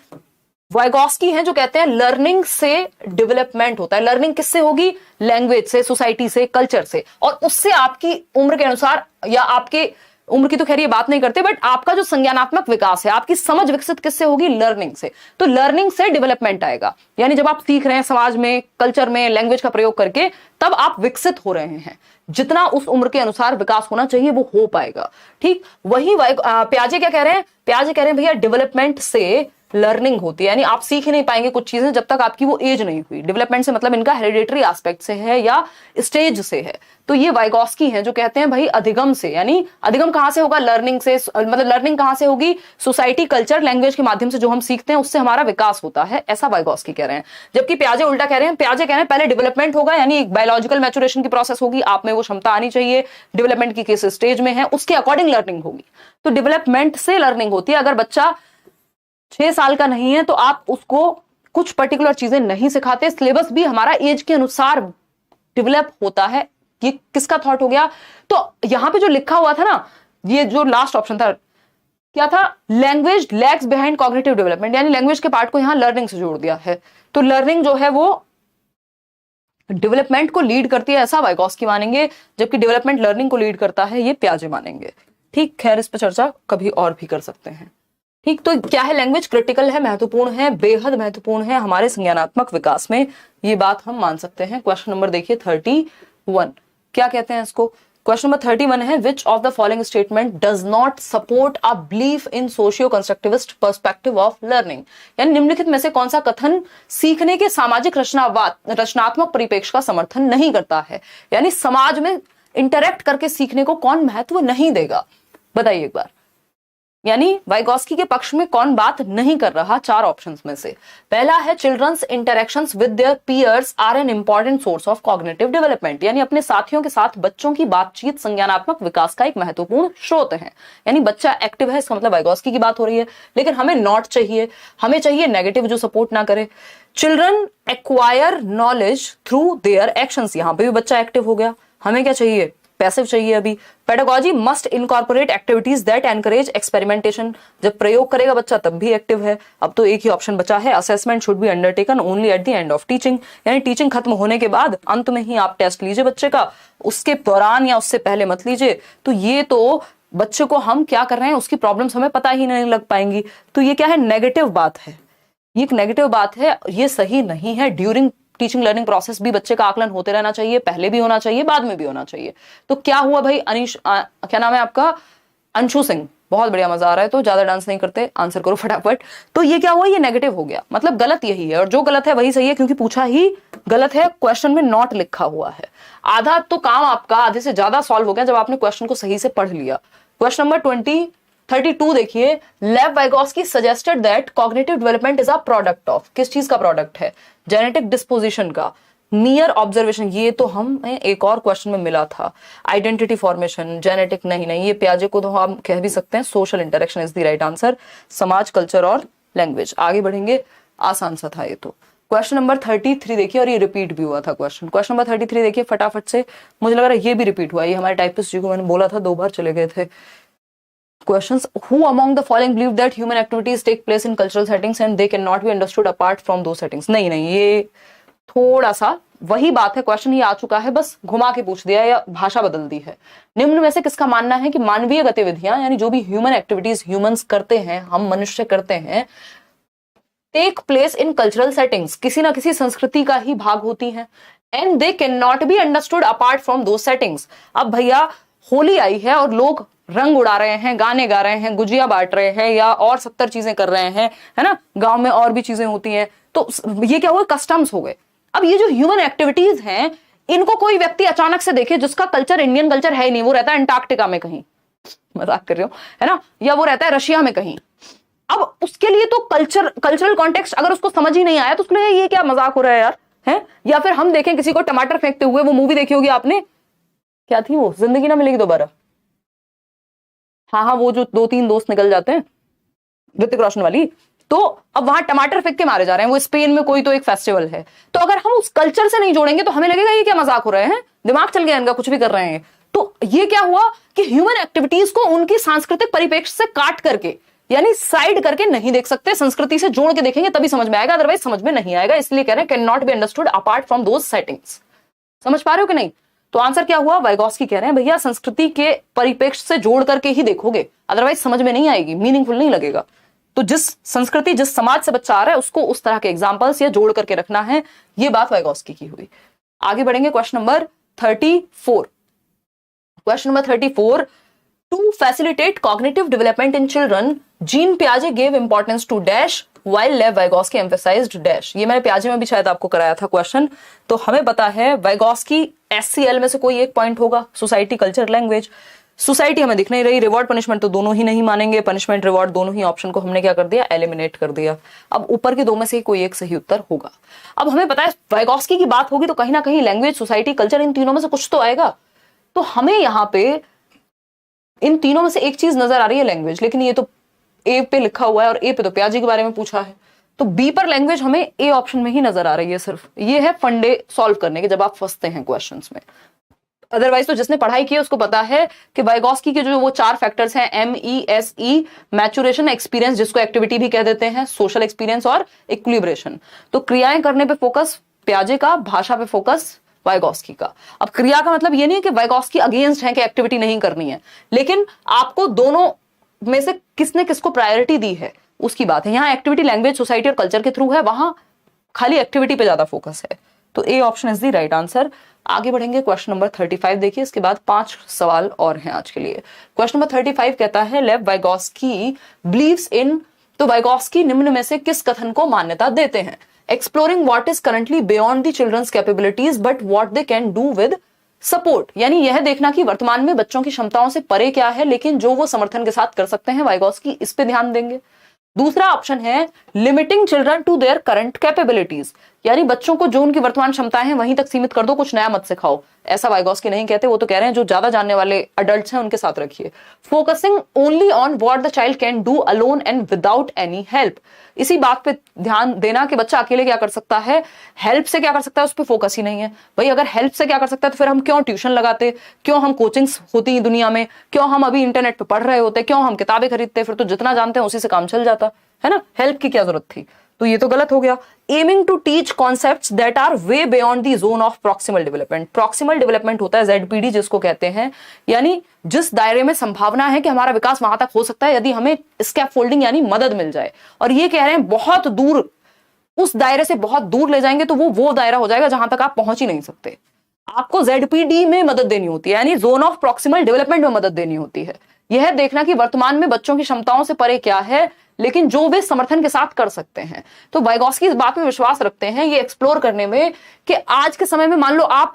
वाइगॉस्की हैं जो कहते हैं लर्निंग से डेवलपमेंट होता है। लर्निंग किससे होगी, लैंग्वेज से, सोसाइटी से, कल्चर से, और उससे आपकी उम्र के अनुसार, या आपके उम्र की तो खैर ये बात नहीं करते, बट आपका जो संज्ञानात्मक विकास है, आपकी समझ विकसित किससे होगी, लर्निंग से। तो लर्निंग से डेवलपमेंट आएगा, यानी जब आप सीख रहे हैं समाज में, कल्चर में, लैंग्वेज का प्रयोग करके, तब आप विकसित हो रहे हैं। जितना उस उम्र के अनुसार विकास होना चाहिए वो हो पाएगा, ठीक। वही पियाजे क्या कह रहे हैं, पियाजे कह रहे हैं भैया डेवलपमेंट से लर्निंग होती है, यानी आप सीख ही नहीं पाएंगे कुछ चीजें जब तक आपकी वो एज नहीं हुई। डेवलपमेंट से मतलब इनका हेरिडेटरी एस्पेक्ट से है या स्टेज से है। तो ये वाइगॉस्की हैं जो कहते हैं भाई अधिगम से, यानी अधिगम कहां से होगा, लर्निंग से, मतलब लर्निंग कहां से होगी, सोसाइटी, कल्चर, लैंग्वेज के माध्यम से जो हम सीखते हैं उससे हमारा विकास होता है, ऐसा वाइगॉस्की कह रहे हैं। जबकि पियाजे उल्टा कह रहे हैं, पियाजे कह रहे हैं पहले डेवलपमेंट होगा, यानी एक बायोलॉजिकल मैचुरेशन की प्रोसेस होगी, आप में वो क्षमता आनी चाहिए, डेवलपमेंट की किस स्टेज में है उसके अकॉर्डिंग लर्निंग होगी। तो डेवलपमेंट से लर्निंग होती है। अगर बच्चा 6 साल का नहीं है तो आप उसको कुछ पर्टिकुलर चीजें नहीं सिखाते, सिलेबस भी हमारा एज के अनुसार डेवलप होता है। ये किसका थॉट हो गया, तो यहां पे जो लिखा हुआ था ना, ये जो लास्ट ऑप्शन था क्या था, language lags behind cognitive development, यानी लैंग्वेज के पार्ट को यहां लर्निंग से जोड़ दिया है। तो लर्निंग जो है वो डेवलपमेंट को लीड करती है, ऐसा वाइगॉस्की मानेंगे, जबकि डेवलपमेंट लर्निंग को लीड करता है, ये पियाजे मानेंगे, ठीक। खैर इस पर चर्चा कभी और भी कर सकते हैं, ठीक। तो क्या है, लैंग्वेज क्रिटिकल है, महत्वपूर्ण है, बेहद महत्वपूर्ण है हमारे संज्ञानात्मक विकास में, ये बात हम मान सकते हैं। क्वेश्चन नंबर देखिए 31, क्या कहते हैं इसको। क्वेश्चन नंबर 31 है, which of the following statement does not support a belief in socio constructivist perspective of learning, यानी निम्नलिखित में से कौन सा कथन सीखने के सामाजिक रचनात्मक परिप्रेक्ष्य का समर्थन नहीं करता है, यानी समाज में इंटरेक्ट करके सीखने को कौन महत्व नहीं देगा, बताइए एक बार। यानी वाइगॉस्की के पक्ष में कौन बात नहीं कर रहा, चार ऑप्शंस में से। पहला है children's interactions with their peers are an important source of cognitive development, यानी अपने साथियों के साथ बच्चों की बातचीत संज्ञानात्मक विकास का एक महत्वपूर्ण स्रोत है। यानी बच्चा एक्टिव है, इसका मतलब वाइगॉस्की की बात हो रही है। लेकिन हमें नॉट चाहिए, हमें चाहिए नेगेटिव जो सपोर्ट ना करे। Children acquire knowledge through their actions, यहां पे भी बच्चा एक्टिव हो गया। हमें क्या चाहिए, पैसिव चाहिए अभी। Pedagogy must incorporate activities that encourage experimentation, जब प्रयोग करेगा बच्चा तब भी एक्टिव है। अब तो एक ही ऑप्शन बचा है, assessment should be undertaken only at the end of teaching, यानी टीचिंग खत्म होने के बाद अंत में ही आप टेस्ट लीजिए बच्चे का, उसके दौरान या उससे पहले मत लीजिए। तो ये तो बच्चे को हम क्या कर रहे हैं उसकी प्रॉब्लम्स हमें पता ही नहीं लग पाएंगी। तो ये क्या है, नेगेटिव बात है, ये एक नेगेटिव बात है, ये सही नहीं है। ड्यूरिंग टीचिंग लर्निंग प्रोसेस भी बच्चे का आकलन होते रहना चाहिए, पहले भी होना चाहिए, बाद में भी होना चाहिए। तो क्या हुआ भाई, क्या नाम है आपका, अंशु सिंह, बहुत बढ़िया, मजा आ रहा है। तो ज्यादा डांस नहीं करते, आंसर करो फटाफट। तो ये क्या हुआ, ये नेगेटिव हो गया, मतलब गलत यही है, और जो गलत है वही सही है, क्योंकि पूछा ही गलत है, क्वेश्चन में नॉट लिखा हुआ है। आधा तो काम आपका आधे से ज्यादा सॉल्व हो गया जब आपने क्वेश्चन को सही से पढ़ लिया। क्वेश्चन नंबर 32 देखिए, Lev Vygotsky suggested that cognitive development is a product of, किस चीज का प्रोडक्ट है, जेनेटिक डिस्पोजिशन का, नियर ऑब्जर्वेशन, ये तो हम एक और क्वेश्चन में मिला था, आइडेंटिटी फॉर्मेशन, जेनेटिक नहीं, ये प्याजे को तो हम कह भी सकते हैं, social interaction is the right answer, समाज, कल्चर और लैंग्वेज। आगे बढ़ेंगे, आसान सा था ये तो। क्वेश्चन नंबर 33 देखिए, और ये रिपीट भी हुआ था क्वेश्चन नंबर 33 देखिए फटाफट से, मुझे लग रहा है ये भी रिपीट हुआ, ये हमारे टाइपिस्ट जी को मैंने बोला था 2 बार चले गए थे। Questions: Who among the following believe that human activities take place in cultural settings and they cannot be understood apart from those settings? नहीं, ये थोड़ा सा वही बात है, क्वेश्चन ही आ चुका है, बस घुमा के पूछ दिया या भाषा बदल दी है। निम्न में से किसका मानना है कि मानवीय गतिविधियां, यानी जो भी ह्यूमन एक्टिविटीज ह्यूमंस करते हैं, हम मनुष्य करते हैं, take place in cultural settings, किसी ना किसी संस्कृति का ही भाग होती हैं, and they can not be understood apart from those settings. अब भैया होली आई है और लोग रंग उड़ा रहे हैं, गाने गा रहे हैं, गुजिया बांट रहे हैं, या और 70 चीजें कर रहे हैं, है ना, गांव में और भी चीजें होती हैं, तो ये क्या हुआ, कस्टम्स हो गए। अब ये जो ह्यूमन एक्टिविटीज हैं, इनको कोई व्यक्ति अचानक से देखे जिसका कल्चर इंडियन कल्चर है ही नहीं, वो रहता है अंटार्कटिका में कहीं, मजाक कर रही हूं, है ना, या वो रहता है रशिया में कहीं। अब उसके लिए तो कल्चरल कॉन्टेक्स्ट अगर उसको समझ ही नहीं आया तो उसके लिए ये क्या मजाक हो रहा है यार, है। या फिर हम देखें किसी को टमाटर फेंकते हुए, वो मूवी देखी होगी आपने, क्या थी वो, जिंदगी ना मिलेगी दोबारा, हाँ, वो जो 2-3 दोस्त निकल जाते हैं, ऋतिक रोशन वाली। तो अब वहां टमाटर फेंक के मारे जा रहे हैं, वो स्पेन में कोई तो एक फेस्टिवल है। तो अगर हम उस कल्चर से नहीं जोड़ेंगे तो हमें लगेगा ये क्या मजाक हो रहे हैं, दिमाग चल गया इनका, कुछ भी कर रहे हैं। तो ये क्या हुआ कि ह्यूमन एक्टिविटीज को उनकी सांस्कृतिक परिप्रेक्ष्य से काट करके, यानी साइड करके नहीं देख सकते, संस्कृति से जोड़ के देखेंगे तभी समझ में आएगा, अदरवाइज समझ में नहीं आएगा। इसलिए कह रहे हैं can not be understood apart from those settings. समझ पा रहे हो कि नहीं? तो आंसर क्या हुआ, वाइगॉस्की कह रहे हैं भैया संस्कृति के परिप्रेक्ष्य से जोड़ करके ही देखोगे, अदरवाइज समझ में नहीं आएगी, मीनिंगफुल नहीं लगेगा। तो जिस संस्कृति, जिस समाज से बच्चा आ रहा है, उसको उस तरह के एग्जांपल्स या जोड़ करके रखना है। ये बात वाइगॉस्की की हुई। आगे बढ़ेंगे, question number 34। Question number 34, to facilitate cognitive development in children, Jean पियाजे gave importance to dash while Lev Vygotsky emphasised dash. ये मैंने पियाजे में भी शायद आपको कराया था क्वेश्चन। तो हमें पता है वाइगॉस्की SCL में से कोई एक पॉइंट होगा, सोसाइटी, कल्चर, लैंग्वेज। सोसाइटी हमें दिख नहीं रही, रिवॉर्ड पनिशमेंट तो दोनों ही नहीं मानेंगे, पनिशमेंट रिवॉर्ड दोनों ही ऑप्शन को हमने क्या कर दिया, एलिमिनेट कर दिया। अब ऊपर के दो में से कोई एक सही उत्तर होगा। अब हमें पता है वाइगॉस्की की बात होगी तो कहीं ना कहीं लैंग्वेज, सोसाइटी, कल्चर, इन तीनों में से कुछ तो आएगा। तो हमें यहां पे इन तीनों में से एक चीज नजर आ रही है, लैंग्वेज, लेकिन ये तो ए पे लिखा हुआ है और ए पे तो पियाजे के बारे में पूछा है, तो बी पर लैंग्वेज हमें ए ऑप्शन में ही नजर आ रही है। सिर्फ ये है फंडे सॉल्व करने के जब आप फंसते हैं क्वेश्चंस में। अदरवाइज तो जिसने पढ़ाई की है उसको पता है कि वाइगॉस्की के जो वो 4 फैक्टर्स हैं, MESE, मैचुरेशन, एक्सपीरियंस, जिसको एक्टिविटी भी कह देते हैं, सोशल एक्सपीरियंस और इक्विलिब्रेशन। तो क्रियाएं करने पे फोकस पियाजे का, भाषा पे फोकस वाइगॉस्की का। अब क्रिया का मतलब ये नहीं कि वाइगॉस्की अगेंस्ट है कि एक्टिविटी नहीं करनी है, लेकिन आपको दोनों में से किसने किसको प्रायोरिटी दी है उसकी बात है। यहां एक्टिविटी लैंग्वेज, सोसाइटी और कल्चर के थ्रू है, वहां खाली एक्टिविटी पे ज्यादा फोकस है। तो A option is the right answer. आगे बढ़ेंगे, क्वेश्चन नंबर 35 देखिए, इसके बाद 5 सवाल और हैं आज के लिए। क्वेश्चन नंबर 35 कहता है लेव वाइगॉस्की बिलीव्स इन, तो वाइगॉस्की निम्न में से किस कथन को मान्यता देते हैं, exploring what is currently beyond the children's capabilities but what they can do with support यानी यह देखना कि वर्तमान में बच्चों की क्षमताओं से परे क्या है लेकिन जो वो समर्थन के साथ कर सकते हैं, वाइगोस्की इस पे ध्यान देंगे। दूसरा ऑप्शन है limiting children to their current capabilities, यानी बच्चों को जो उनकी वर्तमान क्षमताएं हैं वहीं तक सीमित कर दो, कुछ नया मत सिखाओ। ऐसा वाइगोस्की नहीं कहते, वो तो कह रहे हैं जो ज्यादा जानने वाले अडल्ट्स हैं उनके साथ रखिए। Focusing only on what the child can do alone and without any help, इसी बात पे ध्यान देना कि बच्चा अकेले क्या कर सकता है, हेल्प से क्या कर सकता है उस पर फोकस ही नहीं है। भाई अगर हेल्प से क्या कर सकता है तो फिर हम क्यों ट्यूशन लगाते, क्यों हम कोचिंग्स होती है दुनिया में, क्यों हम अभी इंटरनेट पे पढ़ रहे होते, क्यों हम किताबें खरीदते, फिर तो जितना जानते हैं उसी से काम चल जाता है ना, हेल्प की क्या जरूरत थी। तो ये तो गलत हो गया। Aiming to teach concepts that are way beyond the zone of proximal development, proximal development होता है ZPD जिसको कहते हैं, यानी जिस दायरे में संभावना है कि हमारा विकास वहां तक हो सकता है यदि हमें स्कैफोल्डिंग यानी मदद मिल जाए। और ये कह रहे हैं बहुत दूर, उस दायरे से बहुत दूर ले जाएंगे तो वो दायरा हो जाएगा जहां तक आप पहुंच ही नहीं सकते। आपको ZPD में मदद देनी होती है, यानी जोन ऑफ प्रॉक्सिमल डेवलपमेंट में मदद देनी होती है। यह देखना कि वर्तमान में बच्चों की क्षमताओं से परे क्या है लेकिन जो वे समर्थन के साथ कर सकते हैं। तो वाइगोस्की इस बात में विश्वास रखते हैं ये एक्सप्लोर करने में कि आज के समय में मान लो आप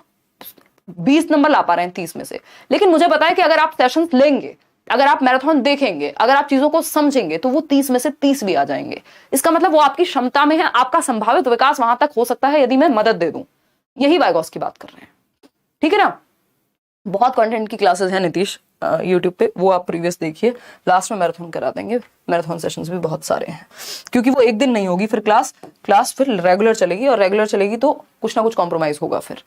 20 नंबर ला पा रहे हैं 30 में से, लेकिन मुझे पता है कि अगर आप सेशंस लेंगे, अगर आप मैराथन देखेंगे, अगर आप चीजों को समझेंगे तो वो 30 में से 30 भी आ जाएंगे। इसका मतलब वो आपकी क्षमता में है, आपका संभावित विकास वहां तक हो सकता है यदि मैं मदद दे दूं। यही वाइगोस्की बात कर रहे हैं, ठीक है ना। बहुत कंटेंट की क्लासेस हैं नीतीश यूट्यूब पे, वो आप प्रीवियस देखिए। लास्ट में मैराथन करा देंगे, मैराथन सेशंस भी बहुत सारे हैं, क्योंकि वो एक दिन नहीं होगी, फिर क्लास फिर रेगुलर चलेगी, और रेगुलर चलेगी तो कुछ ना कुछ कॉम्प्रोमाइज होगा फिर,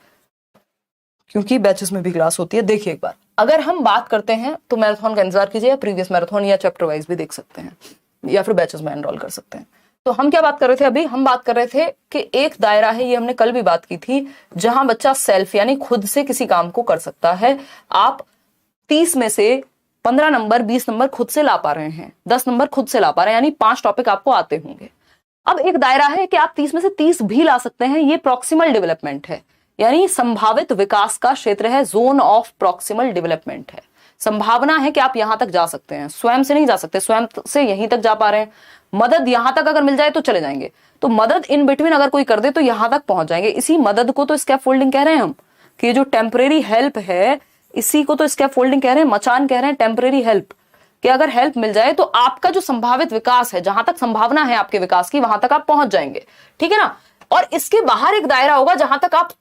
क्योंकि बैचेस में भी क्लास होती है। देखिए एक बार, अगर हम बात करते हैं तो मैराथन का इंतजार कीजिए, या प्रीवियस मैराथन या चैप्टर वाइज भी देख सकते हैं, या फिर बैचेस में एनरोल कर सकते हैं। तो हम क्या बात कर रहे थे अभी, हम बात कर रहे थे कि एक दायरा है, ये हमने कल भी बात की थी, जहां बच्चा सेल्फ यानी खुद से किसी काम को कर सकता है। आप 30 में से 15 नंबर 20 नंबर खुद से ला पा रहे हैं, 10 नंबर खुद से ला पा रहे हैं, यानी 5 टॉपिक आपको आते होंगे। अब एक दायरा है कि आप 30 में से 30 भी ला सकते हैं, ये प्रॉक्सिमल डेवलपमेंट है, यानी संभावित विकास का क्षेत्र है, जोन ऑफ प्रॉक्सिमल डेवलपमेंट है। संभावना है कि आप यहां तक जा सकते हैं, स्वयं से नहीं जा सकते, स्वयं से यहीं तक जा पा रहे हैं, मदद यहां तक अगर मिल जाए तो चले जाएंगे, तो मदद इन बिटवीन अगर कोई कर दे तो यहां तक पहुंच जाएंगे। इसी मदद को तो स्कैफोल्डिंग कह रहे हैं हम, कि जो टेम्परेरी हेल्प है इसी को तो स्कैफोल्डिंग कह रहे हैं, मचान कह रहे हैं टेम्परेरी हेल्प, कि अगर हेल्प मिल जाए तो आपका जो संभावित विकास है, जहां तक संभावना है आपके विकास की, वहां तक आप पहुंच जाएंगे, ठीक है ना। और इसके बाहर एक दायरा होगा जहां तक आप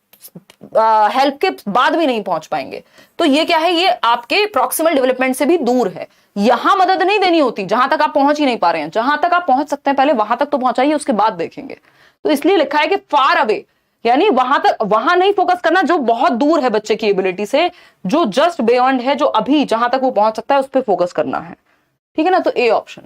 हेल्प के बाद भी नहीं पहुंच पाएंगे। तो ये क्या है, ये आपके प्रॉक्सिमल डेवलपमेंट से भी दूर है। यहां मदद नहीं देनी होती जहां तक आप पहुंच ही नहीं पा रहे हैं, जहां तक आप पहुंच सकते हैं पहले वहां तक तो पहुंचाइए, उसके बाद देखेंगे। तो इसलिए लिखा है कि फार अवे, यानी वहां तक, वहां नहीं फोकस करना जो बहुत दूर है बच्चे की एबिलिटी से, जो जस्ट बियॉन्ड है, जो अभी जहां तक वो पहुंच सकता है उस पर फोकस करना है, ठीक है ना। तो ए ऑप्शन।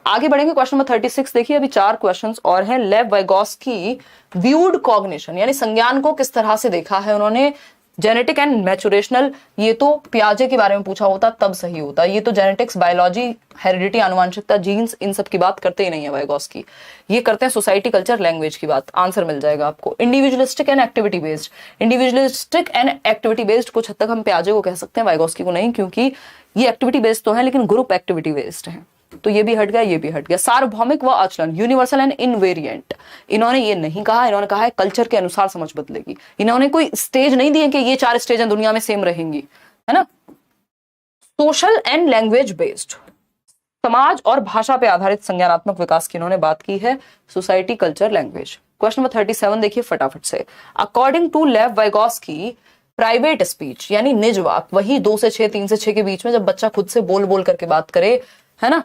आगे बढ़ेंगे, क्वेश्चन नंबर 36 देखिए, अभी 4 क्वेश्चंस और हैं। लेव वाइगोस्की व्यूड कॉग्निशन, यानी संज्ञान को किस तरह से देखा है उन्होंने। जेनेटिक एंड मैचुरेशनल, ये तो पियाजे के बारे में पूछा होता तब सही होता, ये तो जेनेटिक्स, बायोलॉजी, हेरिडिटी, आनुवांशिकता, जीन्स, इन सब की बात करते ही नहीं है वाइगोस्की। ये करते हैं सोसाइटी, कल्चर, लैंग्वेज की बात। आंसर मिल जाएगा आपको। Individualistic and activity based, individualistic and activity based कुछ हद तक हम पियाजे को कह सकते हैं, वाइगोस्की को नहीं, क्योंकि ये एक्टिविटी बेस्ड तो है लेकिन ग्रुप एक्टिविटी बेस्ड है, तो ये भी हट गया, ये भी हट गया। सार्वभौमिक व आचरण, यूनिवर्सल एंड इनवेरिएंट, इन्होंने ये नहीं कहा, इन्होंने कहा है कल्चर के अनुसार समझ बदलेगी। इन्होंने कोई स्टेज नहीं दिए कि ये 4 स्टेज हैं दुनिया में सेम रहेंगी, है ना। सोशल एंड लैंग्वेज बेस्ड, समाज और भाषा पे आधारित संज्ञानात्मक विकास की इन्होंने बात की है। Society, culture, language. Question number 37 देखिए फटाफट से। According to Lev Vygotsky, private speech यानी निज वाक, वही 2 से 6, 3 से 6 के बीच में जब बच्चा खुद से बोल बोल करके बात करे, है ना,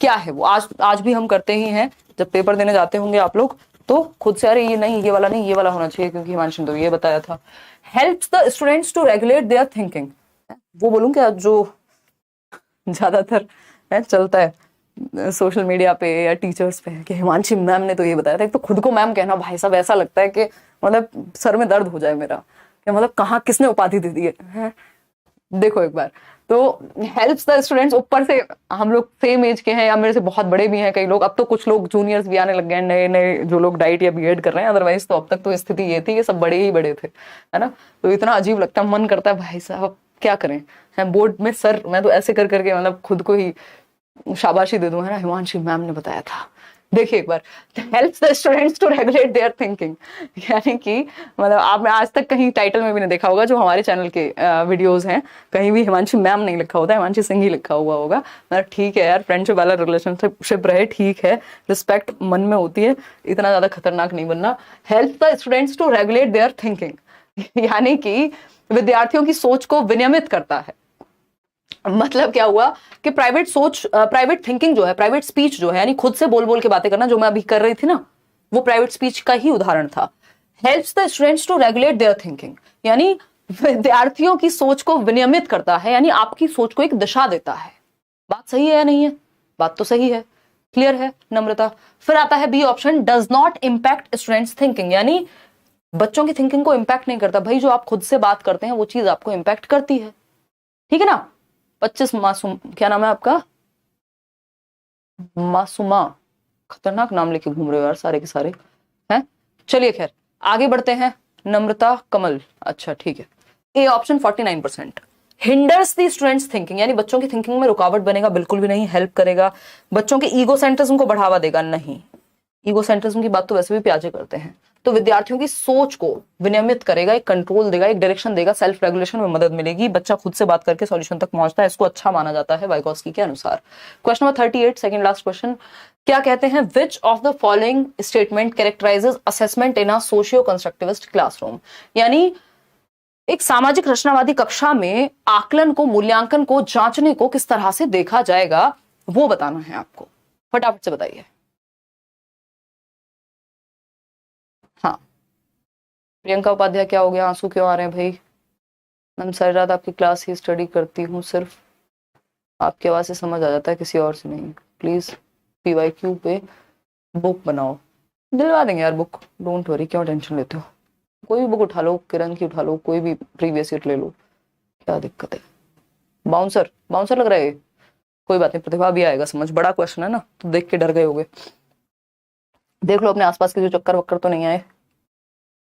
क्या है वो। आज भी हम करते ही हैं, जब पेपर देने जाते होंगे आप लोग तो खुद से, अरे ये नहीं, ये वाला नहीं, ये वाला होना चाहिए, क्योंकि हिमांशु ने तो ये बताया था। Helps the students to regulate their thinking, वो बोलूं क्या जो ज्यादातर चलता है सोशल मीडिया पे या टीचर्स पे, कि हिमांशी मैम ने तो ये बताया था। एक तो खुद को मैम कहना भाई साहब ऐसा लगता है कि मतलब सर में दर्द हो जाए मेरा, कि मतलब कहाँ किसने उपाधि दे दी है। देखो एक बार, तो हेल्प्स द स्टूडेंट्स, ऊपर से हम लोग सेम एज के हैं या मेरे से बहुत बड़े भी हैं कई लोग, अब तो कुछ लोग जूनियर्स भी आने लग गए, नए नए जो लोग डाइट या बीएड कर रहे हैं, अदरवाइज तो अब तक तो स्थिति ये थी कि सब बड़े ही बड़े थे, है ना। तो इतना अजीब लगता है, मन करता है भाई साहब क्या करें, बोर्ड में सर मैं तो ऐसे कर करके मतलब खुद को ही शाबाशी दे दूं, है ना, हिमांशी मैम ने बताया था देखिए एक बार, helps the students to regulate their thinking, यानी कि मतलब आपने आज तक कहीं टाइटल में भी नहीं देखा होगा, जो हमारे चैनल के वीडियोस हैं, कहीं भी हिमांशी मैम नहीं लिखा होता है, हिमांशी सिंह ही लिखा हुआ होगा। मतलब ठीक है यार, फ्रेंडशिप वाला रिलेशनशिप रहे, ठीक है, रिस्पेक्ट मन में होती है, इतना ज्यादा खतरनाक नहीं बनना। Helps the students to regulate their thinking, यानी कि विद्यार्थियों की सोच को विनियमित करता है। मतलब क्या हुआ कि प्राइवेट थिंकिंग जो है, प्राइवेट स्पीच जो है, यानी खुद से बोल बोल के बातें करना, जो मैं अभी कर रही थी ना, वो प्राइवेट स्पीच का ही उदाहरण था। Helps the students to regulate their thinking, यानी विद्यार्थियों की सोच को विनियमित करता है, यानी आपकी सोच को एक दिशा देता है। बात सही है या नहीं है? बात तो सही है, क्लियर है नम्रता। फिर आता है B option, does not impact students thinking, यानी बच्चों की थिंकिंग को इंपैक्ट नहीं करता। भाई जो आप खुद से बात करते हैं वो चीज आपको इंपैक्ट करती है, ठीक है ना। 25 मासूम, क्या नाम है आपका? मासूमा, खतरनाक नाम लेके घूम रहे हो यार सारे के सारे हैं। चलिए खैर आगे बढ़ते हैं। नम्रता कमल, अच्छा ठीक है। A option 49%, hinders the students thinking, यानी बच्चों की थिंकिंग में रुकावट बनेगा, बिल्कुल भी नहीं। हेल्प करेगा, बच्चों के ईगो सेंट्रिज्म को बढ़ावा देगा, नहीं। ईगो सेंट्रिज्म की बात तो वैसे भी प्याजे करते हैं। तो विद्यार्थियों की सोच को विनियमित करेगा, एक कंट्रोल देगा, एक डायरेक्शन देगा, सेल्फ रेगुलेशन में मदद मिलेगी, बच्चा खुद से बात करके सॉल्यूशन तक पहुंचता है, इसको अच्छा माना जाता है वाइगोस्की के अनुसार। Question number 38, second last question, क्या कहते हैं, which of the following statement कैरेक्टराइजेस assessment in a socio constructivist classroom, यानी एक सामाजिक रचनावादी कक्षा में आकलन को, मूल्यांकन को, जांचने को किस तरह से देखा जाएगा, वो बताना है आपको। फटाफट से बताइए। हाँ, प्रियंका उपाध्याय, क्या हो गया, आंसू क्यों आ रहे हैं भाई? मैम सारी रात आपकी क्लास ही स्टडी करती हूँ, सिर्फ आपकी आवाज से समझ आ जाता है, किसी और से नहीं। प्लीज PYQ पे बुक बनाओ, दिलवा देंगे यार बुक, डोंट वरी, क्यों टेंशन लेते हो। कोई भी बुक उठा लो, किरण की उठा लो, कोई भी प्रीवियस ईयर ले लो, क्या दिक्कत है। बाउंसर बाउंसर लग रहा है, कोई बात नहीं, प्रतिभा भी आएगा समझ, बड़ा क्वेश्चन है ना, तो देख के डर गए होगे। देख लो अपने आसपास के जो चक्कर वक्कर तो नहीं आए।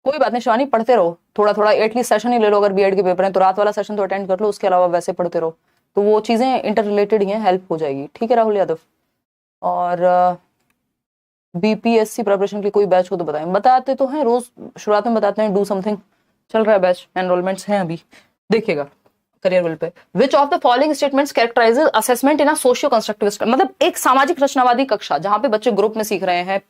कोई बात नहीं शिवानी, पढ़ते रहो थोड़ा थोड़ा, एटलीस्ट सेशन ही ले लो। अगर बीएड के पेपर हैं तो रात वाला सेशन तो अटेंड कर लो, उसके अलावा वैसे पढ़ते रहो, तो वो चीजें इंटर रिलेटेड ही हैं, हेल्प हो जाएगी, ठीक है राहुल यादव। और BPSC प्रिपरेशन के कोई बैच हो तो बताएं, बताते तो हैं रोज, शुरुआत में बताते हैं, डू समथिंग चल रहा है बैच, एनरोलमेंट्स हैं अभी, देखिएगा career will pay. Which of the following statements कैरेक्टराइजेस assessment in a socio constructivist, मतलब एक सामाजिक रचनावादी कक्षा जहां पे बच्चे ग्रुप में सीख रहे हैं,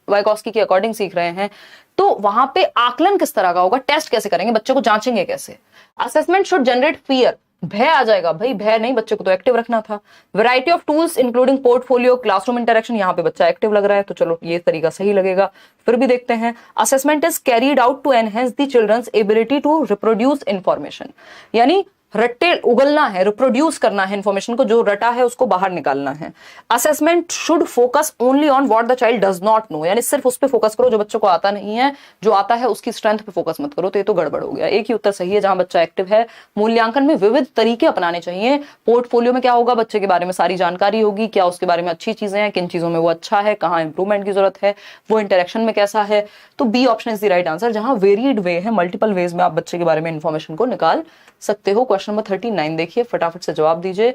वाइगोस्की के अकॉर्डिंग सीख रहे हैं, तो वहां पे आकलन किस तरह का होगा, टेस्ट कैसे करेंगे, बच्चे को जांचेंगे कैसे। असेसमेंट शुड जनरेट फियर, भय आ जाएगा, भाई भय नहीं, बच्चे को तो एक्टिव रखना था। Variety of tools including portfolio, classroom interaction, यहाँ पे बच्चा एक्टिव लग रहा है तो चलो ये तरीका सही लगेगा। फिर भी देखते हैं, assessment is carried out to enhance the children's ability to reproduce information, यानी रट्टे उगलना है, रिप्रोड्यूस करना है इंफॉर्मेशन को, जो रटा है उसको बाहर निकालना है। Assessment should focus only on what the child does not know, यानी सिर्फ उस पर फोकस करो जो बच्चों को आता नहीं है, जो आता है उसकी स्ट्रेंथ पे फोकस मत करो, तो ये तो गड़बड़ हो गया। एक ही उत्तर सही है जहां बच्चा एक्टिव है। मूल्यांकन में विविध तरीके अपनाने चाहिए। पोर्टफोलियो में क्या होगा, बच्चे के बारे में सारी जानकारी होगी, क्या उसके बारे में अच्छी चीजें हैं, किन चीजों में वो अच्छा है, कहाँ इंप्रूवमेंट की जरूरत है, वो इंटरेक्शन में कैसा है। तो B option is the right answer, जहां वेरिड वे है, मल्टीपल वेज में आप बच्चे के बारे में इंफॉर्मेशन को निकाल सकते हो। क्वेश्चन नंबर 39 देखिए, फटाफट से जवाब दीजिए।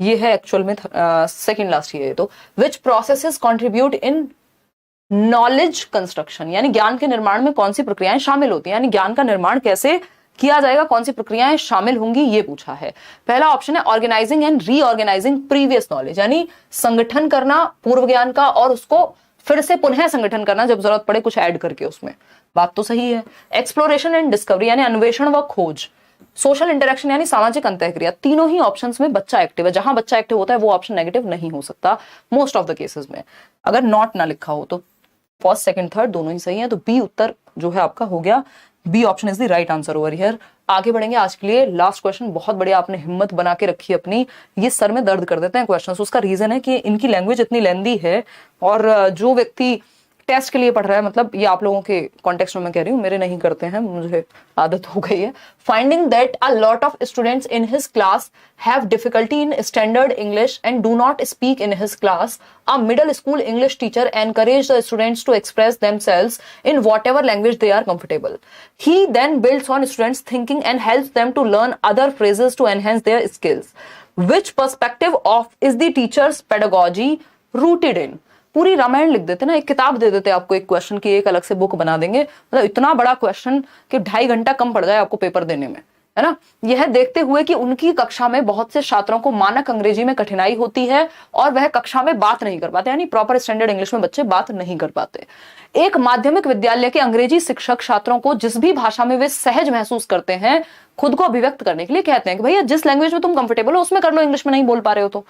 ये है एक्चुअल में सेकंड लास्ट ही है तो। Which processes contribute in knowledge construction, यानी ज्ञान के निर्माण में कौन सी प्रक्रियाएं शामिल होती हैं, यानी ज्ञान का निर्माण कैसे किया जाएगा, कौन सी प्रक्रियाएं शामिल होंगी, ये पूछा है। पहला ऑप्शन है organising and reorganising previous knowledge, यानी संगठन करना पूर्व ज्ञान का और उसको फिर से पुनः संगठन करना जब जरूरत पड़े कुछ ऐड करके उसमें, बात तो सही है। एक्सप्लोरेशन एंड डिस्कवरी, यानी अन्वेषण व खोज। सोशल इंटरेक्शन यानी सामाजिक अंतःक्रिया। तीनों ही ऑप्शंस में बच्चा एक्टिव है, जहां बच्चा एक्टिव होता है वो ऑप्शन नेगेटिव नहीं हो सकता मोस्ट ऑफ द केसेस में, अगर नॉट ना लिखा हो तो। फर्स्ट सेकंड थर्ड दोनों ही सही है, तो बी उत्तर जो है आपका हो गया, B option is the right answer over here. आगे बढ़ेंगे, आज के लिए लास्ट क्वेश्चन, बहुत बढ़िया आपने हिम्मत बना के रखी अपनी, ये सर में दर्द कर देते हैं क्वेश्चन। उसका रीजन है कि इनकी लैंग्वेज इतनी लेंदी है, और जो व्यक्ति टेस्ट के लिए पढ़ रहा है, मतलब ये आप लोगों के कॉन्टेक्स्ट में मैं कह रही हूँ, मेरे नहीं करते हैं, मुझे आदत हो गई है। Finding that a lot of students in his class have difficulty in standard English and do not speak in his class, a middle school English teacher encourage the students to express themselves in whatever language they are comfortable. He then builds on students' thinking and helps them to learn other phrases to enhance their skills. Which perspective of is the teacher's pedagogy rooted in? पूरी रामायण लिख देते ना, एक किताब दे देते आपको एक question की, एक अलग से बुक बना देंगे, मतलब इतना बड़ा क्वेश्चन कि 2.5 घंटा कम पड़ जाए आपको पेपर देने में, है ना। यह देखते हुए कि उनकी कक्षा में बहुत से छात्रों को मानक अंग्रेजी में कठिनाई होती है और वह कक्षा में बात नहीं कर पाते, यानी प्रॉपर स्टैंडर्ड इंग्लिश में बच्चे बात नहीं कर पाते। एक माध्यमिक विद्यालय के अंग्रेजी शिक्षक छात्रों को जिस भी भाषा में वे सहज महसूस करते हैं, खुद को अभिव्यक्त करने के लिए कहते हैं कि भैया जिस लैंग्वेज में तुम कंफर्टेबल हो उसमें कर लो, इंग्लिश में नहीं बोल पा रहे हो तो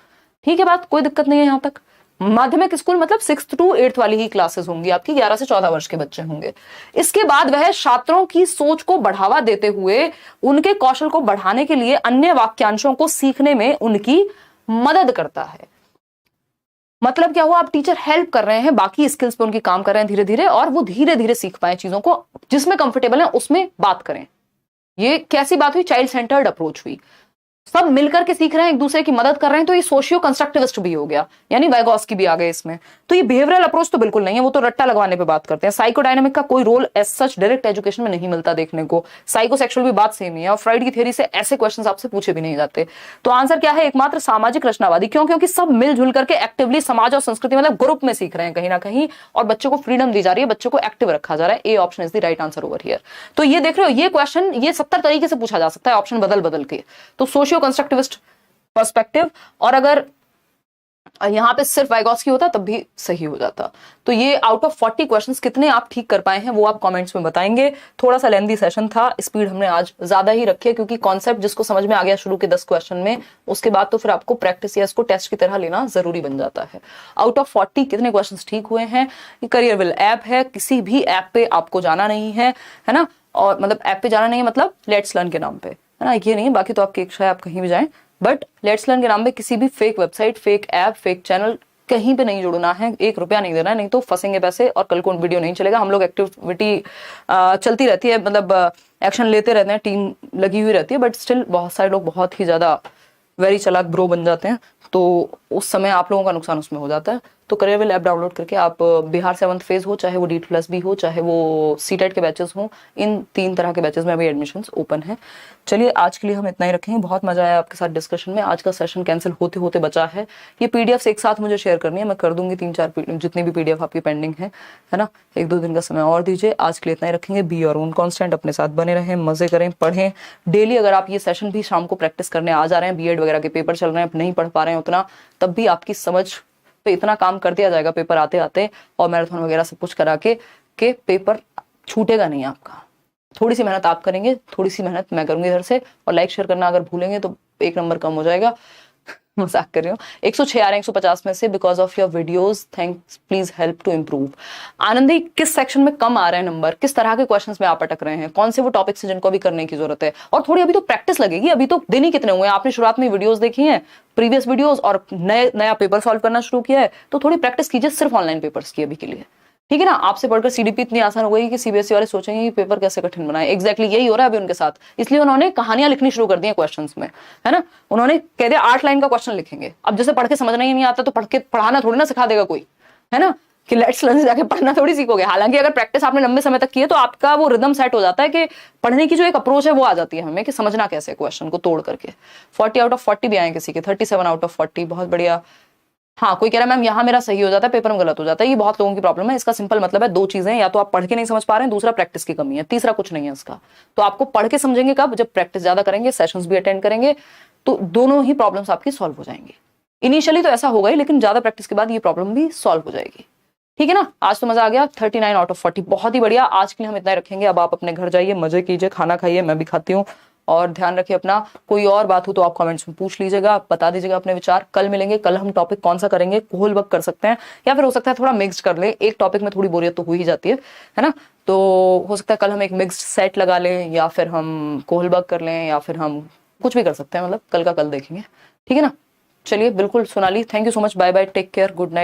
ठीक है, बात कोई दिक्कत नहीं है। यहां तक माध्यमिक स्कूल मतलब 6th to 8th वाली ही क्लासेस होंगी आपकी, 11 से 14 वर्ष के बच्चे होंगे। इसके बाद वह छात्रों की सोच को बढ़ावा देते हुए उनके कौशल को बढ़ाने के लिए अन्य वाक्यांशों को सीखने में उनकी मदद करता है। मतलब क्या हुआ, आप टीचर हेल्प कर रहे हैं, बाकी स्किल्स पे उनकी काम कर रहे हैं धीरे धीरे, और वो धीरे धीरे सीख पाए चीजों को, जिसमें कंफर्टेबल है उसमें बात करें। ये कैसी बात हुई, चाइल्ड सेंटर्ड अप्रोच हुई, सब मिलकर के सीख रहे हैं, एक दूसरे की मदद कर रहे हैं, तो ये सोशियो कंस्ट्रक्टिविस्ट भी हो गया, यानी वाइगॉस्की भी आ गए इसमें। तो ये बिहेवियरल अप्रोच तो बिल्कुल नहीं है, वो तो रट्टा लगवाने पे बात करते हैं। साइकोडायनामिक का कोई role as such direct education में नहीं मिलता देखने को। साइकोसेक्सुअल भी बात सेम ही है, और फ्राइड की थ्योरी से ऐसे क्वेश्चंस आपसे पूछे भी नहीं जाते। तो आंसर क्या है, एकमात्र सामाजिक रचनावादी। क्यों? क्योंकि सब मिलजुल करके एक्टिवली समाज और संस्कृति मतलब ग्रुप में सीख रहे हैं कहीं ना कहीं, और बच्चों को फ्रीडम दी जा रही है, बच्चों को एक्टिव रखा जा रहा है। A option is the right answer over here. तो ये देख रहे हो, ये क्वेश्चन ये 70 तरीके से पूछा जा सकता है, ऑप्शन बदल बदल के। तो सोशियो कंस्ट्रक्टिविस्ट पर्सपेक्टिव, और अगर यहां पे सिर्फ वाइगॉस्की होता तब भी सही हो जाता। तो ये आउट ऑफ 40 क्वेश्चंस कितने आप ठीक कर पाए हैं वो आप कमेंट्स में बताएंगे। थोड़ा सा लेंथी सेशन था, स्पीड हमने आज ज्यादा ही रखी है, क्योंकि कॉन्सेप्ट जिसको समझ में आ गया शुरू के 10 क्वेश्चन में, उसके बाद तो फिर आपको प्रैक्टिस या इसको टेस्ट की तरह लेना जरूरी बन जाता है। आउट ऑफ 40 कितने क्वेश्चन ठीक हुए हैं। ये करियरविल ऐप है, किसी भी ऐप पे आपको जाना नहीं है ना, और मतलब ऐप पे जाना नहीं है मतलब लेट्स लर्न के नाम पे, है ना, ये नहीं, बाकी तो आपकी इच्छा है आप कहीं भी जाएं, बट लेट्स लर्न के नाम पे किसी भी fake website, fake app, fake channel कहीं पे नहीं जुड़ना है, 1 रुपया नहीं देना है, नहीं तो फंसेंगे पैसे और कल को वीडियो नहीं चलेगा। हम लोग एक्टिविटी चलती रहती है, मतलब एक्शन लेते रहते हैं, टीम लगी हुई रहती है, बट स्टिल बहुत सारे लोग बहुत ही ज्यादा वेरी चालाक ब्रो बन जाते हैं, तो उस समय आप लोगों का नुकसान उसमें हो जाता है। तो करियरविल ऐप डाउनलोड करके आप बिहार 7th फेज हो, चाहे वो D++ भी हो, चाहे वो सीटेट के बैचेस हो, इन 3 तरह के बैचेस में अभी एडमिशंस ओपन है। चलिए आज के लिए हम इतना ही रखेंगे। बहुत मजा आया आपके साथ डिस्कशन में। आज का सेशन कैंसिल होते होते बचा है। ये पीडीएफ एक साथ मुझे शेयर करनी है, मैं कर दूंगी 3-4 जितनी भी पीडीएफ आपकी पेंडिंग है ना। 1-2 दिन का समय और दीजिए। आज के लिए इतना ही रखेंगे। बी योर ओन कांस्टेंट, अपने साथ बने रहें, मजे करें, पढ़ें डेली। अगर आप ये सेशन भी शाम को प्रैक्टिस करने आ जा रहे हैं, बीएड वगैरह के पेपर चल रहे हैं, नहीं पढ़ पा रहे हैं उतना, तब भी आपकी समझ पे इतना काम कर दिया जाएगा पेपर आते आते, और मैराथन वगैरह सब कुछ करा के पेपर छूटेगा नहीं आपका। थोड़ी सी मेहनत आप करेंगे, थोड़ी सी मेहनत मैं करूंगी इधर से, और लाइक शेयर करना अगर भूलेंगे तो 1 नंबर कम हो जाएगा। मजाक कर रही हूँ। 106 आ रहे हैं 150 में से, because of your videos, thanks, please help to improve. Anandi, किस सेक्शन में कम आ रहे हैं नंबर, किस तरह के क्वेश्चंस में आप अटक रहे हैं, कौन से वो टॉपिक्स हैं जिनको अभी करने की जरूरत है, और थोड़ी अभी तो प्रैक्टिस लगेगी। अभी तो दिन ही कितने हुए हैं, आपने शुरुआत में वीडियोस देखी हैं, प्रीवियस वीडियोस, और नया पेपर सॉल्व करना शुरू किया है, तो थोड़ी प्रैक्टिस कीजिए सिर्फ ऑनलाइन पेपर्स की अभी के लिए, ठीक है ना। आपसे पढ़कर सीडीपी इतनी आसान हो गई कि सीबीएसई वाले सोचेंगे कि पेपर कैसे कठिन बनाए। एग्जैक्टली यही हो रहा है अभी उनके साथ, इसलिए उन्होंने कहानियां लिखनी शुरू कर दी है क्वेश्चंस में, है ना। उन्होंने कह दिया 8 लाइन का क्वेश्चन लिखेंगे। अब जैसे पढ़ के समझना ही नहीं आता तो पढ़ के पढ़ाना थोड़ी ना सिखा देगा कोई, है ना, कि लेट्स लर्न से जाके पढ़ना थोड़ी सीखोगे। हालांकि अगर प्रैक्टिस आपने लंबे समय तक की है तो आपका वो रिदम सेट हो जाता है कि पढ़ने की जो एक अप्रोच है वो आ जाती है हमें, कि समझना कैसे क्वेश्चन को तोड़ करके। 40 आउट ऑफ 40 भी आए किसी के, 37 आउट ऑफ 40, बहुत बढ़िया। हाँ, कोई कह रहा है मैम यहाँ मेरा सही हो जाता है, पेपर में गलत हो जाता है। ये बहुत लोगों की प्रॉब्लम है। इसका सिंपल मतलब है 2 चीजें, या तो आप पढ़ के नहीं समझ पा रहे हैं, दूसरा प्रैक्टिस की कमी है, तीसरा कुछ नहीं है इसका। तो आपको पढ़ के समझेंगे कब, जब प्रैक्टिस ज्यादा करेंगे, सेशंस भी अटेंड करेंगे, तो दोनों ही प्रॉब्लम्स आपकी सॉल्व हो जाएंगी। इनिशियली तो ऐसा होगा ही, लेकिन ज्यादा प्रैक्टिस के बाद ये प्रॉब्लम भी सॉल्व हो जाएगी, ठीक है ना। आज तो मजा आ गया। 39 आउट ऑफ 40, बहुत ही बढ़िया। आज के लिए हम इतना ही रखेंगे। अब आप अपने घर जाइए, मजे कीजिए, खाना खाइए, मैं भी खाती हूँ, और ध्यान रखिए अपना। कोई और बात हो तो आप कमेंट्स में पूछ लीजिएगा, बता दीजिएगा अपने विचार। कल मिलेंगे। कल हम टॉपिक कौन सा करेंगे, कोहलबग कर सकते हैं, या फिर हो सकता है थोड़ा मिक्स्ड कर ले। एक टॉपिक में थोड़ी बोरियत तो हो ही जाती है ना। तो हो सकता है कल हम एक मिक्स्ड सेट लगा लें, या फिर हम कोहलबग कर लें, या फिर हम कुछ भी कर सकते हैं, मतलब कल का कल देखेंगे, ठीक है ना। चलिए, बिल्कुल Sonali, thank you so much, bye bye, take care, good night.